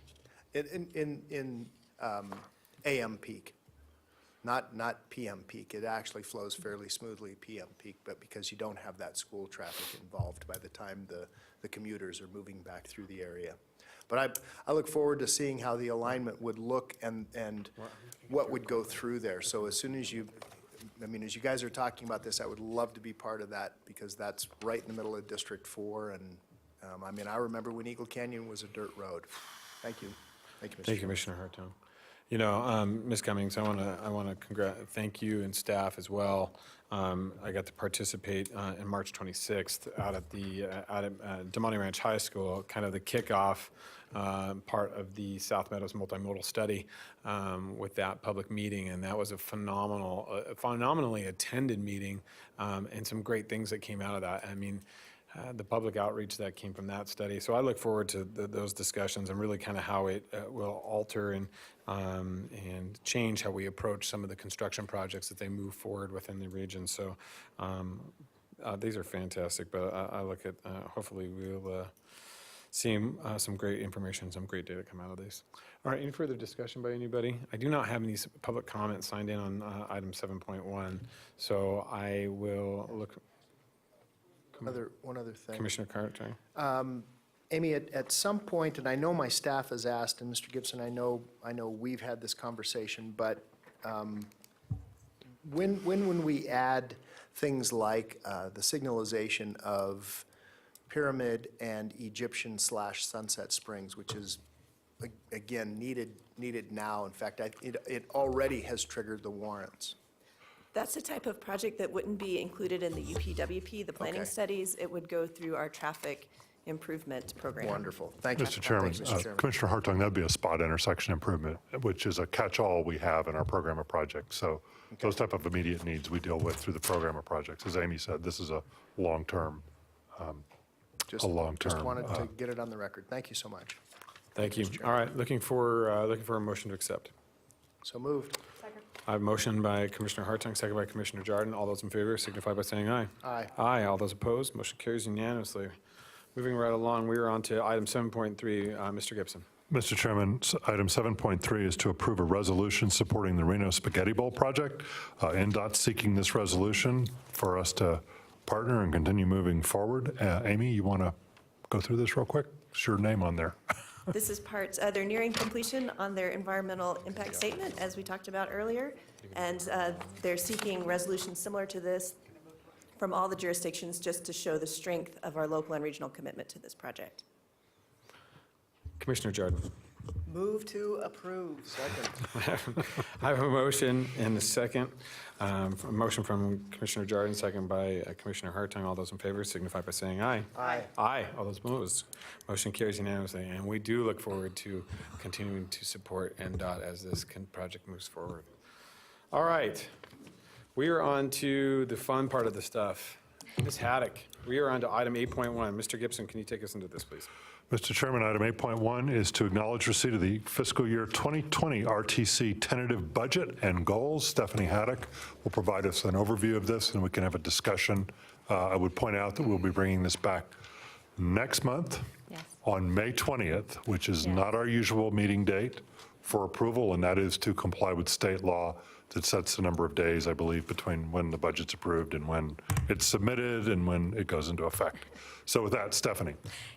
in AM peak, not PM peak. It actually flows fairly smoothly PM peak, but because you don't have that school traffic involved by the time the commuters are moving back through the area. But I look forward to seeing how the alignment would look and what would go through there. So as soon as as you guys are talking about this, I would love to be part of that because that's right in the middle of District 4. And I remember when Eagle Canyon was a dirt road. Thank you. Thank you, Mr. Thank you, Commissioner Hartung. You know, Ms. Cummings, I want to thank you and staff as well. I got to participate in March 26th out at Demonte Ranch High School, kind of the kickoff part of the South Meadows multimodal study with that public meeting, and that was a phenomenally attended meeting, and some great things that came out of that. I mean, the public outreach that came from that study. So I look forward to those discussions and really kind of how it will alter and change how we approach some of the construction projects that they move forward within the region. So these are fantastic, but I look at, hopefully we'll see some great information, some great data come out of these. All right, any further discussion by anybody? I do not have any public comments signed in on item 7.1, so I will look. One other thing. Commissioner Carter. Amy, at some point, and I know my staff has asked, and Mr. Gibson, I know we've had this conversation, but when we add things like the signalization of Pyramid and Egyptian/Sunset Springs, which is, again, needed now. In fact, it already has triggered the warrants. That's the type of project that wouldn't be included in the UPWP, the planning Okay. studies. It would go through our traffic improvement program. Wonderful. Thank you. Mr. Chairman, Thanks, Mr. Chairman. Commissioner Hartung, that'd be a spot intersection improvement, which is a catch-all we have in our program of projects. So those type of immediate needs we deal with through the program of projects. As Amy said, this is a long-term, Just wanted to get it on the record. Thank you so much. Thank you. All right, looking for a motion to accept. So moved. I have a motion by Commissioner Hartung, second by Commissioner Jarden. All those in favor signify by saying aye. Aye. Aye. All those opposed, motion carries unanimously. Moving right along, we are on to item 7.3. Mr. Gibson. Mr. Chairman, item 7.3 is to approve a resolution supporting the Reno Spaghetti Bowl project. NDOT's seeking this resolution for us to partner and continue moving forward. Amy, you want to go through this real quick? It's your name on there. This is part, they're nearing completion on their environmental impact statement, as we talked about earlier, and they're seeking resolutions similar to this from all the jurisdictions just to show the strength of our local and regional commitment to this project. Commissioner Jarden. Move to approve. Second. I have a motion and a second. A motion from Commissioner Jarden, second by Commissioner Hartung. All those in favor signify by saying aye. Aye. Aye. All those opposed. Motion carries unanimously, and we do look forward to continuing to support NDOT as this project moves forward. All right. We are on to the fun part of the stuff. Ms. Haddock, we are on to item 8.1. Mr. Gibson, can you take us into this, please? Mr. Chairman, item 8.1 is to acknowledge receipt of the fiscal year 2020 RTC tentative budget and goals. Stephanie Haddock will provide us an overview of this, and we can have a discussion. I would point out that we'll be bringing this back next month on May 20th, which is not our usual meeting date for approval, and that is to comply with state law that sets the number of days, I believe, between when the budget's approved and when it's submitted and when it goes into effect. So with that, Stephanie.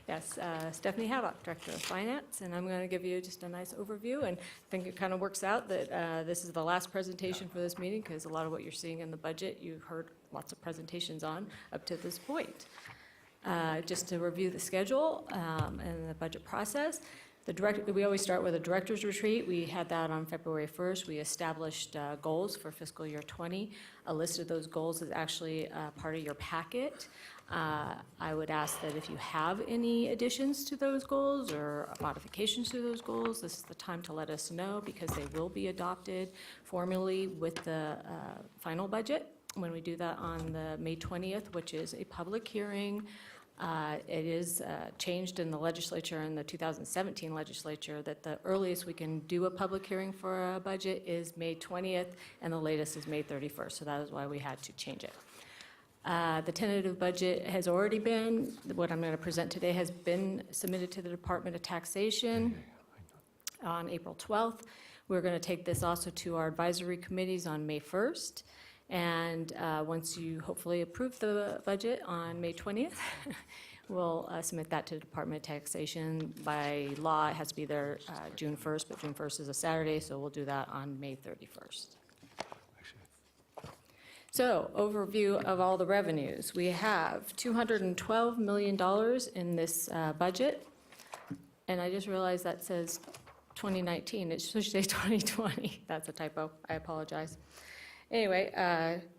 Yes, Stephanie Haddock, Director of Finance, and I'm going to give you just a nice overview, and I think it kind of works out that this is the last presentation for this meeting because a lot of what you're seeing in the budget, you've heard lots of presentations on up to this point. Just to review the schedule and the budget process, we always start with a director's retreat. We had that on February 1st. We established goals for fiscal year 20. A list of those goals is actually part of your packet. I would ask that if you have any additions to those goals or modifications to those goals, this is the time to let us know because they will be adopted formally with the final budget when we do that on the May 20th, which is a public hearing. It is changed in the legislature, in the 2017 legislature, that the earliest we can do a public hearing for a budget is May 20th, and the latest is May 31st, so that is why we had to change it. The tentative budget has already been, what I'm going to present today has been submitted to the Department of Taxation on April 12th. We're going to take this also to our advisory committees on May 1st. And once you hopefully approve the budget on May 20th, we'll submit that to the Department of Taxation. By law, it has to be there June 1st, but June 1st is a Saturday, so we'll do that on May 31st. So, overview of all the revenues. We have $212 million in this budget, and I just realized that says 2019. It should say 2020. That's a typo. I apologize. Anyway,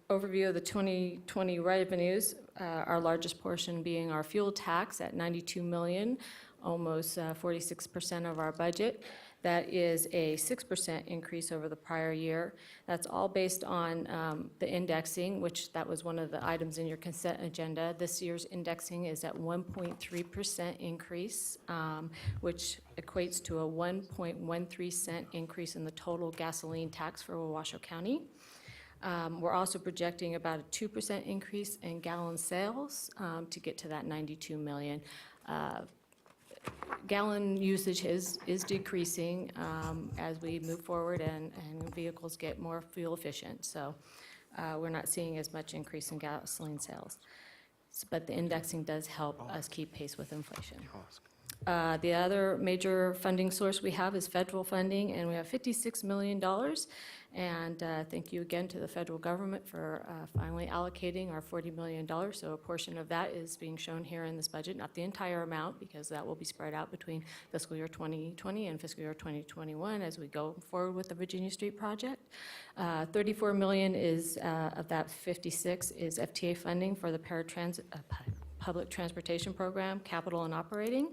overview of the 2020 revenues, our largest portion being our fuel tax at $92 million, almost 46% of our budget. That is a 6% increase over the prior year. That's all based on the indexing, which that was one of the items in your consent agenda. This year's indexing is at 1.3% increase, which equates to a 1.13 cent increase in the total gasoline tax for Washoe County. We're also projecting about a 2% increase in gallon sales to get to that 92 million. Gallon usage is decreasing as we move forward and vehicles get more fuel efficient. So we're not seeing as much increase in gasoline sales. But the indexing does help us keep pace with inflation. The other major funding source we have is federal funding, and we have $56 million. And thank you again to the federal government for finally allocating our $40 million. So a portion of that is being shown here in this budget, not the entire amount, because that will be spread out between fiscal year 2020 and fiscal year 2021 as we go forward with the Virginia Street project. $34 million is of that 56 is FTA funding for the paratransit public transportation program, capital and operating,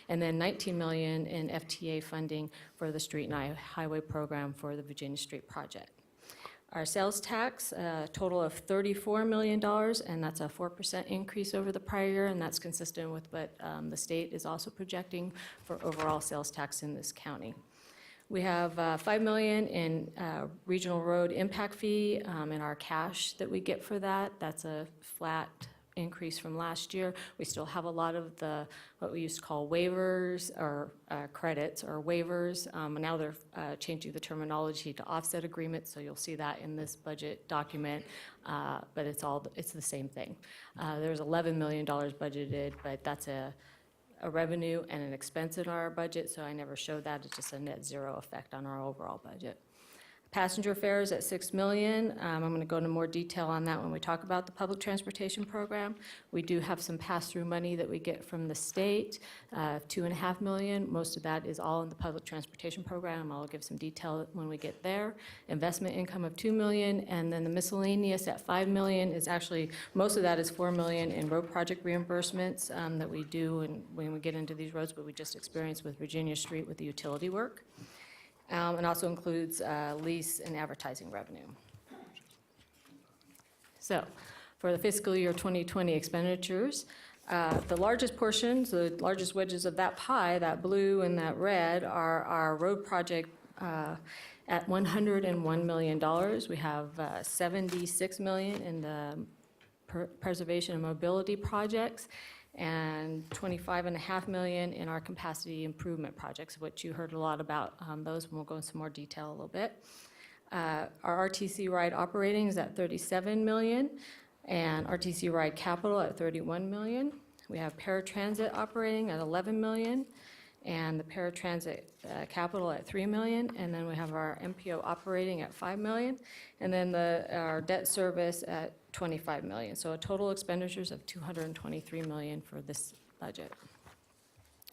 and then $19 million in FTA funding for the street and highway program for the Virginia Street project. Our sales tax, a total of $34 million, and that's a 4% increase over the prior year, and that's consistent with what the state is also projecting for overall sales tax in this county. We have $5 million in regional road impact fee and our cash that we get for that. That's a flat increase from last year. We still have a lot of the, what we used to call waivers or credits or waivers. Now they're changing the terminology to offset agreements, so you'll see that in this budget document, but it's the same thing. There's $11 million budgeted, but that's a revenue and an expense in our budget, so I never showed that. It's just a net zero effect on our overall budget. Passenger fares at $6 million. I'm going to go into more detail on that when we talk about the public transportation program. We do have some pass-through money that we get from the state, $2.5 million. Most of that is all in the public transportation program. I'll give some detail when we get there. Investment income of $2 million, and then the miscellaneous at $5 million is actually, most of that is $4 million in road project reimbursements that we do and when we get into these roads, but we just experienced with Virginia Street with the utility work. And also includes lease and advertising revenue. So, for the fiscal year 2020 expenditures, the largest portions, the largest wedges of that pie, that blue and that red, are our road project at $101 million. We have $76 million in the preservation and mobility projects, and $25.5 million in our capacity improvement projects, which you heard a lot about those, and we'll go into some more detail a little bit. Our RTC ride operating is at $37 million, and RTC ride capital at $31 million. We have paratransit operating at $11 million, and the paratransit capital at $3 million, and then we have our MPO operating at $5 million, and then our debt service at $25 million. So a total expenditures of $223 million for this budget.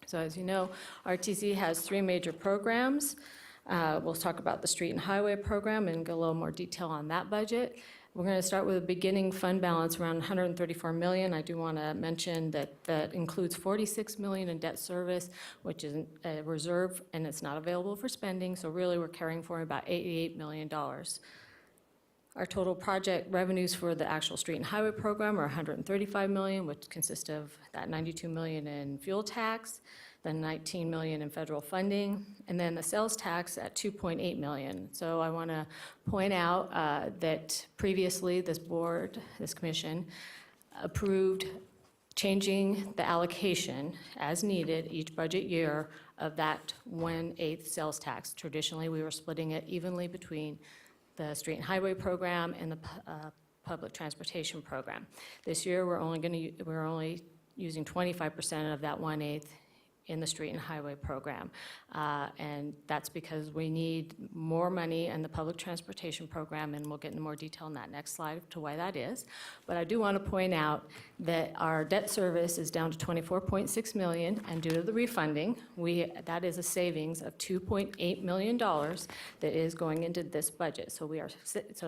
So as you know, RTC has three major programs. We'll talk about the street and highway program and go a little more detail on that budget. We're going to start with a beginning fund balance around $134 million. I do want to mention that that includes $46 million in debt service, which is a reserve, and it's not available for spending. So really, we're carrying forward about $88 million. Our total project revenues for the actual street and highway program are $135 million, which consists of that $92 million in fuel tax, then $19 million in federal funding, and then the sales tax at $2.8 million. So I want to point out that previously this board, this commission, approved changing the allocation as needed each budget year of that 1/8 sales tax. Traditionally, we were splitting it evenly between the street and highway program and the public transportation program. This year, we're only using 25% of that 1/8 in the street and highway program. And that's because we need more money in the public transportation program, and we'll get into more detail in that next slide to why that is. But I do want to point out that our debt service is down to $24.6 million, and due to the refunding, that is a savings of $2.8 million that is going into this budget. So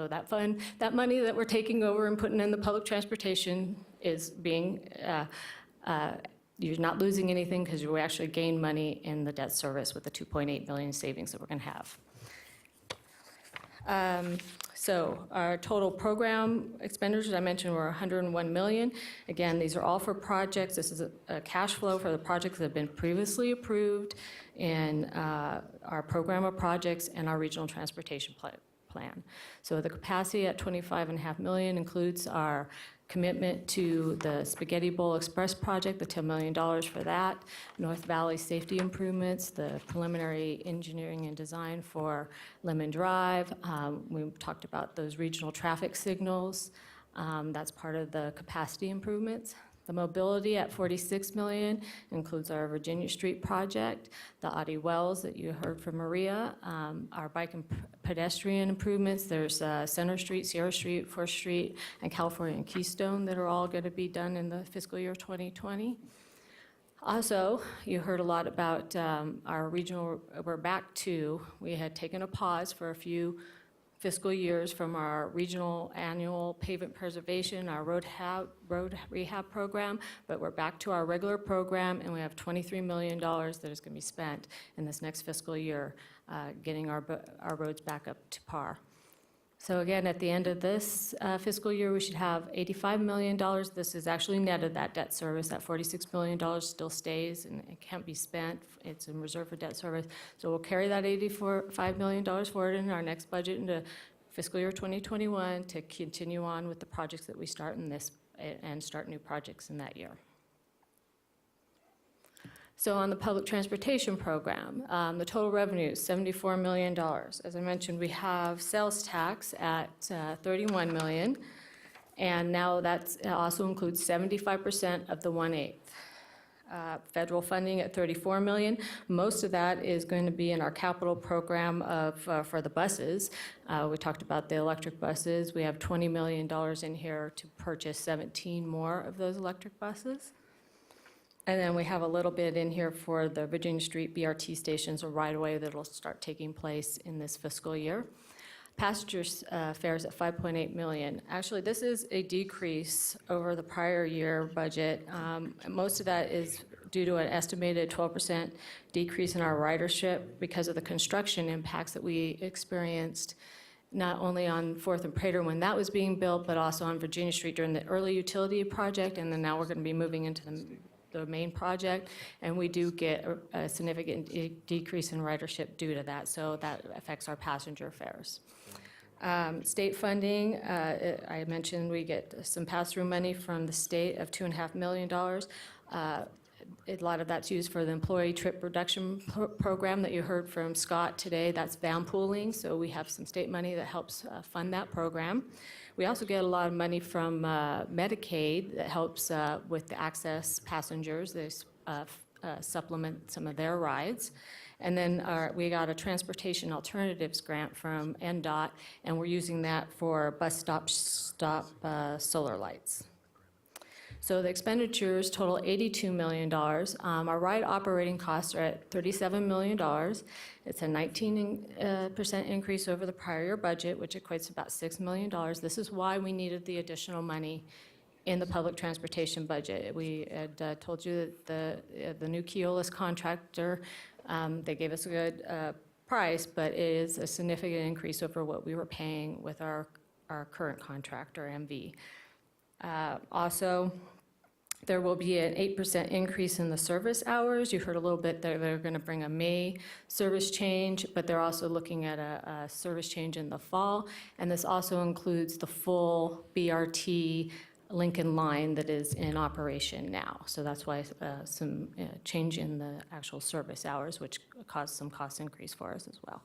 that money that we're taking over and putting in the public transportation is being you're not losing anything because you actually gain money in the debt service with the $2.8 million savings that we're going to have. So our total program expenditures, I mentioned, were $101 million. Again, these are all for projects. This is a cash flow for the projects that have been previously approved in our program of projects and our regional transportation plan. So the capacity at $25.5 million includes our commitment to the Spaghetti Bowl Express project, the $10 million for that, North Valley safety improvements, the preliminary engineering and design for Lemon Drive. We talked about those regional traffic signals. That's part of the capacity improvements. The mobility at $46 million includes our Virginia Street project, the Audie Wells that you heard from Maria, our bike and pedestrian improvements. There's Center Street, Sierra Street, 4th Street, and California and Keystone that are all going to be done in the fiscal year 2020. Also, you heard a lot about our regional, we had taken a pause for a few fiscal years from our regional annual pavement preservation, our road rehab program, but we're back to our regular program, and we have $23 million that is going to be spent in this next fiscal year getting our roads back up to par. So again, at the end of this fiscal year, we should have $85 million. This is actually net of that debt service. That $46 million still stays and it can't be spent. It's in reserve for debt service. So we'll carry that $85 million forward in our next budget into fiscal year 2021 to continue on with the projects that we start in this and start new projects in that year. So on the public transportation program, the total revenue is $74 million. As I mentioned, we have sales tax at $31 million, and now that also includes 75% of the 1/8. Federal funding at $34 million. Most of that is going to be in our capital program for the buses. We talked about the electric buses. We have $20 million in here to purchase 17 more of those electric buses. And then we have a little bit in here for the Virginia Street BRT stations or right-of-way that will start taking place in this fiscal year. Passenger fares at $5.8 million. Actually, this is a decrease over the prior year budget. Most of that is due to an estimated 12% decrease in our ridership because of the construction impacts that we experienced not only on 4th and Prater when that was being built, but also on Virginia Street during the early utility project, and then now we're going to be moving into the main project, and we do get a significant decrease in ridership due to that, so that affects our passenger fares. State funding, I mentioned we get some pass-through money from the state of $2.5 million. A lot of that's used for the employee trip reduction program that you heard from Scott today. That's van pooling, so we have some state money that helps fund that program. We also get a lot of money from Medicaid that helps with the access passengers. They supplement some of their rides. And then we got a transportation alternatives grant from NDOT, and we're using that for bus stop solar lights. So the expenditures total $82 million. Our ride operating costs are at $37 million. It's a 19% increase over the prior year budget, which equates to about $6 million. This is why we needed the additional money in the public transportation budget. We had told you that the new Keolis contractor, they gave us a good price, but it is a significant increase over what we were paying with our our current contractor, MV. Also, there will be an 8% increase in the service hours. You heard a little bit that they're going to bring a May service change, but they're also looking at a service change in the fall. And this also includes the full BRT Lincoln line that is in operation now. So that's why some change in the actual service hours, which caused some cost increase for us as well.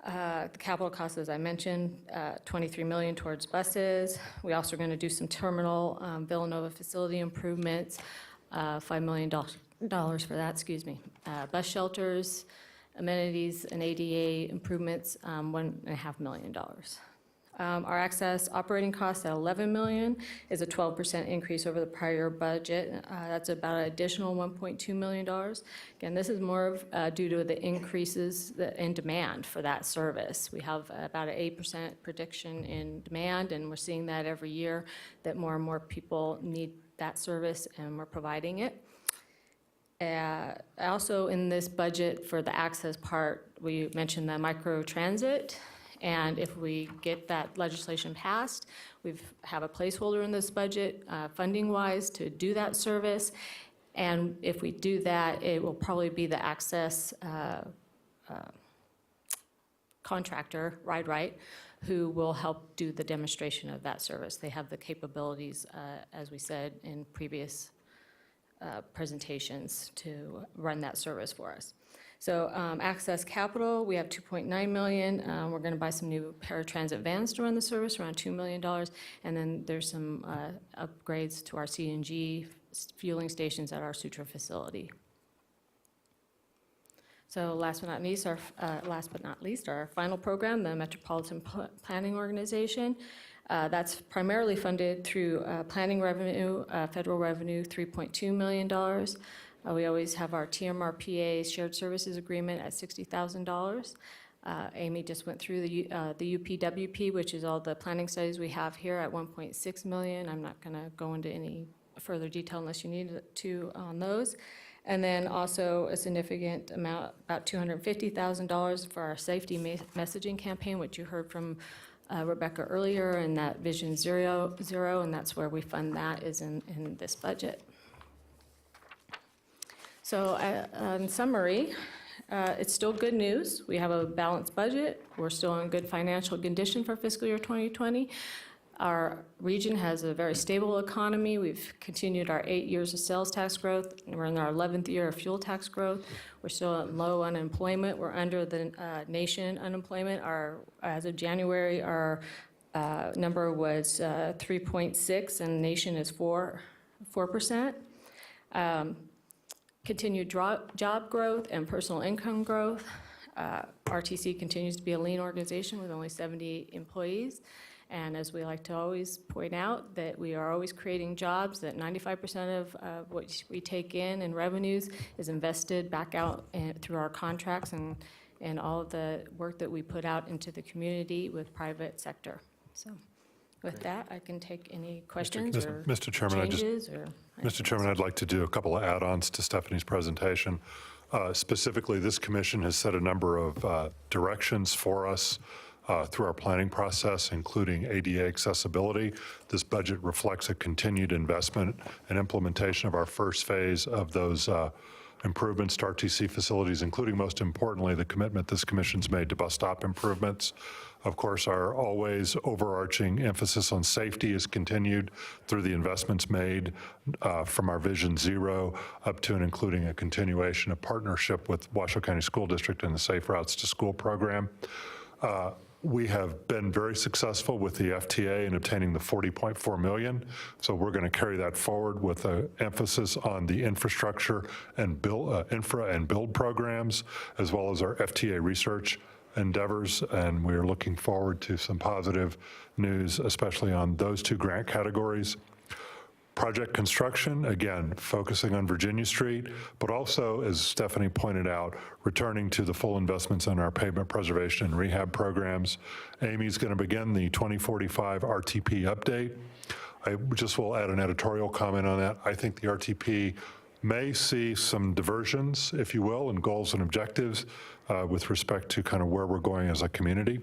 The capital costs, as I mentioned, $23 million towards buses. We also are going to do some terminal Villanova facility improvements, $5 million for that, excuse me. Bus shelters, amenities, and ADA improvements, $1.5 million. Our access operating costs at $11 million is a 12% increase over the prior budget. That's about an additional $1.2 million. Again, this is more of, due to the increases in demand for that service. We have about an 8% prediction in demand, and we're seeing that every year, that more and more people need that service, and we're providing it. Also in this budget for the access part, we mentioned the microtransit. And if we get that legislation passed, we have a placeholder in this budget, funding-wise, to do that service. And if we do that, it will probably be the access contractor, RideRight, who will help do the demonstration of that service. They have the capabilities, as we said in previous presentations, to run that service for us. So access capital, we have $2.9 million. We're going to buy some new paratransit vans to run the service, around $2 million. And then there's some upgrades to our CNG fueling stations at our Sutro facility. So last but not least, our final program, the Metropolitan Planning Organization. That's primarily funded through planning revenue, federal revenue, $3.2 million. We always have our TMRPA shared services agreement at $60,000. Amy just went through the UPWP, which is all the planning studies we have here, at $1.6 million. I'm not going to go into any further detail unless you need to on those. And then also a significant amount, about $250,000 for our safety messaging campaign, which you heard from Rebecca earlier, and that Vision Zero, and that's where we fund that, is in this budget. So in summary, it's still good news. We have a balanced budget. We're still in good financial condition for fiscal year 2020. Our region has a very stable economy. We've continued our 8 years of sales tax growth. We're in our 11th year of fuel tax growth. We're still at low unemployment. We're under the nation unemployment. As of January, our number was 3.6, and the nation is 4%. Continued job growth and personal income growth. RTC continues to be a lean organization with only 78 employees. And as we like to always point out, that we are always creating jobs, that 95% of what we take in revenues is invested back out through our contracts and all of the work that we put out into the community with private sector. So with that, I can take any questions or Mr. Chairman, changes. Mr. Chairman, I'd like to do a couple of add-ons to Stephanie's presentation. Specifically, this commission has set a number of directions for us through our planning process, including ADA accessibility. This budget reflects a continued investment and implementation of our first phase of those improvements to RTC facilities, including, most importantly, the commitment this commission's made to bus stop improvements. Of course, our always overarching emphasis on safety is continued through the investments made from our Vision Zero up to and including a continuation of partnership with Washoe County School District and the Safe Routes to School program. We have been very successful with the FTA in obtaining the $40.4 million. So we're going to carry that forward with an emphasis on the infrastructure and build programs, as well as our FTA research endeavors. And we're looking forward to some positive news, especially on those two grant categories. Project construction, again, focusing on Virginia Street, but also, as Stephanie pointed out, returning to the full investments in our pavement preservation and rehab programs. Amy's going to begin the 2045 RTP update. I just will add an editorial comment on that. I think the RTP may see some diversions, if you will, in goals and objectives with respect to kind of where we're going as a community.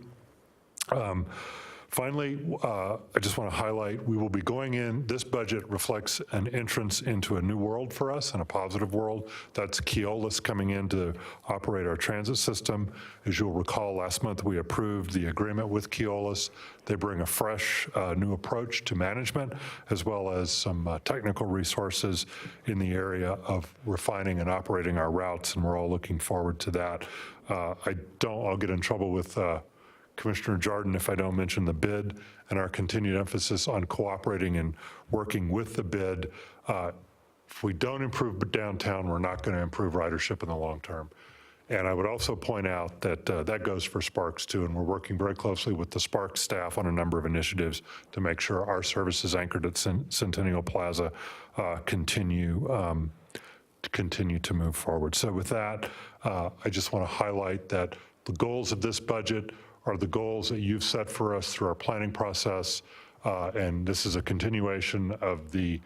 Finally, I just want to highlight, we will be going in, this budget reflects an entrance into a new world for us and a positive world. That's Keolis coming in to operate our transit system. As you'll recall, last month we approved the agreement with Keolis. They bring a fresh new approach to management, as well as some technical resources in the area of refining and operating our routes, and we're all looking forward to that. I'll get in trouble with Commissioner Jordan if I don't mention the bid and our continued emphasis on cooperating and working with the bid. If we don't improve downtown, we're not going to improve ridership in the long term. And I would also point out that that goes for Sparks too, and we're working very closely with the Sparks staff on a number of initiatives to make sure our services anchored at Centennial Plaza continue to move forward. So with that, I just want to highlight that the goals of this budget are the goals that you've set for us through our planning process, and this is a continuation of the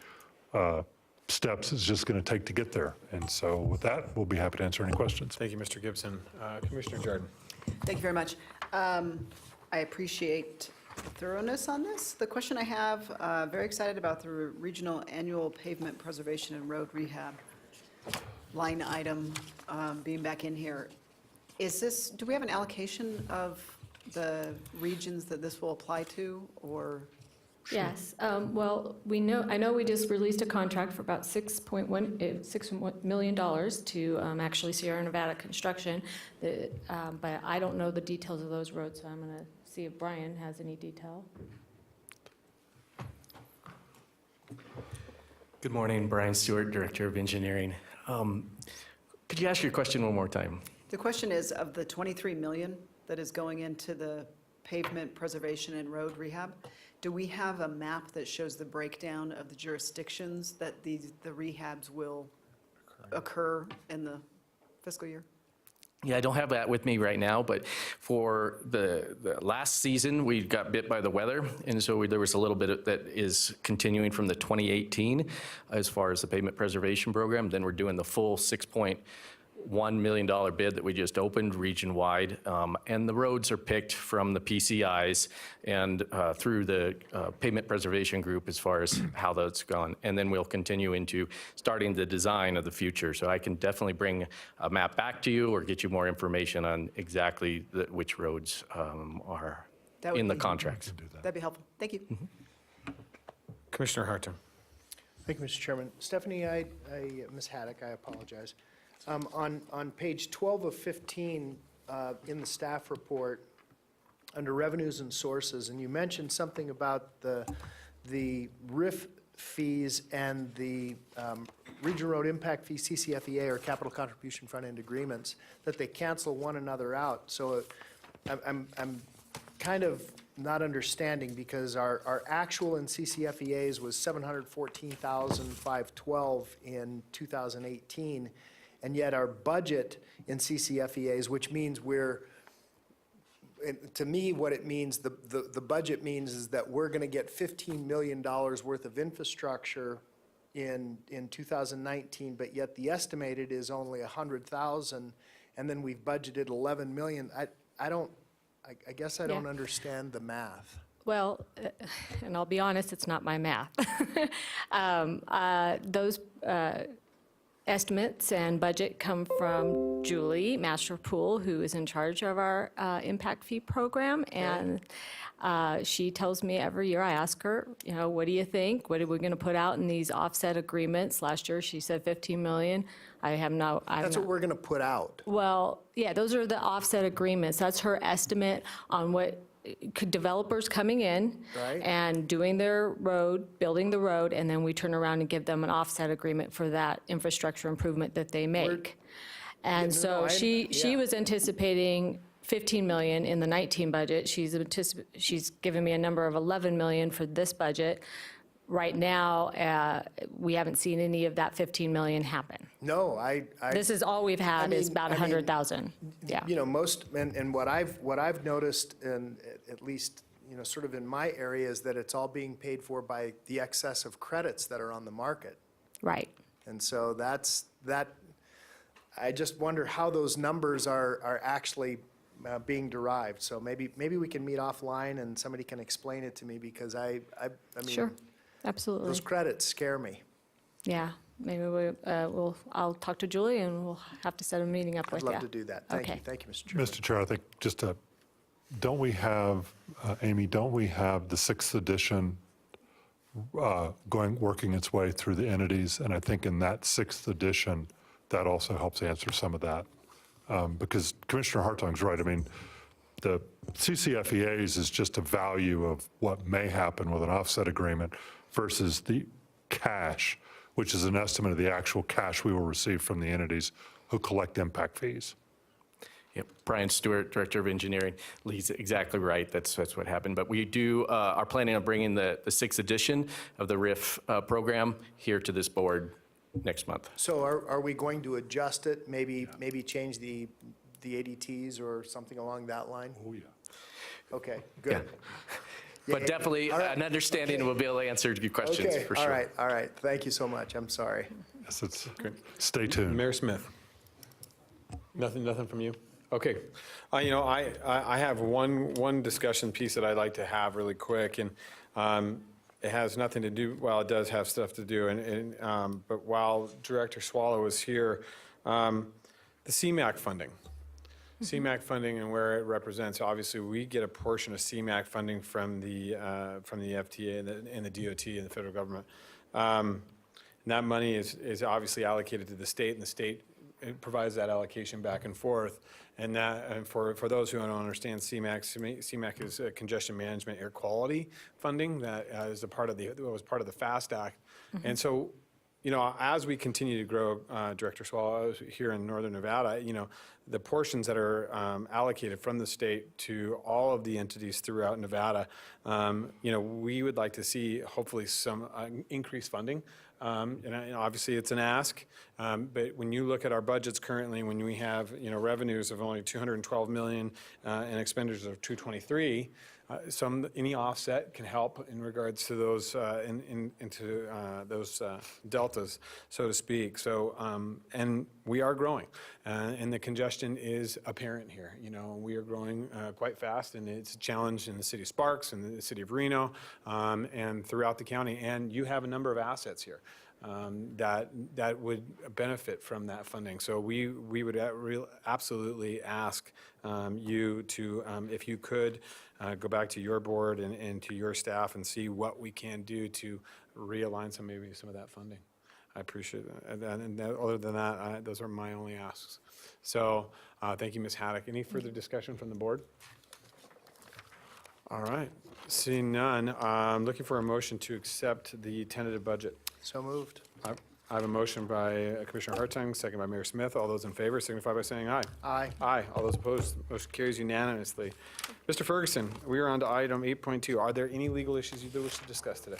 steps it's just going to take to get there. And so with that, we'll be happy to answer any questions. Thank you, Mr. Gibson. Commissioner Jordan. Thank you very much. I appreciate thoroughness on this. The question I have, very excited about the regional annual pavement preservation and road rehab line item being back in here. Is this, do we have an allocation of the regions that this will apply to, or? Yes, well, I know we just released a contract for about $6 million to actually Sierra Nevada Construction, but I don't know the details of those roads, so I'm going to see if Brian has any detail. Good morning, Brian Stewart, Director of Engineering. Could you ask your question one more time? The question is, of the 23 million that is going into the pavement preservation and road rehab, do we have a map that shows the breakdown of the jurisdictions that the rehabs will occur in the fiscal year? Yeah, I don't have that with me right now, but for the last season, we got bit by the weather, and so there was a little bit that is continuing from the 2018 as far as the pavement preservation program. Then we're doing the full $6.1 million bid that we just opened region-wide, and the roads are picked from the PCIs and through the pavement preservation group as far as how that's gone. And then we'll continue into starting the design of the future. So I can definitely bring a map back to you or get you more information on exactly which roads are in the contracts. That'd be helpful. Thank you. Commissioner Hartung. Thank you, Mr. Chairman. Stephanie, Ms. Haddock, I apologize. On page 12 of 15 in the staff report, under revenues and sources, and you mentioned something about the RIF fees and the Regional Road Impact Fee, CCFEA, or Capital Contribution Front-End Agreements, that they cancel one another out. So I'm kind of not understanding, because our actual in CCFEAs was $714,512 in 2018, and yet our budget in CCFEAs, which means to me, what it means, the budget means is that we're going to get $15 million worth of infrastructure in 2019, but yet the estimated is only $100,000, and then we've budgeted $11 million. I guess I don't understand the math. Well, and I'll be honest, it's not my math. Those estimates and budget come from Julie Masterpool, who is in charge of our impact fee program, and she tells me every year. I ask her, what do you think? What are we going to put out in these offset agreements? Last year she said 15 million. That's what we're going to put out. Well, yeah, those are the offset agreements. That's her estimate on what developers coming in and doing their road, building the road, and then we turn around and give them an offset agreement for that infrastructure improvement that they make. She was anticipating 15 million in the 19 budget. She's given me a number of 11 million for this budget. Right now, we haven't seen any of that 15 million happen. No, this is all we've had is about 100,000. Yeah. Most, and what I've noticed, and at least, sort of in my area, is that it's all being paid for by the excess of credits that are on the market. Right. And so that. I just wonder how those numbers are actually being derived. So maybe we can meet offline and somebody can explain it to me, because I mean, Sure, absolutely. those credits scare me. Yeah, maybe I'll talk to Julie and we'll have to set a meeting up with I'd you. love to do that. Thank you. Okay. Thank you, Mr. Chairman. Mr. Chair, I think don't we have, Amy, don't we have the 6th edition working its way through the entities? And I think in that 6th edition, that also helps answer some of that. Because Commissioner Hartong's right. I mean, the CCFEAs is just a value of what may happen with an offset agreement versus the cash, which is an estimate of the actual cash we will receive from the entities who collect impact fees. Yep, Brian Stewart, Director of Engineering. Lee's exactly right. That's what happened. But we are planning on bringing the 6th edition of the RIF program here to this board next month. So are we going to adjust it, maybe change the ADTs or something along that line? Oh, yeah. Okay, good. But definitely an understanding Okay. we'll be able to answer your questions Okay, for sure. all right. Thank you so much. I'm sorry. Yes, stay tuned. Mayor Smith? Nothing from you? Okay. I have one discussion piece that I'd like to have really quick, and it has nothing to do, well, it does have stuff to do, but while Director Swallow is here, the CMAQ funding. CMAQ funding and where it represents, obviously, we get a portion of CMAQ funding from the FTA and the DOT and the federal government. And that money is obviously allocated to the state, and the state provides that allocation back and forth. And for those who don't understand CMAQ is congestion management air quality funding that is was part of the FAST Act. And so, as we continue to grow, Director Swallow, here in Northern Nevada, the portions that are allocated from the state to all of the entities throughout Nevada, we would like to see hopefully some increased funding. And obviously it's an ask, but when you look at our budgets currently, when we have revenues of only $212 million and expenditures of $223, any offset can help in regards to those into those deltas, so to speak. So and we are growing, and the congestion is apparent here. We are growing quite fast, and it's a challenge in the city of Sparks and the city of Reno, and throughout the county. And you have a number of assets here that would benefit from that funding. So we would absolutely ask you to, if you could, go back to your board and to your staff and see what we can do to realign some of that funding. I appreciate that. And other than that, those are my only asks. So thank you, Ms. Haddock. Any further discussion from the board? All right. Seeing none, I'm looking for a motion to accept the tentative budget. So moved. I have a motion by Commissioner Hartung, second by Mayor Smith. All those in favor signify by saying aye. Aye. Aye. All those opposed, motion carries unanimously. Mr. Ferguson, we are on to item 8.2. Are there any legal issues you wish to discuss today?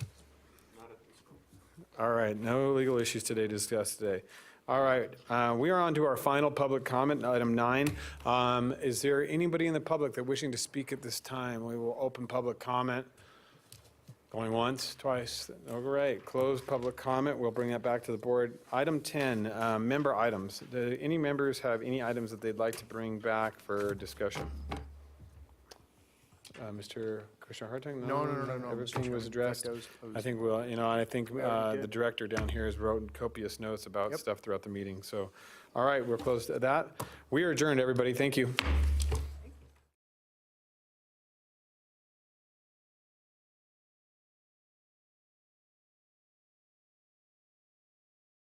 Not at this point. All right, no legal issues today to discuss today. All right, we are on to our final public comment, item 9. Is there anybody in the public that wishing to speak at this time? We will open public comment. Going once, twice, all right, closed public comment. We'll bring that back to the board. Item 10, member items. Do any members have any items that they'd like to bring back for discussion? Mr. Commissioner Hartung? No. Everything Mr. was Chairman. addressed. In fact, I think I think already the did. director down here has wrote copious notes about Yep. stuff throughout the meeting. So, all right, we're close to that. We are adjourned, everybody. Thank you.